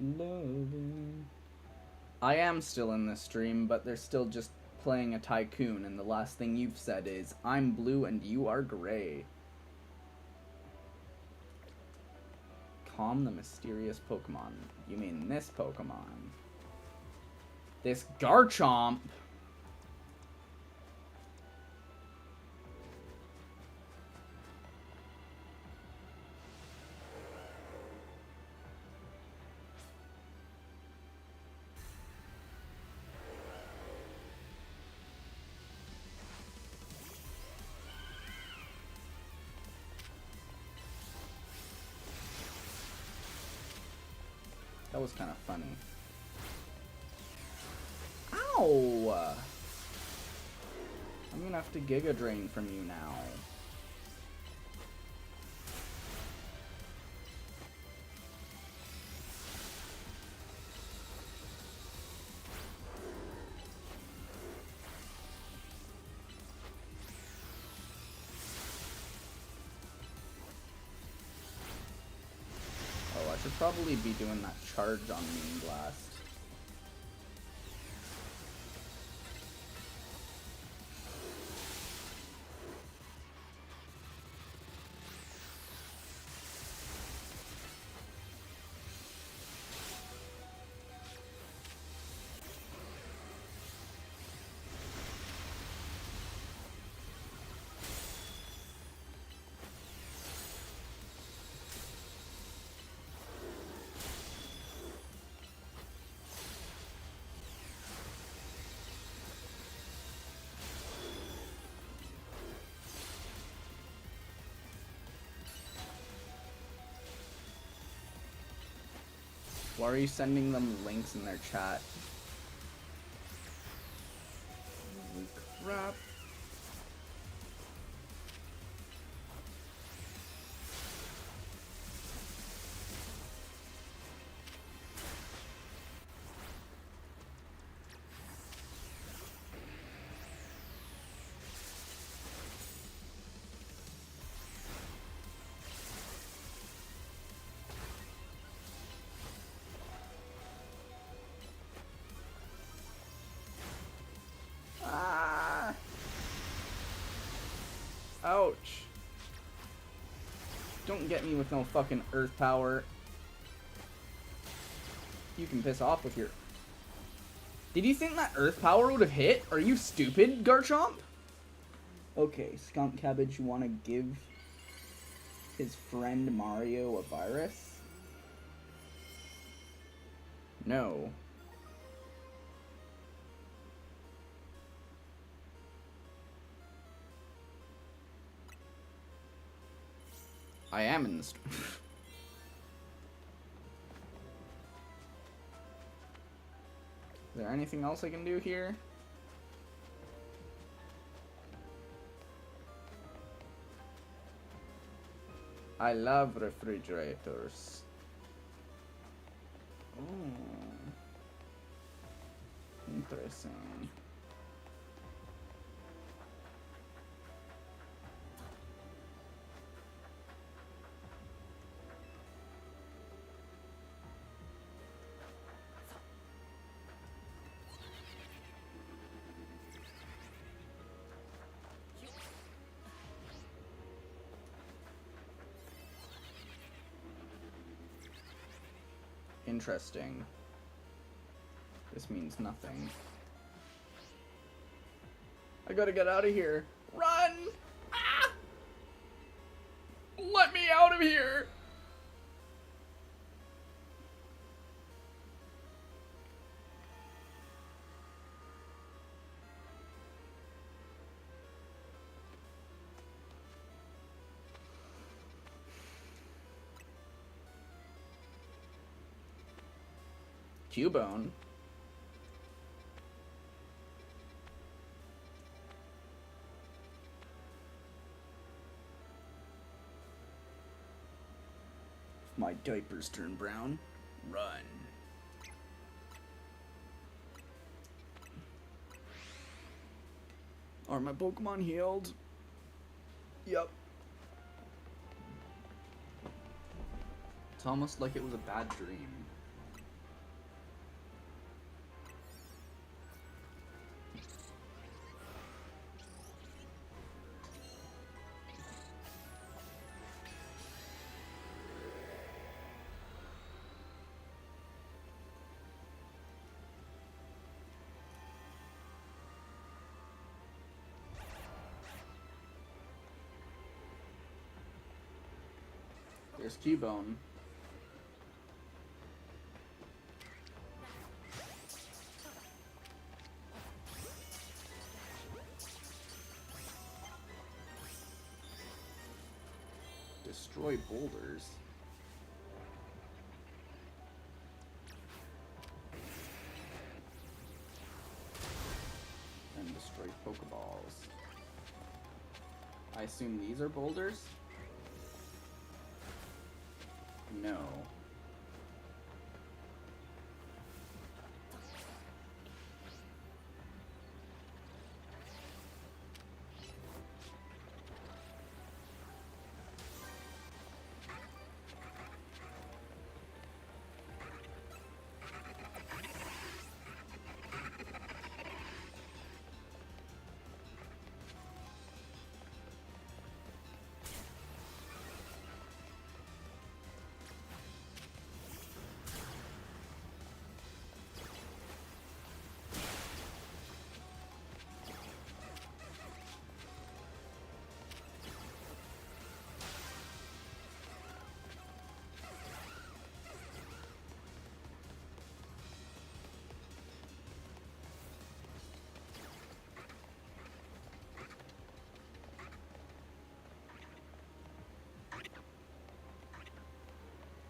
[SPEAKER 2] Loving. I am still in this stream, but they're still just playing a tycoon, and the last thing you've said is, I'm blue and you are gray. Calm the mysterious Pokemon. You mean this Pokemon? This Garchomp? That was kind of funny. Ow! I'm gonna have to Giga Drain from you now. Oh, I should probably be doing that charge on Mean Blast. Why are you sending them links in their chat? Holy crap. Ah! Ouch. Don't get me with no fucking earth power. You can piss off with your... Did you think that earth power would have hit? Are you stupid, Garchomp? Okay, Skunk Cabbage, you want to give his friend Mario a virus? No. I am in the stream. Is there anything else I can do here? I love refrigerators. Oh. Interesting. Interesting. This means nothing. I gotta get out of here. Run! Ah! Let me out of here! Cubone. If my diapers turn brown, run. Are my Pokemon healed? Yep. It's almost like it was a bad dream. There's Cubone. Destroy boulders. And destroy Pokeballs. I assume these are boulders? No.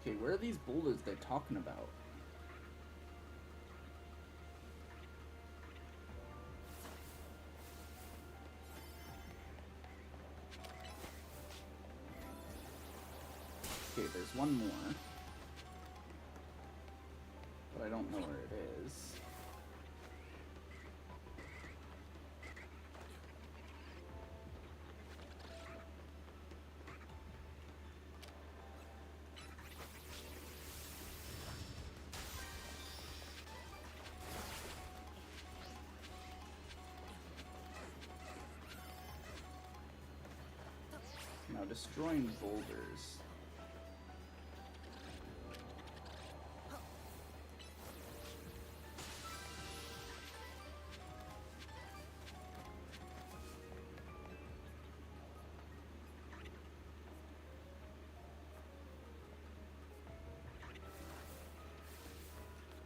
[SPEAKER 2] Okay, where are these boulders they're talking about? Okay, there's one more. But I don't know where it is. Now destroying boulders.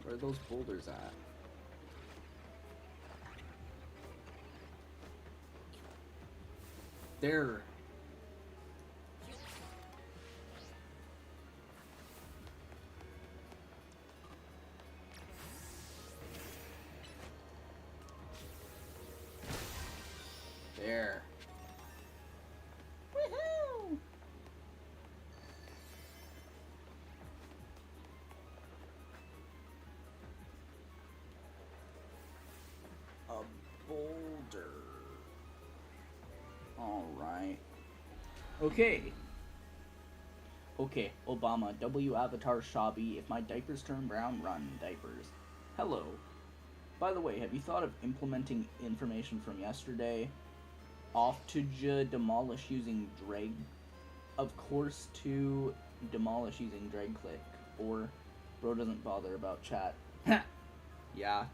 [SPEAKER 2] Where are those boulders at? There. There. Woohoo! Alright. Okay. Okay, Obama, W avatar Shabby, if my diapers turn brown, run, diapers. Hello. By the way, have you thought of implementing information from yesterday? Off to demolish using drag. Of course, to demolish using drag click. Or, bro doesn't bother about chat. Yeah.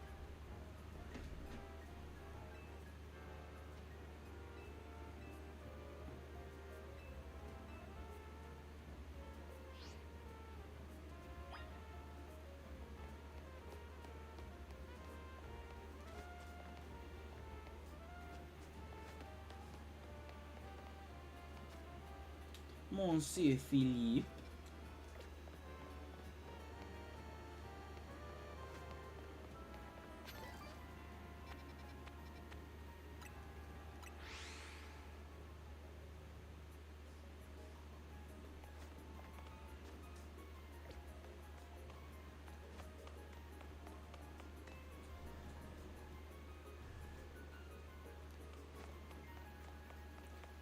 [SPEAKER 2] Monsieur Philippe.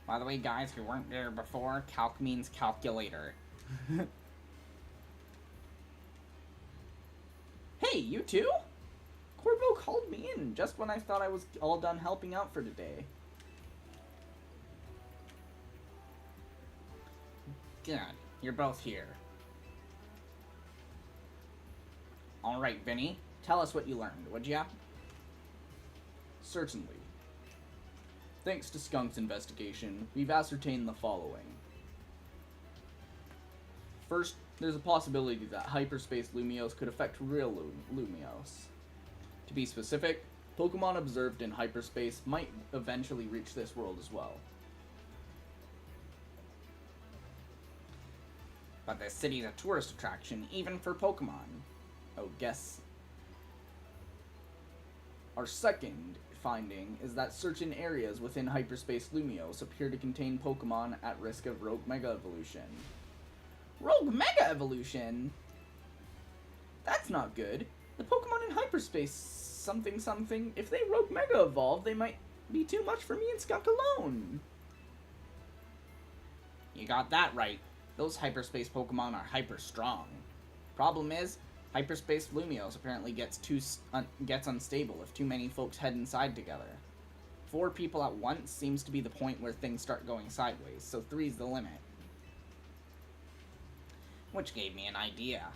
[SPEAKER 2] By the way, guys who weren't there before, calc means calculator. Hey, you too? Corbo called me in just when I thought I was all done helping out for today. Good, you're both here. Alright, Vinny, tell us what you learned, would ya? Certainly. Thanks to Skunk's investigation, we've ascertained the following. First, there's a possibility that hyperspace Lumios could affect real Lumios. To be specific, Pokemon observed in hyperspace might eventually reach this world as well. But this city's a tourist attraction, even for Pokemon. Oh, guess. Our second finding is that certain areas within hyperspace Lumios appear to contain Pokemon at risk of Rogue Mega Evolution. Rogue Mega Evolution? That's not good. The Pokemon in hyperspace something, if they Rogue Mega Evolve, they might be too much for me and Skunk alone. You got that right. Those hyperspace Pokemon are hyper strong. Problem is, hyperspace Lumios apparently gets unstable if too many folks head inside together. 4 people at once seems to be the point where things start going sideways, so 3's the limit. Which gave me an idea.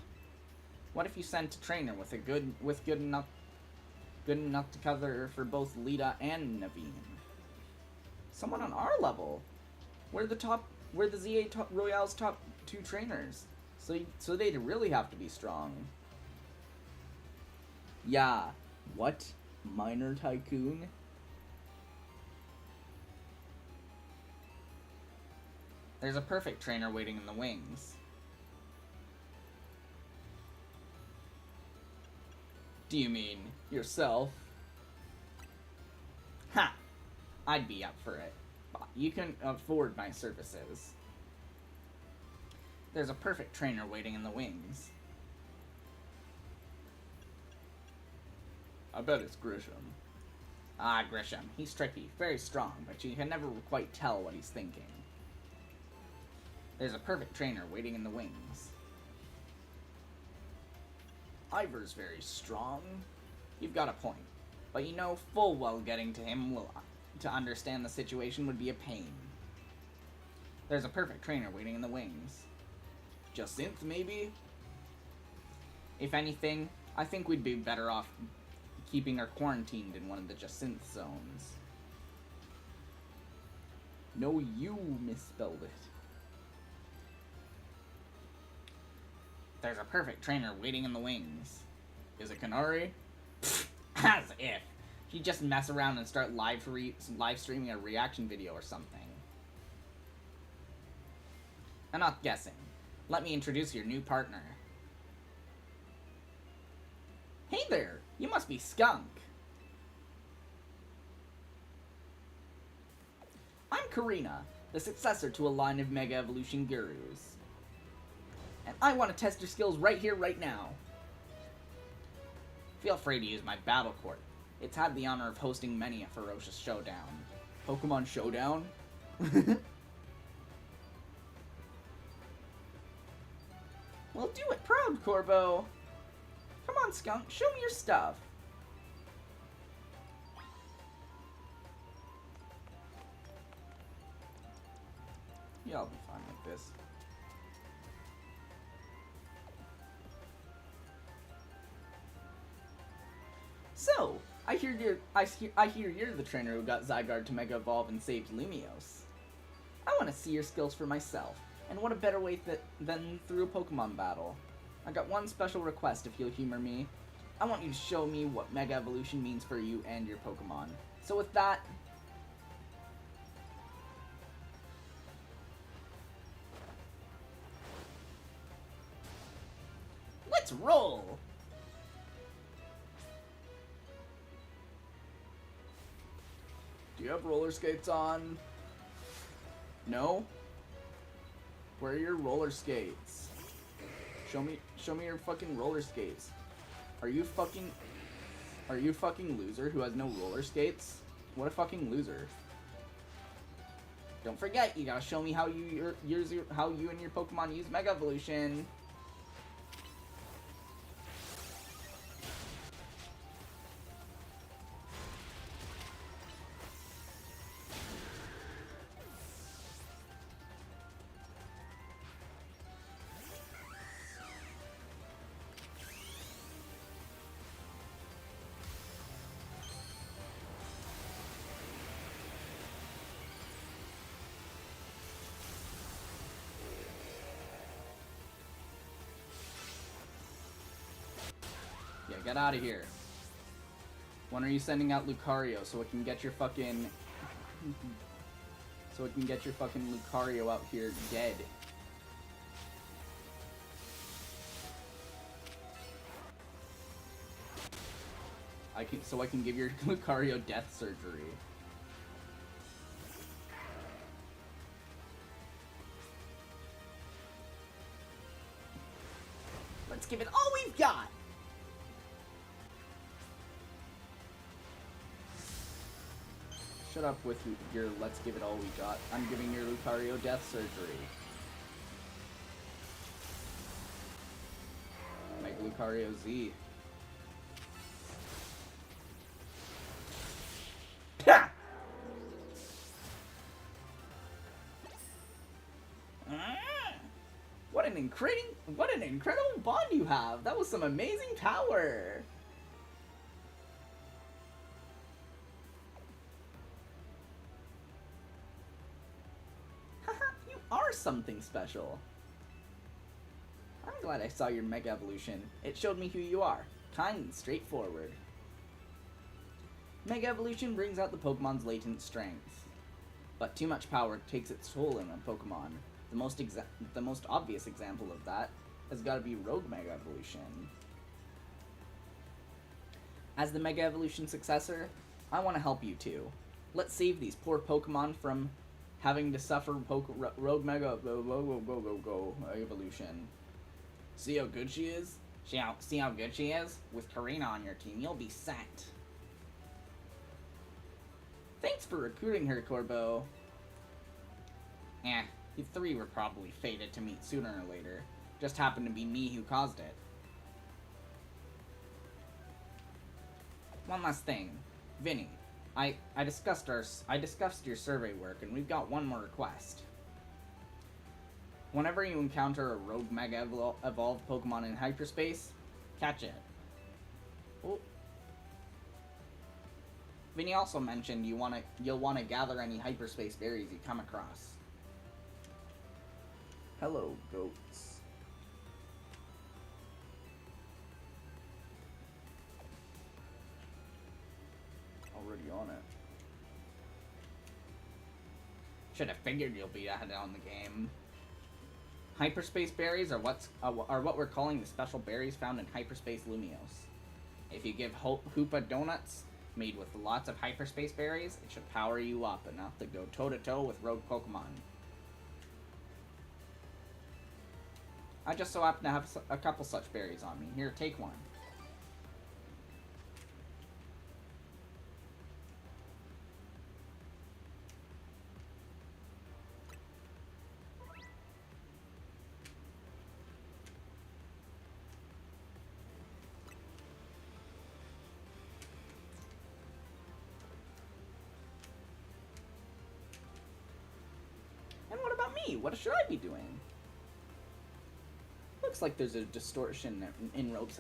[SPEAKER 2] What if you sent a trainer with good enough to cover for both Lita and Naveen? Someone on our level. We're the ZA Royale's top 2 trainers. So they'd really have to be strong. Yeah. What? Minor Tycoon? There's a perfect trainer waiting in the wings. Do you mean yourself? Ha! I'd be up for it. You can afford my services. There's a perfect trainer waiting in the wings. I bet it's Grisham. Ah, Grisham. He's tricky, very strong, but you can never quite tell what he's thinking. There's a perfect trainer waiting in the wings. Ivor's very strong. You've got a point. But you know full well getting to him to understand the situation would be a pain. There's a perfect trainer waiting in the wings. Jacinth, maybe? If anything, I think we'd be better off keeping her quarantined in one of the Jacinth zones. No, you misspelled it. There's a perfect trainer waiting in the wings. Is it Kanari? As if. She'd just mess around and start live streaming a reaction video or something. I'm not guessing. Let me introduce your new partner. Hey there! You must be Skunk. I'm Karina, the successor to a line of Mega Evolution gurus. And I want to test your skills right here, right now. Feel free to use my battle court. It's had the honor of hosting many a ferocious showdown. Pokemon Showdown? Well, do it proud, Corbo. Come on, Skunk, show me your stuff. Yeah, I'll be fine like this. So, I hear you're the trainer who got Zygarde to Mega Evolve and saved Lumiose. I want to see your skills for myself, and what a better way than through a Pokemon battle. I got one special request if you'll humor me. I want you to show me what Mega Evolution means for you and your Pokemon. So with that... let's roll! Do you have roller skates on? No? Where are your roller skates? Show me your fucking roller skates. Are you fucking loser who has no roller skates? What a fucking loser. Don't forget, you gotta show me how you and your Pokemon use Mega Evolution. Yeah, get out of here. When are you sending out Lucario so it can get your fucking... Lucario out here dead? So I can give your Lucario death surgery. Let's give it all we've got! Shut up with your let's give it all we got. I'm giving your Lucario death surgery. Make Lucario Z. Pah! What an incredible bond you have! That was some amazing power! Something special. I'm glad I saw your Mega Evolution. It showed me who you are. Kind and straightforward. Mega Evolution brings out the Pokemon's latent strength. But too much power takes its toll in a Pokemon. The most obvious example of that has got to be Rogue Mega Evolution. As the Mega Evolution successor, I want to help you too. Let's save these poor Pokemon from having to suffer Rogue Mega Evolution. See how good she is? See how good she is? With Karina on your team, you'll be set. Thanks for recruiting her, Corbo. You three were probably fated to meet sooner or later. Just happened to be me who caused it. One last thing. Vinny. I discussed your survey work, and we've got one more request. Whenever you encounter a Rogue Mega Evolved Pokemon in hyperspace, catch it. Oh. Vinny also mentioned you'll want to gather any hyperspace berries you come across. Hello, goats. Already on it. Should have figured you'll be ahead on the game. Hyperspace berries are what we're calling the special berries found in Hyperspace Lumiose. If you give Hoopa donuts made with lots of hyperspace berries, it should power you up enough to go toe-to-toe with rogue Pokemon. I just so happen to have a couple such berries on me. Here, take one. not me. What should I be doing? Looks like there's a distortion in Rogue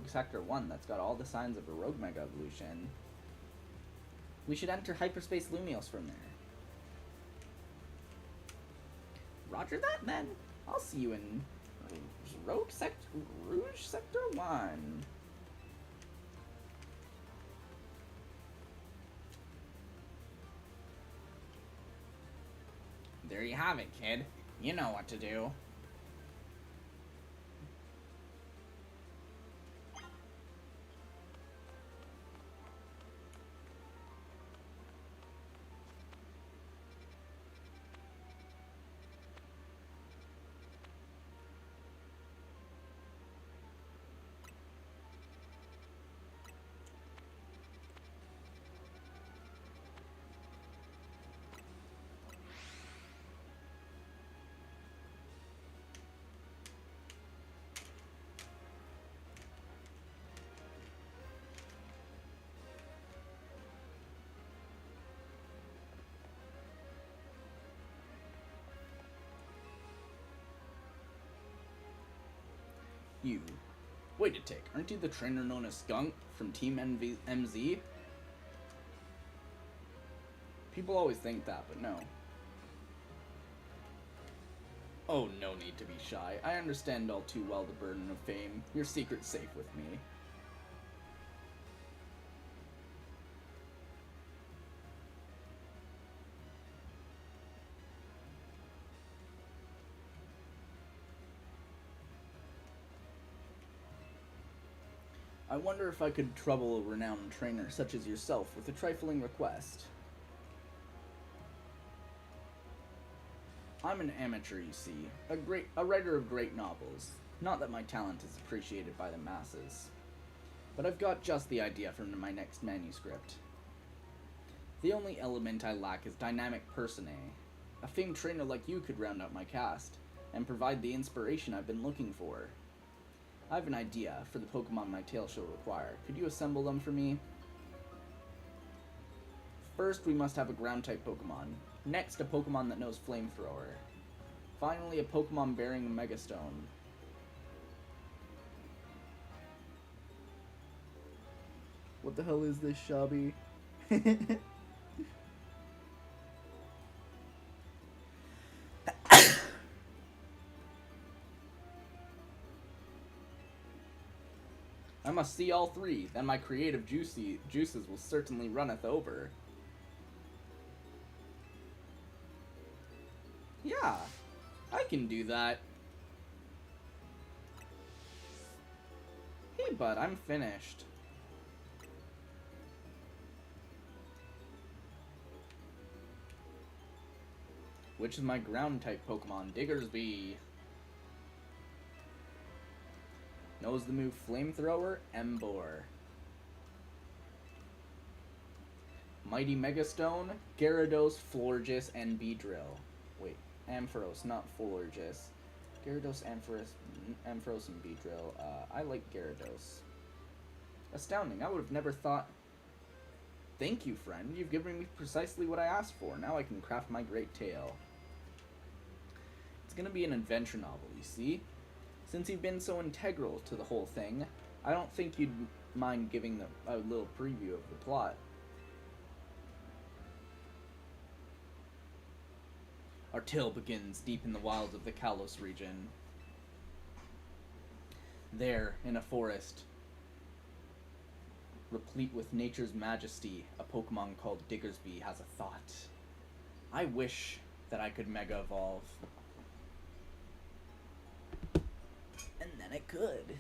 [SPEAKER 2] Sector 1 that's got all the signs of a Rogue Mega Evolution. We should enter Hyperspace Lumios from there. Roger that, then. I'll see you in Rouge Sector 1. There you have it, kid. You know what to do. You. Wait a tick, aren't you the trainer known as Skunk from Team MZ? People always think that, but no. Oh, no need to be shy. I understand all too well the burden of fame. Your secret's safe with me. I wonder if I could trouble a renowned trainer such as yourself with a trifling request. I'm an amateur, you see, a writer of great novels. Not that my talent is appreciated by the masses. But I've got just the idea for my next manuscript. The only element I lack is dynamic personae. A famed trainer like you could round out my cast, and provide the inspiration I've been looking for. I have an idea for the Pokemon my tale shall require. Could you assemble them for me? First, we must have a ground-type Pokemon. Next, a Pokemon that knows Flamethrower. Finally, a Pokemon bearing a Megastone. What the hell is this, Shabby? I must see all three, then my creative juices will certainly runneth over. Yeah, I can do that. Hey bud, I'm finished. Which is my ground-type Pokemon? Diggersby. Knows the move Flamethrower, Emboar. Mighty Megastone, Gyarados, Florges, and Beedrill. Wait, Ampharos, not Florges. Gyarados, Ampharos, and Beedrill. I like Gyarados. Astounding, I would have never thought... Thank you, friend. You've given me precisely what I asked for. Now I can craft my great tale. It's gonna be an adventure novel, you see? Since you've been so integral to the whole thing, I don't think you'd mind giving a little preview of the plot. Our tale begins deep in the wilds of the Kalos region. There, in a forest, replete with nature's majesty, a Pokemon called Diggersby has a thought. I wish that I could Mega Evolve. And then it could.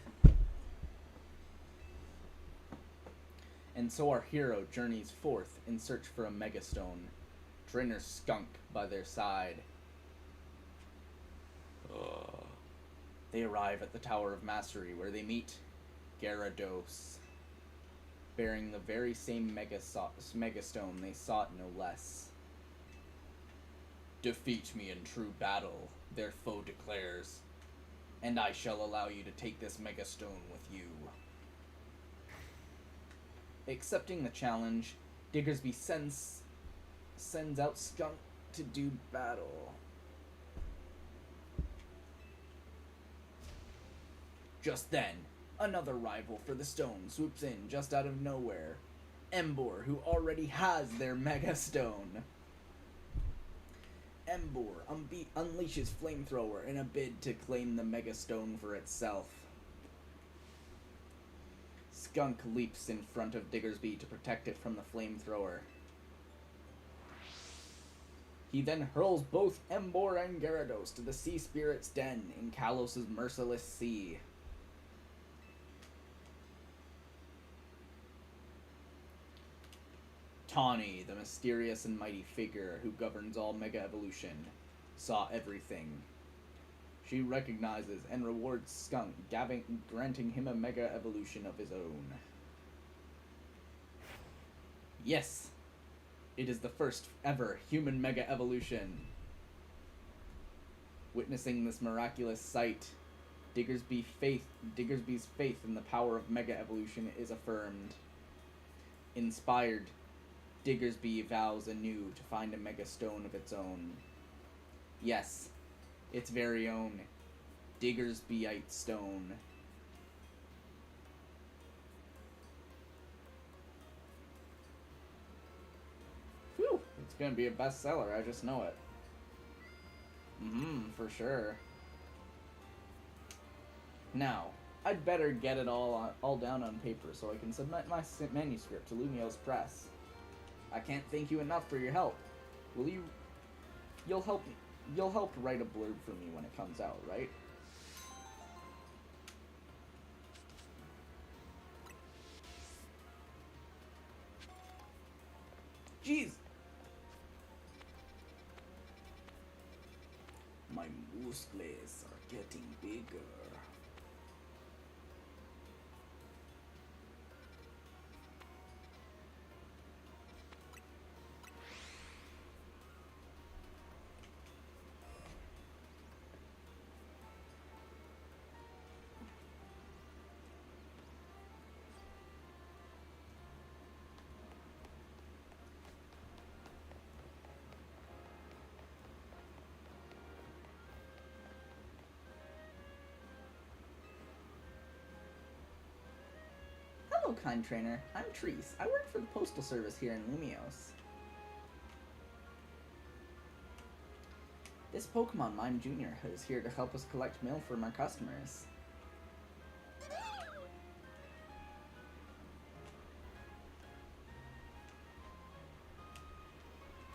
[SPEAKER 2] And so our hero journeys forth in search for a Megastone. Trainer Skunk by their side. They arrive at the Tower of Mastery where they meet Gyarados, bearing the very same Megastone they sought, no less. Defeat me in true battle, their foe declares, and I shall allow you to take this Megastone with you. Accepting the challenge, Diggersby sends out Skunk to do battle. Just then, another rival for the stone swoops in just out of nowhere. Embor, who already has their Mega Stone. Embor unleashes Flamethrower in a bid to claim the Mega Stone for itself. Skunk leaps in front of Diggersby to protect it from the Flamethrower. He then hurls both Embor and Gyarados to the Sea Spirit's den in Kalos' merciless sea. Tawny, the mysterious and mighty figure who governs all Mega Evolution, saw everything. She recognizes and rewards Skunk, granting him a Mega Evolution of his own. Yes! It is the first ever human Mega Evolution. Witnessing this miraculous sight, Diggersby's faith in the power of Mega Evolution is affirmed. Inspired, Diggersby vows anew to find a Mega Stone of its own. Yes, its very own Diggersbyite Stone. Whew, it's gonna be a bestseller, I just know it. For sure. Now, I'd better get it all down on paper so I can submit my manuscript to Lumio's press. I can't thank you enough for your help. You'll help write a blurb for me when it comes out, right? Jeez! My muscles are getting bigger. Hello, kind trainer. I'm Treese. I work for the Postal Service here in Lumios. This Pokemon Mime Jr. is here to help us collect mail from our customers.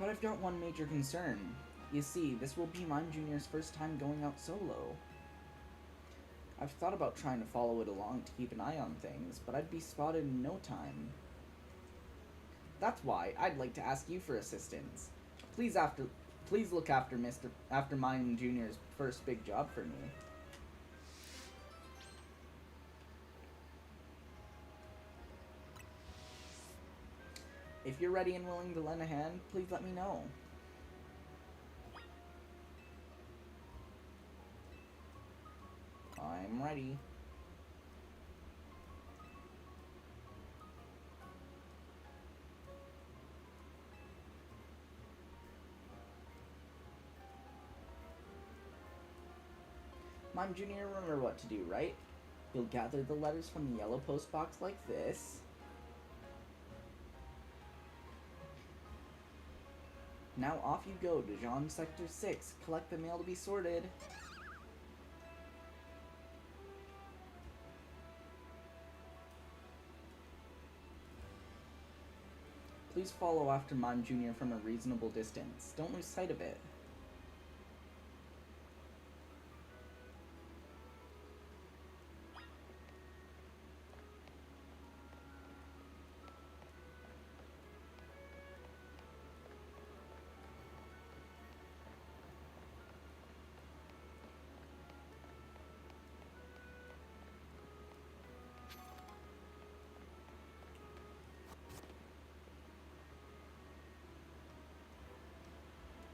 [SPEAKER 2] But I've got one major concern. You see, this will be Mime Jr.'s first time going out solo. I've thought about trying to follow it along to keep an eye on things, but I'd be spotted in no time. That's why I'd like to ask you for assistance. Please look after Mime Jr.'s first big job for me. If you're ready and willing to lend a hand, please let me know. I'm ready. Mime Jr., remember what to do, right? You'll gather the letters from the yellow post box like this. Now off you go to Jean Sector 6. Collect the mail to be sorted. Please follow after Mime Jr. from a reasonable distance. Don't lose sight of it.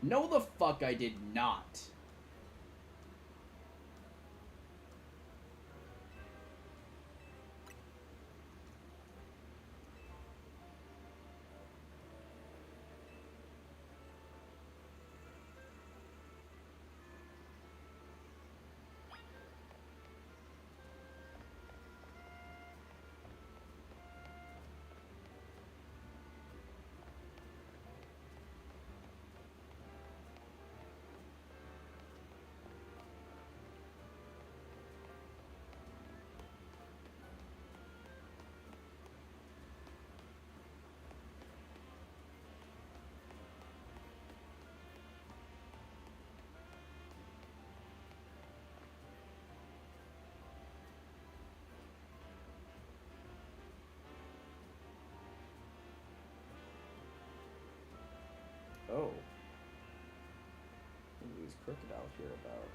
[SPEAKER 2] No, the fuck I did not. crocodile here about?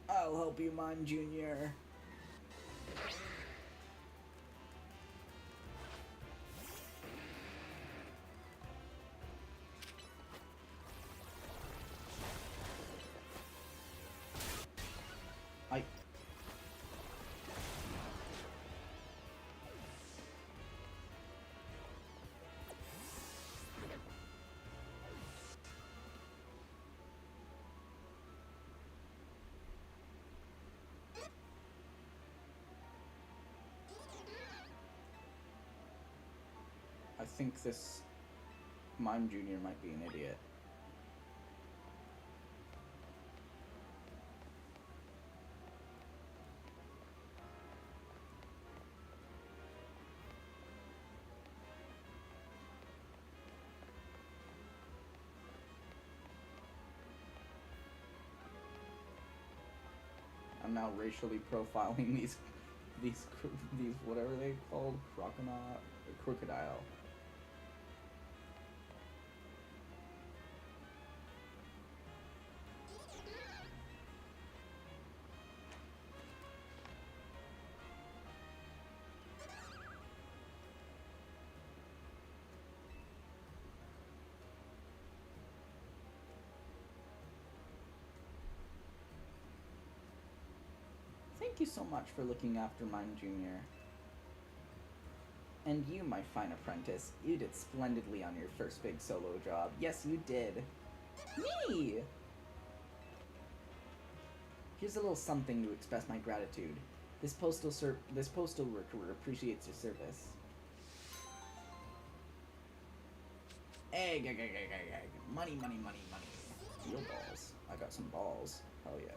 [SPEAKER 2] I'll help you, Mime Junior. I think this Mime Junior might be an idiot. I'm now racially profiling these whatever they called crocodile. Thank you so much for looking after Mime Junior. And you, my fine apprentice, you did splendidly on your first big solo job. Yes, you did. Me! Here's a little something to express my gratitude. This postal worker appreciates your service. Egg. Money. Steel balls. I got some balls. Hell yeah.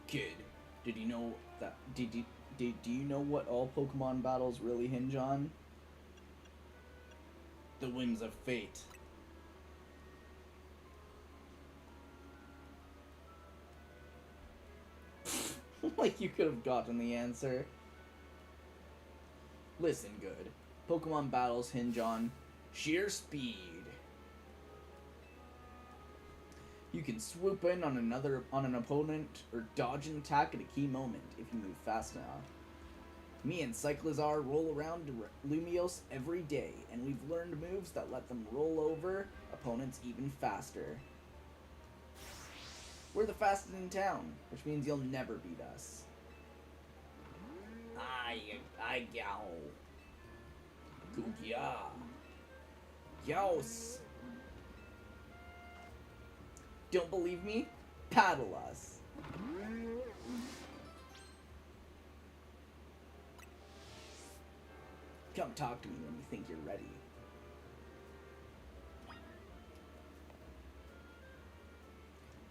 [SPEAKER 2] Kid, did you know that? Do you know what all Pokemon battles really hinge on? The whims of fate. Like you could have gotten the answer. Listen, good. Pokemon battles hinge on sheer speed. You can swoop in on an opponent or dodge an attack at a key moment if you move fast enough. Me and Cyclizar roll around Lumiose every day, and we've learned moves that let them roll over opponents even faster. We're the fastest in town, which means you'll never beat us. I yow. Kukia. Yos. Don't believe me? Paddle us. Come talk to me when you think you're ready.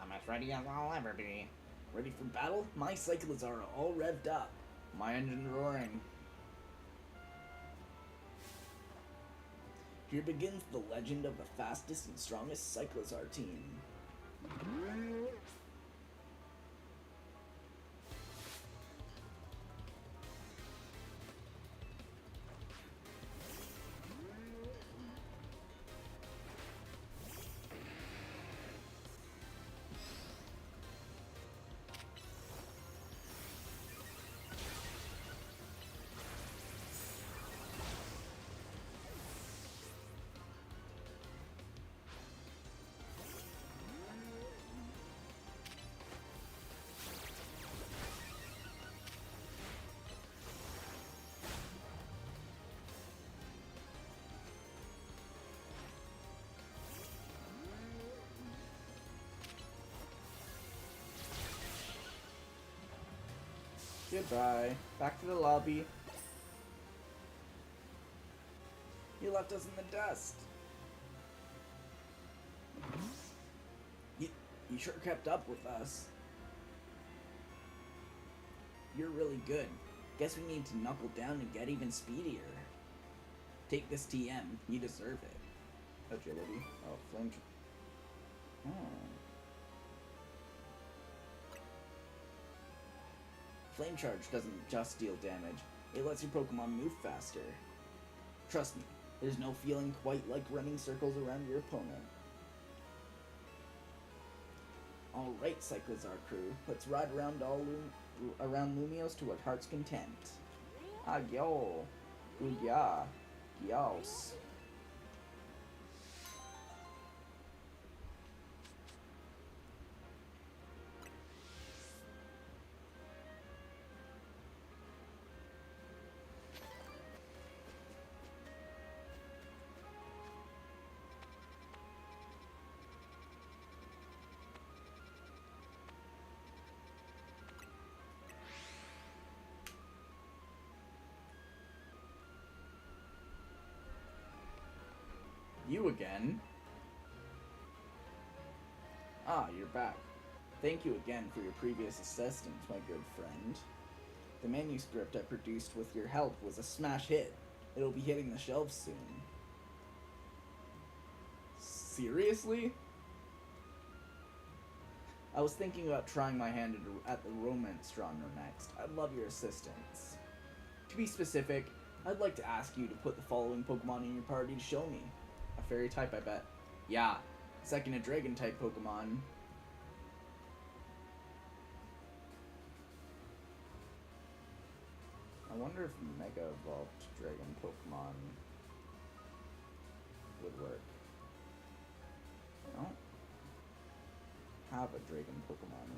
[SPEAKER 2] I'm as ready as I'll ever be. Ready for battle? My Cyclizar are all revved up. My engine roaring. Here begins the legend of the fastest and strongest Cyclizar team. Goodbye. Back to the lobby. You left us in the dust. You sure kept up with us. You're really good. Guess we need to knuckle down and get even speedier. Take this TM. You deserve it. Agility. Oh, flame. Oh. Flame Charge doesn't just deal damage. It lets your Pokemon move faster. Trust me, there's no feeling quite like running circles around your opponent. Alright, Cyclozar crew, let's ride around around Lumios to our heart's content. Ah, yo. Ooh, yeah. Yos. You again? Ah, you're back. Thank you again for your previous assistance, my good friend. The manuscript I produced with your help was a smash hit. It'll be hitting the shelves soon. Seriously? I was thinking about trying my hand at the romance genre next. I'd love your assistance. To be specific, I'd like to ask you to put the following Pokemon in your party to show me. A fairy type, I bet. Yeah. Second, a dragon type Pokemon. I wonder if Mega Evolved Dragon Pokemon would work. I don't have a Dragon Pokemon.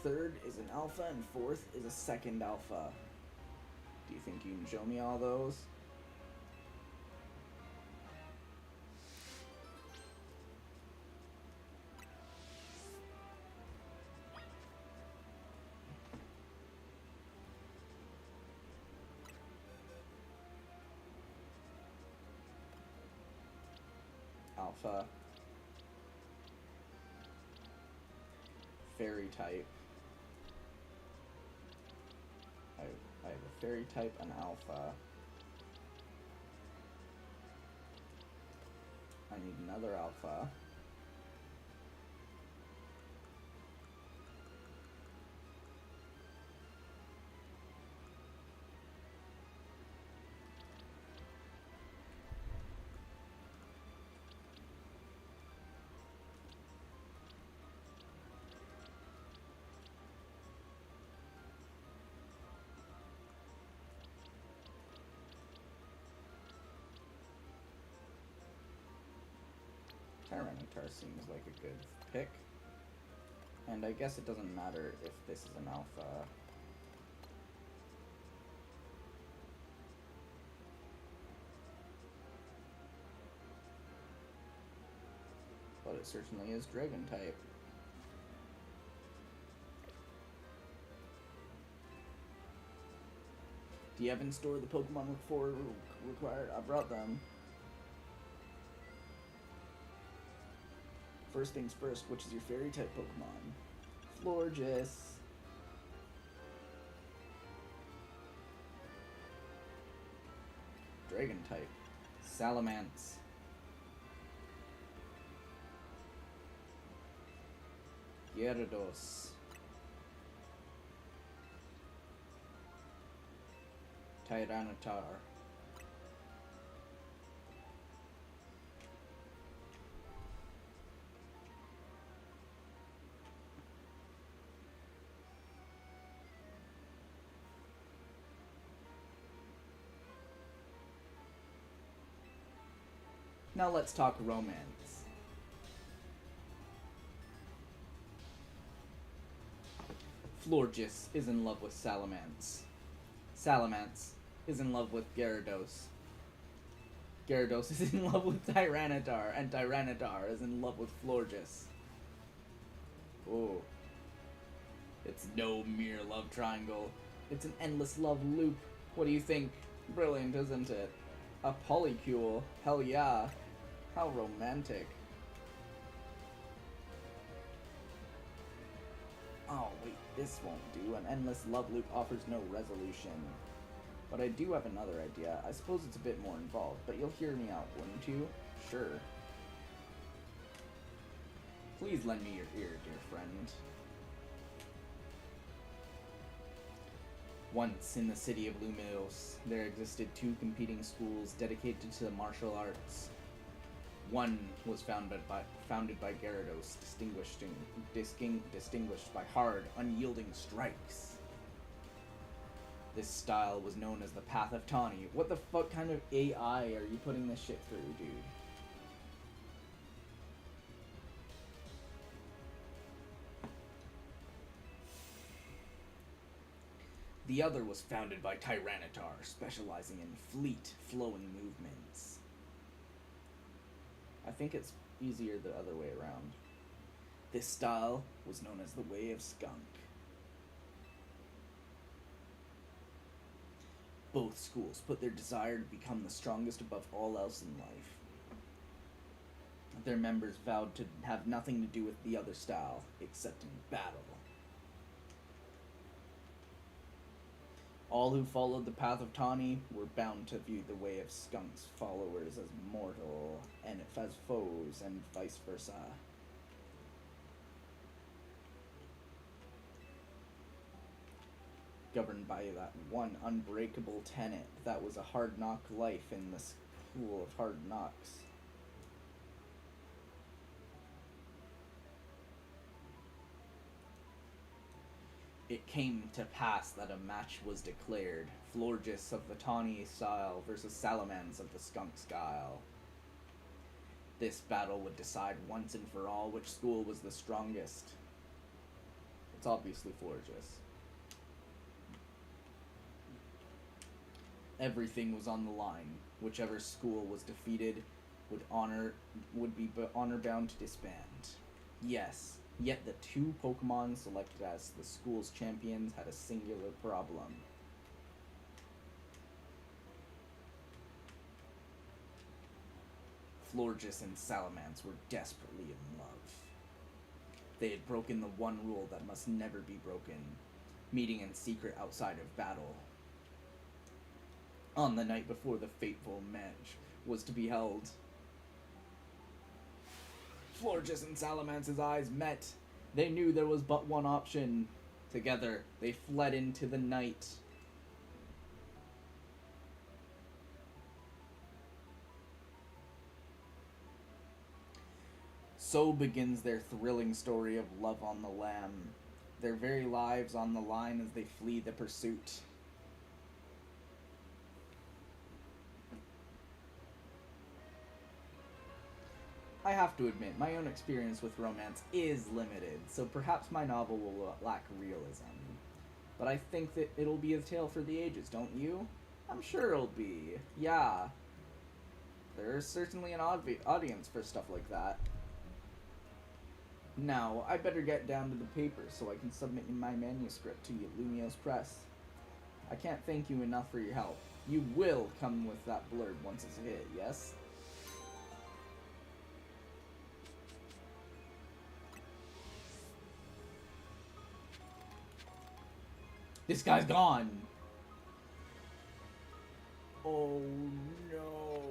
[SPEAKER 2] Third is an alpha, and fourth is a second alpha. Do you think you can show me all those? Alpha. Fairy type. I have a fairy type, an alpha. I need another alpha. Tyranitar seems like a good pick. And I guess it doesn't matter if this is an alpha. But it certainly is dragon type. Do you have in store the Pokemon before required? I brought them. First things first, which is your fairy type Pokemon? Florges. Dragon type. Salamence. Gyarados. Tyranitar. Now let's talk romance. Florges is in love with Salamence. Salamence is in love with Gyarados. Gyarados is in love with Tyranitar, and Tyranitar is in love with Florges. Oh. It's no mere love triangle. It's an endless love loop. What do you think? Brilliant, isn't it? A polycule? Hell yeah. How romantic. Oh, wait, this won't do. An endless love loop offers no resolution. But I do have another idea. I suppose it's a bit more involved, but you'll hear me out, wouldn't you? Sure. Please lend me your ear, dear friend. Once, in the city of Luminos, there existed two competing schools dedicated to the martial arts. One was founded by Gyarados, distinguished by hard, unyielding strikes. This style was known as the Path of Tawny. What the fuck kind of AI are you putting this shit through, dude? The other was founded by Tyranitar, specializing in fleet, flowing movements. I think it's easier the other way around. This style was known as the Way of Skunk. Both schools put their desire to become the strongest above all else in life. Their members vowed to have nothing to do with the other style, except in battle. All who followed the Path of Tawny were bound to view the Way of Skunk's followers as mortal, and as foes, and vice versa. Governed by that one unbreakable tenet that was a hard knock life in the school of hard knocks. It came to pass that a match was declared, Florges of the Tawny style versus Salamence of the Skunk style. This battle would decide once and for all which school was the strongest. It's obviously Florges. Everything was on the line. Whichever school was defeated would be honor bound to disband. Yes, yet the two Pokemon selected as the school's champions had a singular problem. Florges and Salamence were desperately in love. They had broken the one rule that must never be broken, meeting in secret outside of battle. On the night before the fateful match was to be held, Florges and Salamance's eyes met. They knew there was but one option. Together, they fled into the night. So begins their thrilling story of love on the lam, their very lives on the line as they flee the pursuit. I have to admit, my own experience with romance is limited, so perhaps my novel will lack realism. But I think that it'll be a tale for the ages, don't you? I'm sure it'll be. Yeah. There's certainly an audience for stuff like that. Now, I better get down to the paper so I can submit my manuscript to Luminos Press. I can't thank you enough for your help. You will come with that blurb once it's a hit, yes? This guy's gone. Oh no.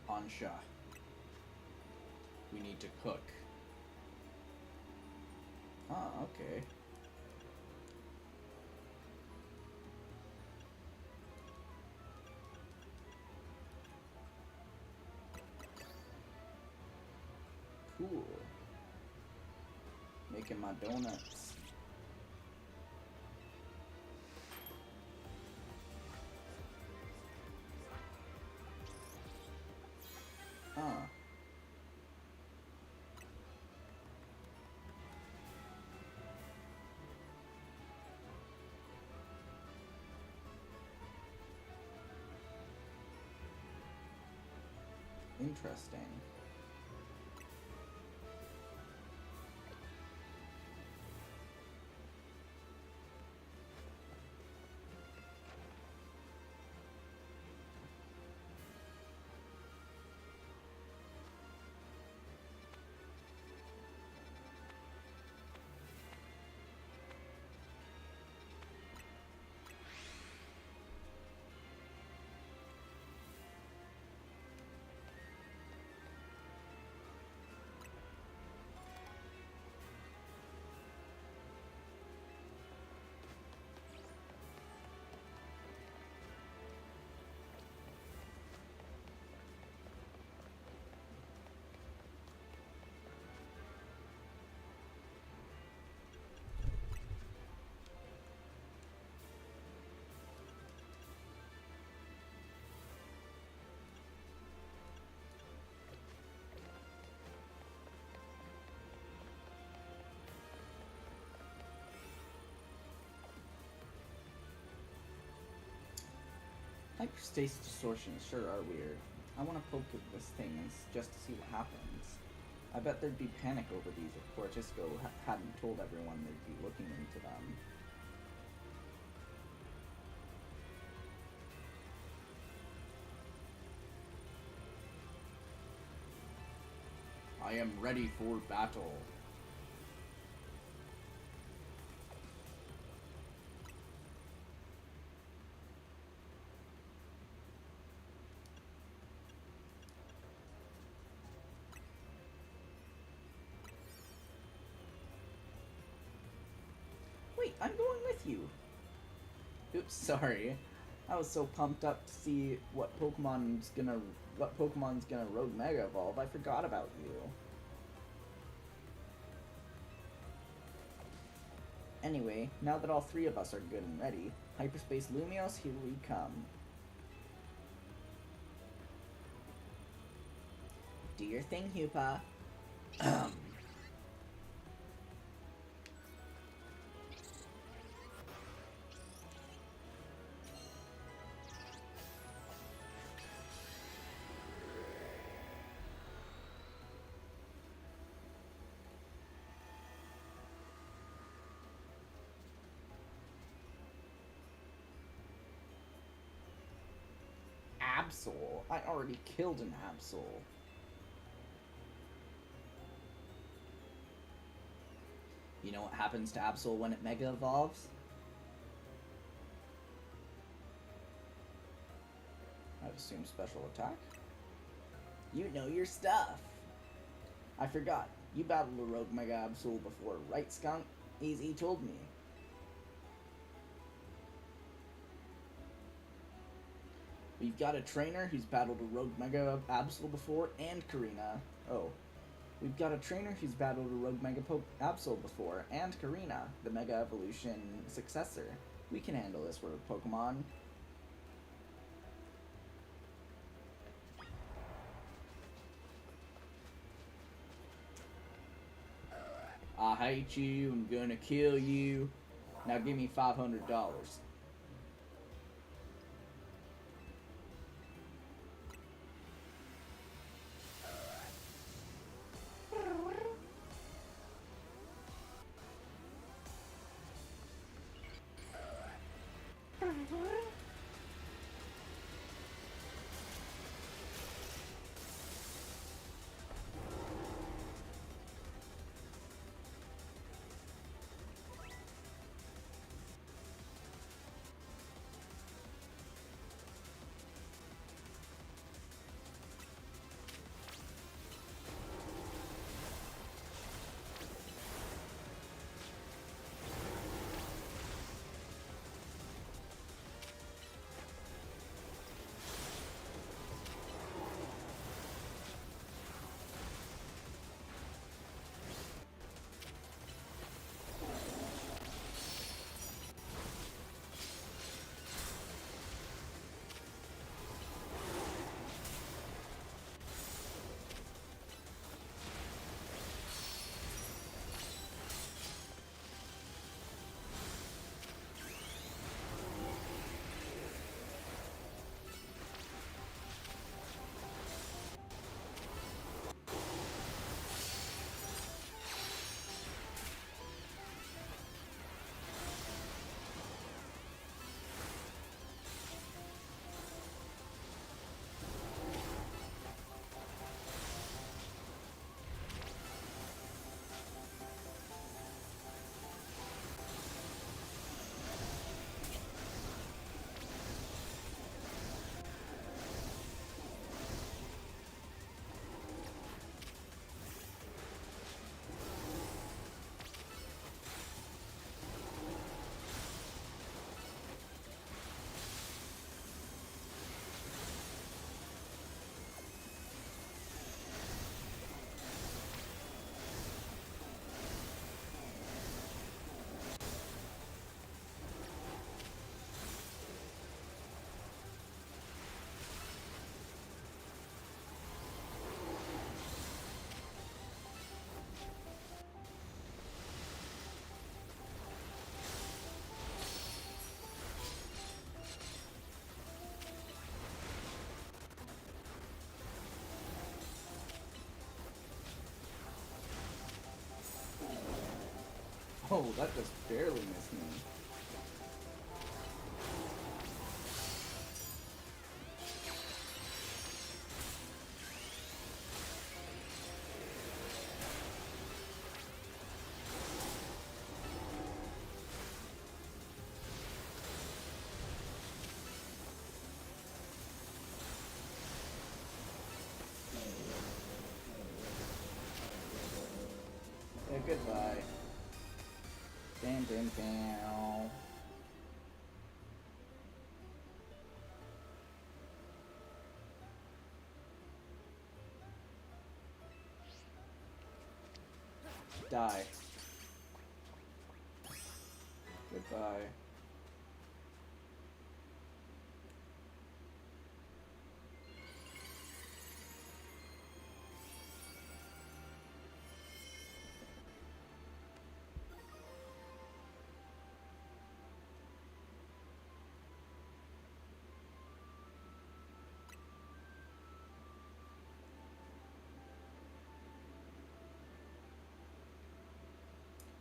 [SPEAKER 2] Ansha. we need to cook. Ah, okay. Cool. Making my donuts. Ah. Interesting. Hyperstasis distortions sure are weird. I want to poke at this thing just to see what happens. I bet there'd be panic over these if Portisco hadn't told everyone they'd be looking into them. I am ready for battle. Wait, I'm going with you. Oops, sorry. I was so pumped up to see what Pokemon's gonna Rogue Mega Evolve, I forgot about you. Anyway, now that all three of us are good and ready, Hyperspace Lumios, here we come. Do your thing, Hupa. Absol. I already killed an Absol. You know what happens to Absol when it Mega Evolves? I'd assume special attack. You know your stuff. I forgot. You battled a Rogue Mega Absol before, right, Skunk? Easy told me. We've got a trainer who's battled a Rogue Mega Absol before, and Karina. Oh. We've got a trainer who's battled a Rogue Mega Absol before, and Karina, the Mega Evolution successor. We can handle this sort of Pokemon. I hate you, I'm gonna kill you. Now give me $500. Oh, that just barely missed me. Yeah, goodbye. Bam, bam, bam. Die. Goodbye.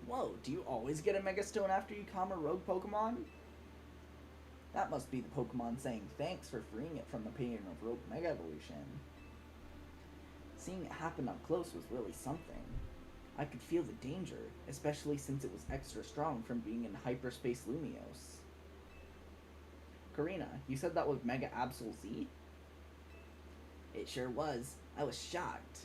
[SPEAKER 2] Whoa, do you always get a Mega Stone after you calm a rogue Pokemon? That must be the Pokemon saying thanks for freeing it from the pain of Rogue Mega Evolution. Seeing it happen up close was really something. I could feel the danger, especially since it was extra strong from being in Hyperspace Lumiose. Karina, you said that was Mega Absol Z? It sure was. I was shocked.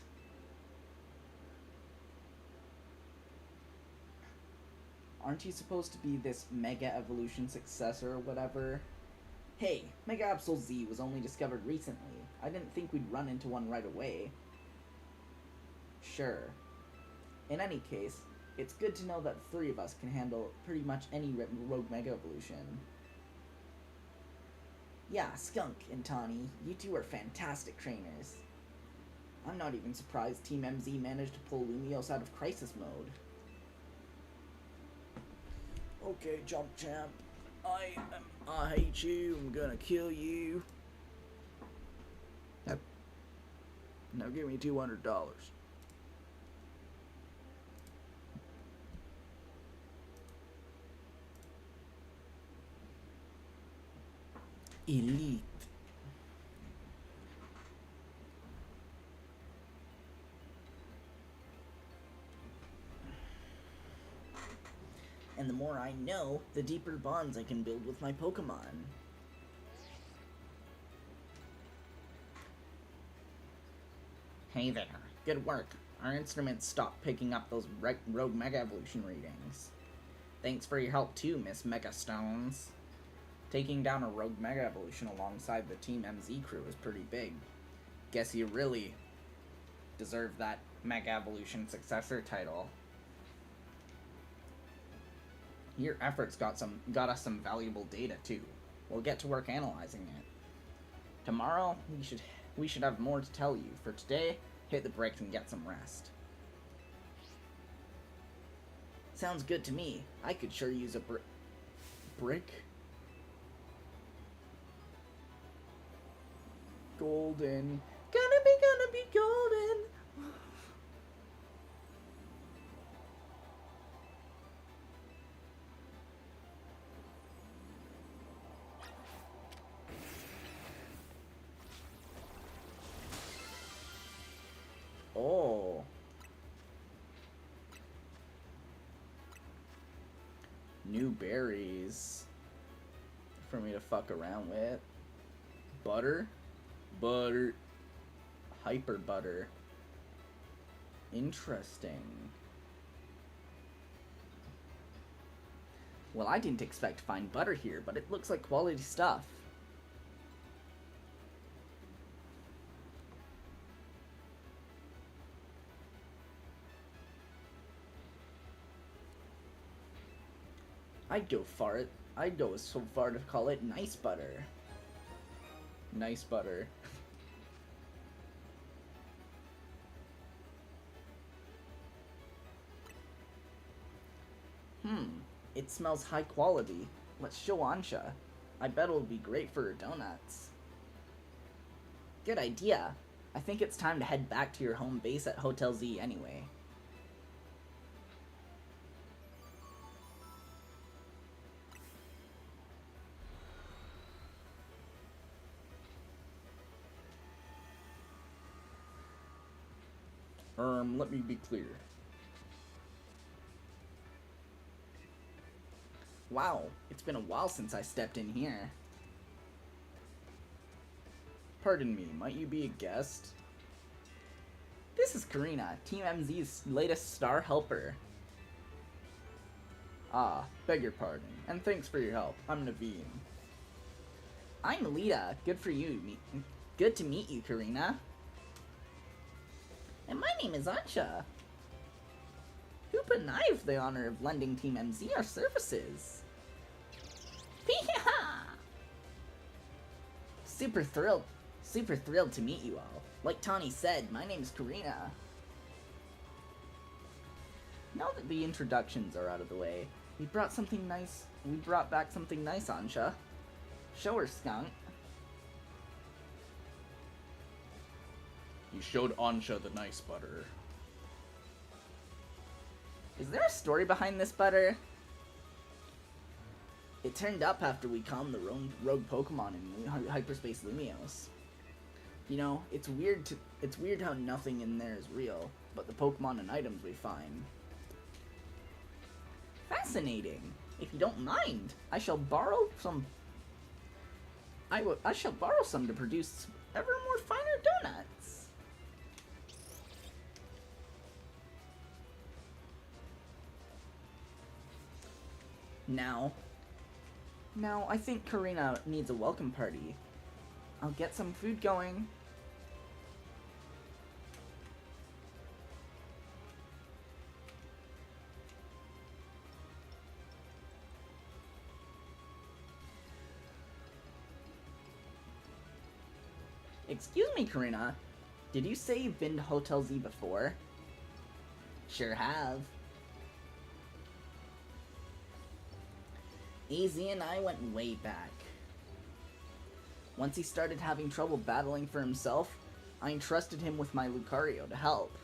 [SPEAKER 2] Aren't you supposed to be this Mega Evolution successor or whatever? Hey, Mega Absol Z was only discovered recently. I didn't think we'd run into one right away. Sure. In any case, it's good to know that the three of us can handle pretty much any Rogue Mega Evolution. Yeah, Skunk and Tawny, you two are fantastic trainers. I'm not even surprised Team MZ managed to pull Lumiose out of crisis mode. Okay, Jump Champ. I hate you. I'm gonna kill you. Yep. Now give me $200. Elite. And the more I know, the deeper bonds I can build with my Pokemon. Hey there. Good work. Our instruments stopped picking up those Rogue Mega Evolution readings. Thanks for your help too, Miss Mega Stones. Taking down a Rogue Mega Evolution alongside the Team MZ crew is pretty big. Guess you really deserve that Mega Evolution successor title. Your efforts got us some valuable data too. We'll get to work analyzing it. Tomorrow we should have more to tell you. For today, hit the brakes and get some rest. Sounds good to me. I could sure use a brick. Golden. Gonna be golden. Oh. New berries for me to fuck around with. Butter? Butter. Hyper butter. Interesting. Well, I didn't expect to find butter here, but it looks like quality stuff. I'd go so far to call it nice butter. Nice butter. It smells high quality. Let's show Ansha. I bet it'll be great for her donuts. Good idea. I think it's time to head back to your home base at Hotel Z anyway. Let me be clear. Wow, it's been a while since I stepped in here. Pardon me, might you be a guest? This is Karina, Team MZ's latest star helper. Ah, beg your pardon, and thanks for your help. I'm Naveen. I'm Lita. Good for you. Good to meet you, Karina. And my name is Ansha. Hoop and I have the honor of lending Team MZ our services. Super thrilled to meet you all. Like Tawny said, my name's Karina. Now that the introductions are out of the way, we brought back something nice, Ansha. Show her, skunk.
[SPEAKER 4] He showed Ansha the nice butter.
[SPEAKER 2] Is there a story behind this butter? It turned up after we calmed the rogue Pokemon in Hyperspace Lumiose. You know, it's weird how nothing in there is real, but the Pokemon and items we find. Fascinating. If you don't mind, I shall borrow some. I shall borrow some to produce ever more finer donuts. Now, I think Karina needs a welcome party. I'll get some food going. Excuse me, Karina. Did you say you've been to Hotel Z before? Sure have. AZ and I went way back. Once he started having trouble battling for himself, I entrusted him with my Lucario to help.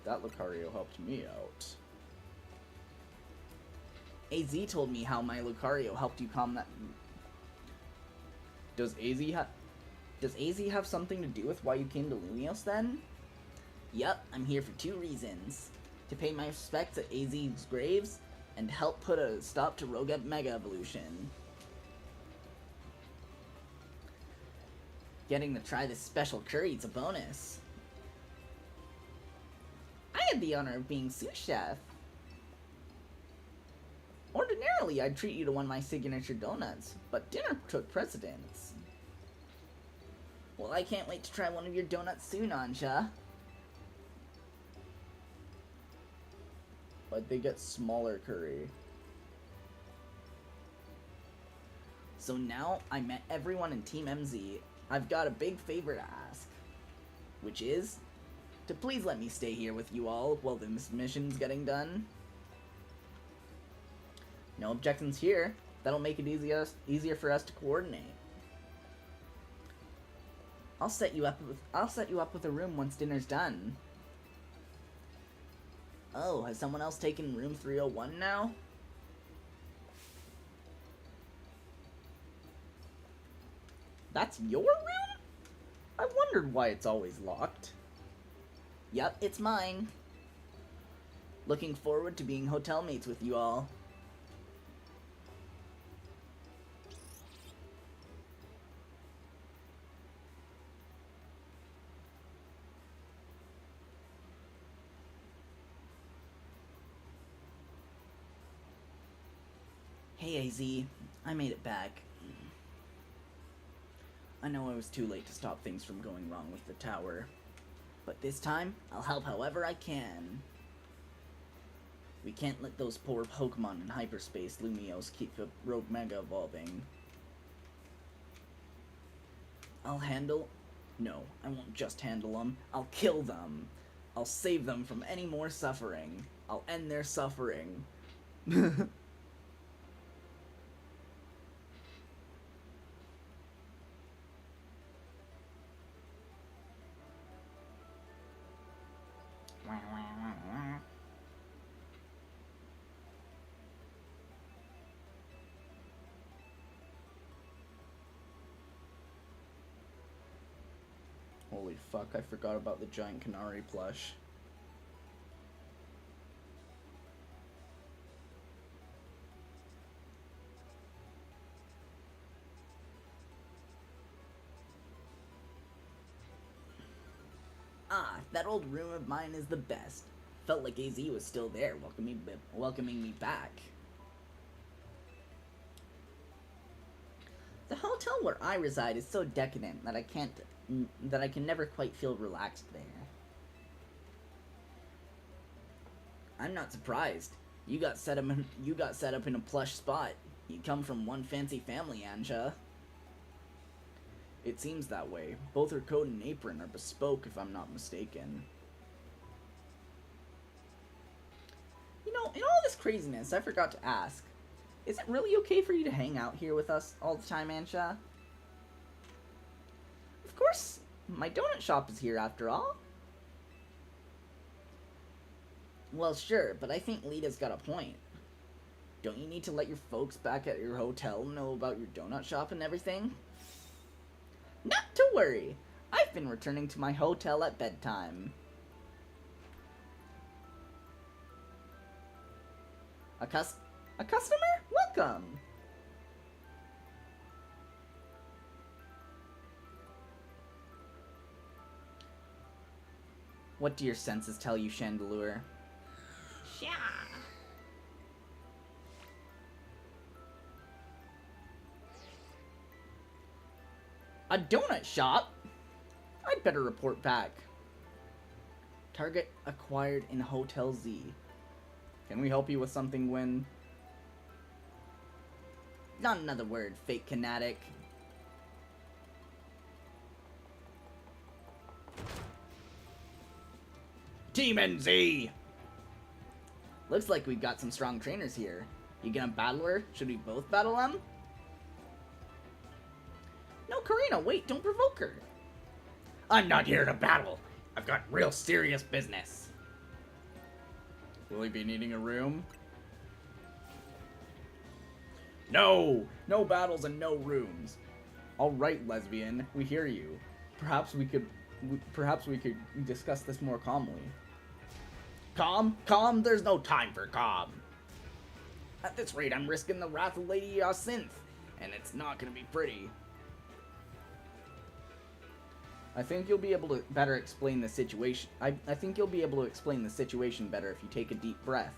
[SPEAKER 4] That Lucario helped me out.
[SPEAKER 2] AZ told me how my Lucario helped you calm that.
[SPEAKER 4] Does
[SPEAKER 2] AZ have something to do with why you came to Lumiose then? Yup, I'm here for 2 reasons. To pay my respects at AZ's graves, and help put a stop to Rogue Mega Evolution. Getting to try this special curry's a bonus. I had the honor of being sous chef. Ordinarily, I'd treat you to one of my signature donuts, but dinner took precedence. Well, I can't wait to try one of your donuts soon, Ansha.
[SPEAKER 4] But they get smaller curry.
[SPEAKER 2] So now I met everyone in Team MZ. I've got a big favor to ask, which is to please let me stay here with you all while this mission's getting done. No objections here. That'll make it easier for us to coordinate. I'll set you up with a room once dinner's done. Oh, has someone else taken room 301 now? That's your room?
[SPEAKER 4] I wondered why it's always locked.
[SPEAKER 2] Yep, it's mine. Looking forward to being hotel mates with you all. Hey AZ, I made it back. I know I was too late to stop things from going wrong with the tower, but this time, I'll help however I can. We can't let those poor Pokemon in hyperspace Lumiose keep the Rogue Mega evolving. No, I won't just handle them. I'll kill them. I'll save them from any more suffering. I'll end their suffering.
[SPEAKER 4] Holy fuck, I forgot about the giant Canary plush.
[SPEAKER 5] Ah, that old room of mine is the best. Felt like AZ was still there, welcoming me back. The hotel where I reside is so decadent that I can never quite feel relaxed there. I'm not surprised. You got set up in a plush spot. You come from one fancy family, Anja.
[SPEAKER 4] It seems that way. Both her coat and apron are bespoke, if I'm not mistaken.
[SPEAKER 5] You know, in all this craziness, I forgot to ask. Is it really okay for you to hang out here with us all the time, Ansha? Of course, my donut shop is here after all. Well, sure, but I think Lita's got a point. Don't you need to let your folks back at your hotel know about your donut shop and everything? Not to worry. I've been returning to my hotel at bedtime. A customer? Welcome! What do your senses tell you, Chandelure? Yeah. A donut shop? I'd better report back. Target acquired in Hotel Z.
[SPEAKER 4] Can we help you with something, Gwen?
[SPEAKER 5] Not another word, fake fanatic.
[SPEAKER 4] Team NZ!
[SPEAKER 5] Looks like we've got some strong trainers here. You gonna battle her? Should we both battle them? No, Karina, wait, don't provoke her.
[SPEAKER 4] I'm not here to battle. I've got real serious business. Will he be needing a room? No! No battles and no rooms. All right, lesbian, we hear you. Perhaps we could discuss this more calmly. Calm? Calm? There's no time for calm. At this rate, I'm risking the wrath of Lady Yacinth, and it's not gonna be pretty. I think you'll be able to better explain the situation. I think you'll be able to explain the situation better if you take a deep breath.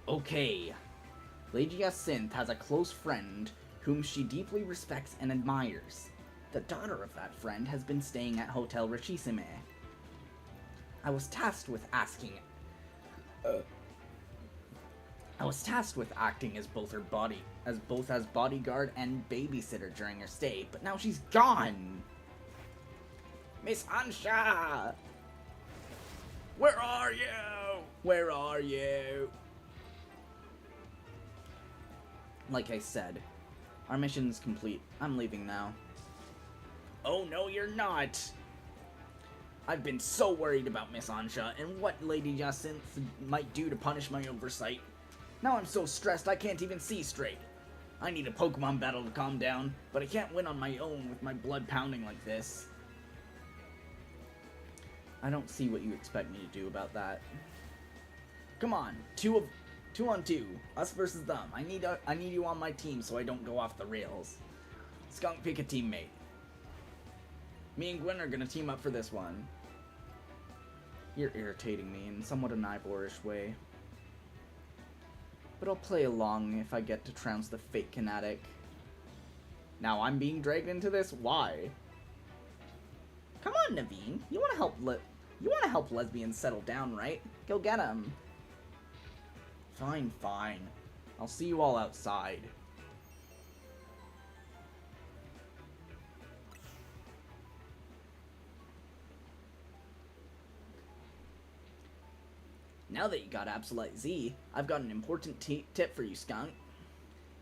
[SPEAKER 4] Okay. Lady Yacinth has a close friend whom she deeply respects and admires. The daughter of that friend has been staying at Hotel Richisime. I was tasked with acting as both as bodyguard and babysitter during her stay, but now she's gone. Miss Ansha! Where are you? Where are you? Like I said, our mission's complete. I'm leaving now. Oh no, you're not! I've been so worried about Miss Ansha and what Lady Jacinth might do to punish my oversight. Now I'm so stressed I can't even see straight. I need a Pokemon battle to calm down, but I can't win on my own with my blood pounding like this. I don't see what you expect me to do about that. Come on, two on two, us versus them. I need you on my team so I don't go off the rails. Skunk, pick a teammate. Me and Gwen are gonna team up for this one. You're irritating me in somewhat an Ivorish way. But I'll play along if I get to trounce the fake fanatic. Now I'm being dragged into this? Why? Come on, Naveen. You wanna help lesbians settle down, right? Go get 'em. Fine, fine. I'll see you all outside. Now that you got Absolute Z, I've got an important tip for you, Skunk.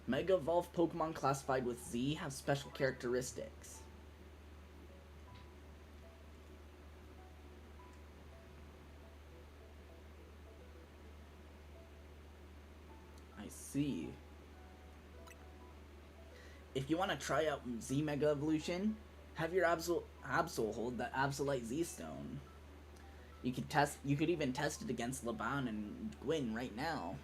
[SPEAKER 4] Mega Evolved Pokemon classified with Z have special characteristics. I see.
[SPEAKER 5] if you want to try out Z Mega Evolution, have your Absol hold the Absolite Z Stone. You could even test it against Laban and Gwyn right now.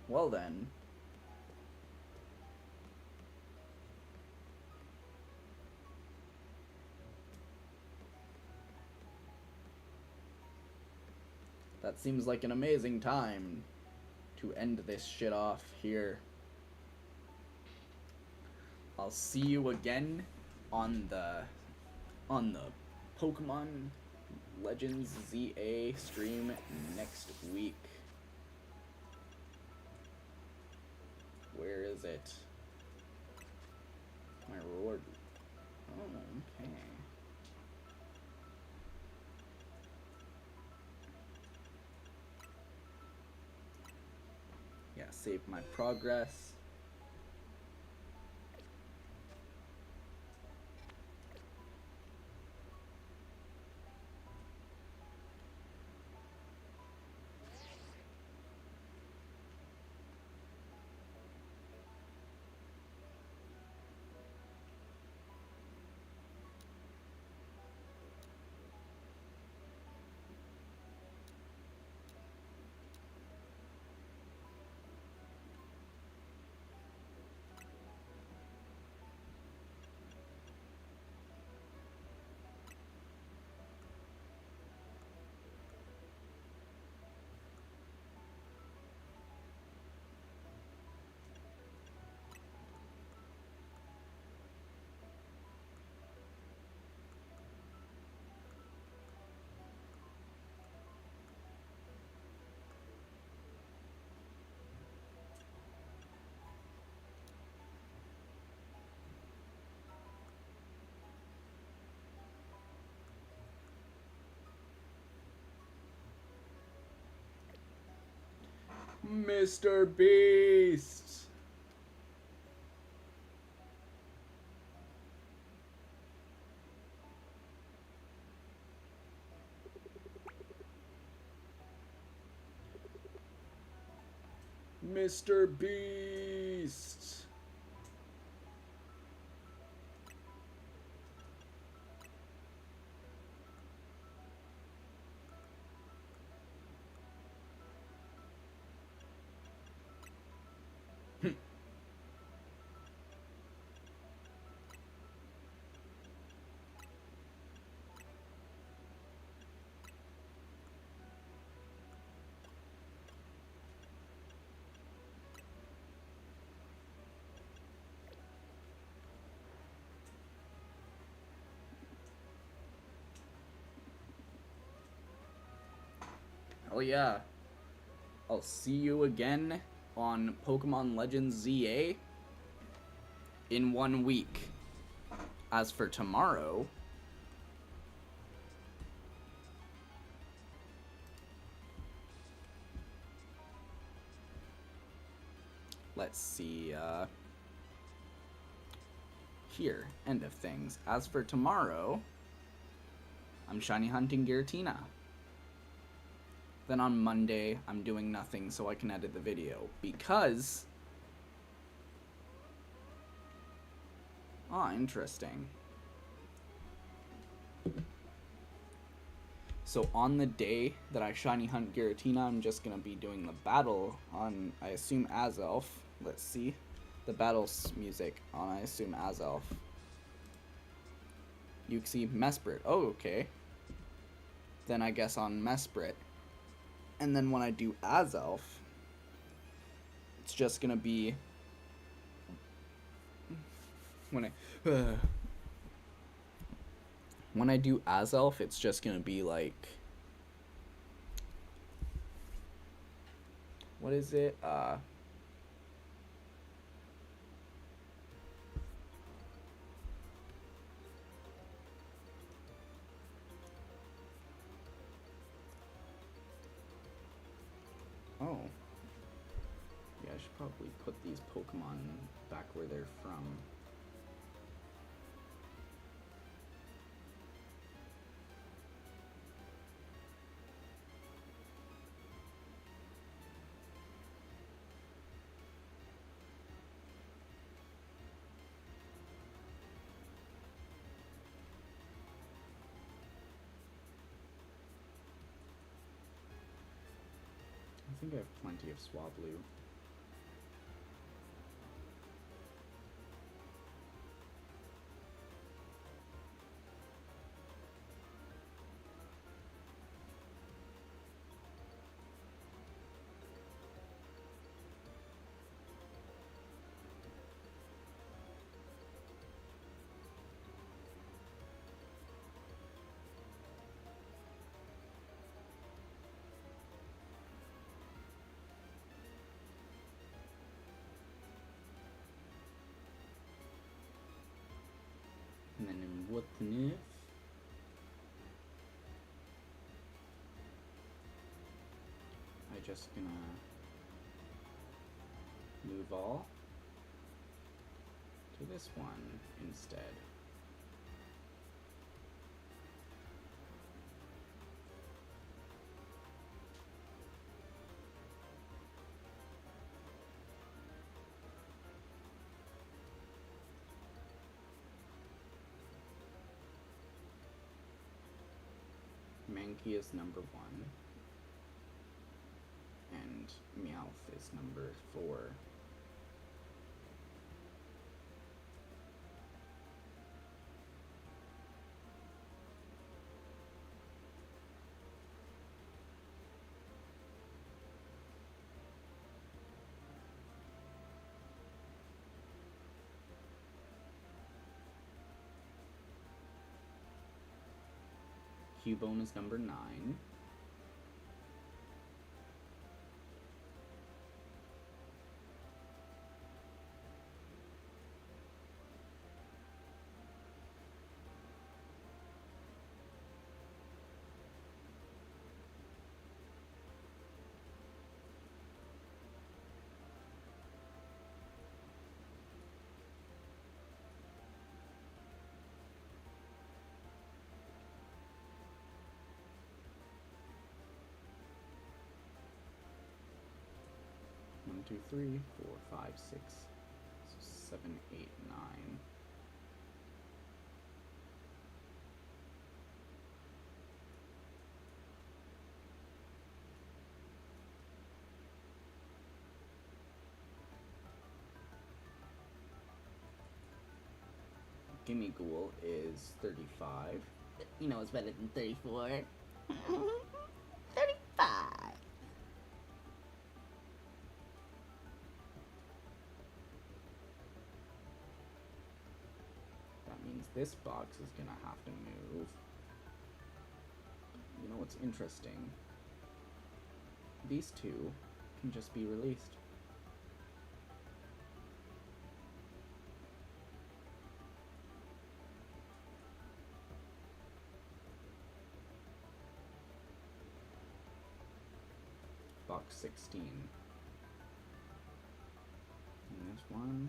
[SPEAKER 5] Well then. That seems like an amazing time to end this shit off here. I'll see you again on the Pokemon Legends ZA stream next week. Where is it? My reward. Oh, okay. Yeah, save my progress. Mr. Beast! Mr. Beast! Oh yeah. I'll see you again on Pokemon Legends ZA in 1 week. As for tomorrow, let's see, here, end of things. As for tomorrow, I'm shiny hunting Giratina. Then on Monday, I'm doing nothing so I can edit the video. Because... ah, interesting. So on the day that I shiny hunt Giratina, I'm just going to be doing the battle on, I assume, Azelf. Let's see. The battle's music on, I assume, Azelf. Uxie, Mesprit. Oh, okay. Then I guess on Mesprit. And then when I do Azelf, it's just gonna be when I do Azelf, it's just gonna be like, what is it? Oh. Yeah, I should probably put these Pokemon back where they're from.
[SPEAKER 2] think I have plenty of Swablu. And then in Wutnif, I just gonna move all to this one instead. Mankey is number 1, and Meowth is number 4. Cubone is number 9. One, two, three, 4, 5, 6, 7, 8, 9. Gimme Ghoul is 35.
[SPEAKER 5] You know it's better than 34. 35.
[SPEAKER 2] That means this box is gonna have to move. You know what's interesting? These two can just be released. Box 16. And there's one.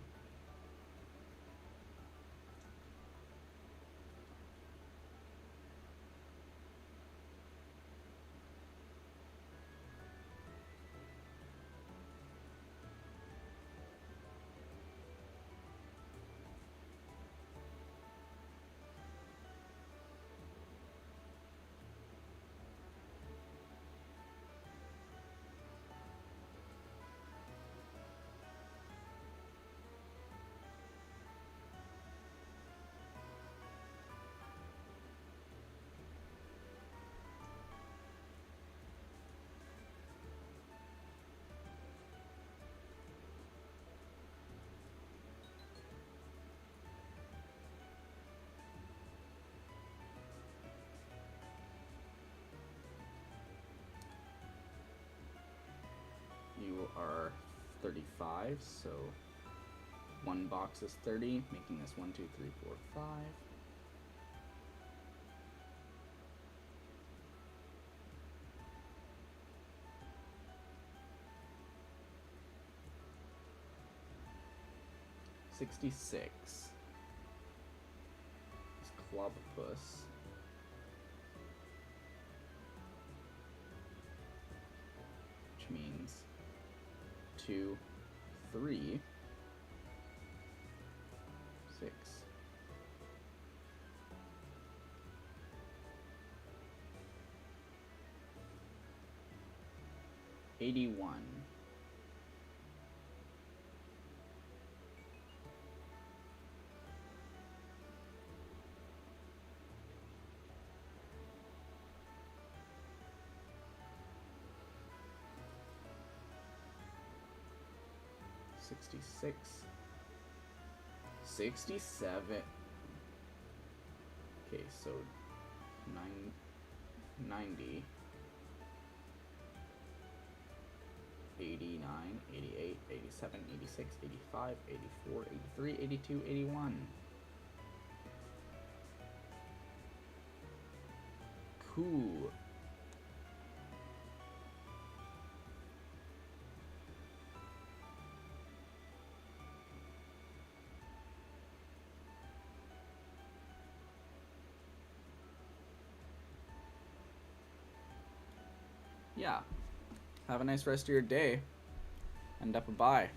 [SPEAKER 2] You are 35, so one box is 30, making this 1, 2, 3, 4, 5. $66. It's Clobopus. Which means 2, 3, 6. 81. $66. 67. Okay, so 90. 89, 88, 87, 86, 85, 84, 83, 82, 81. Cool. Yeah. Have a nice rest of your day. And bye.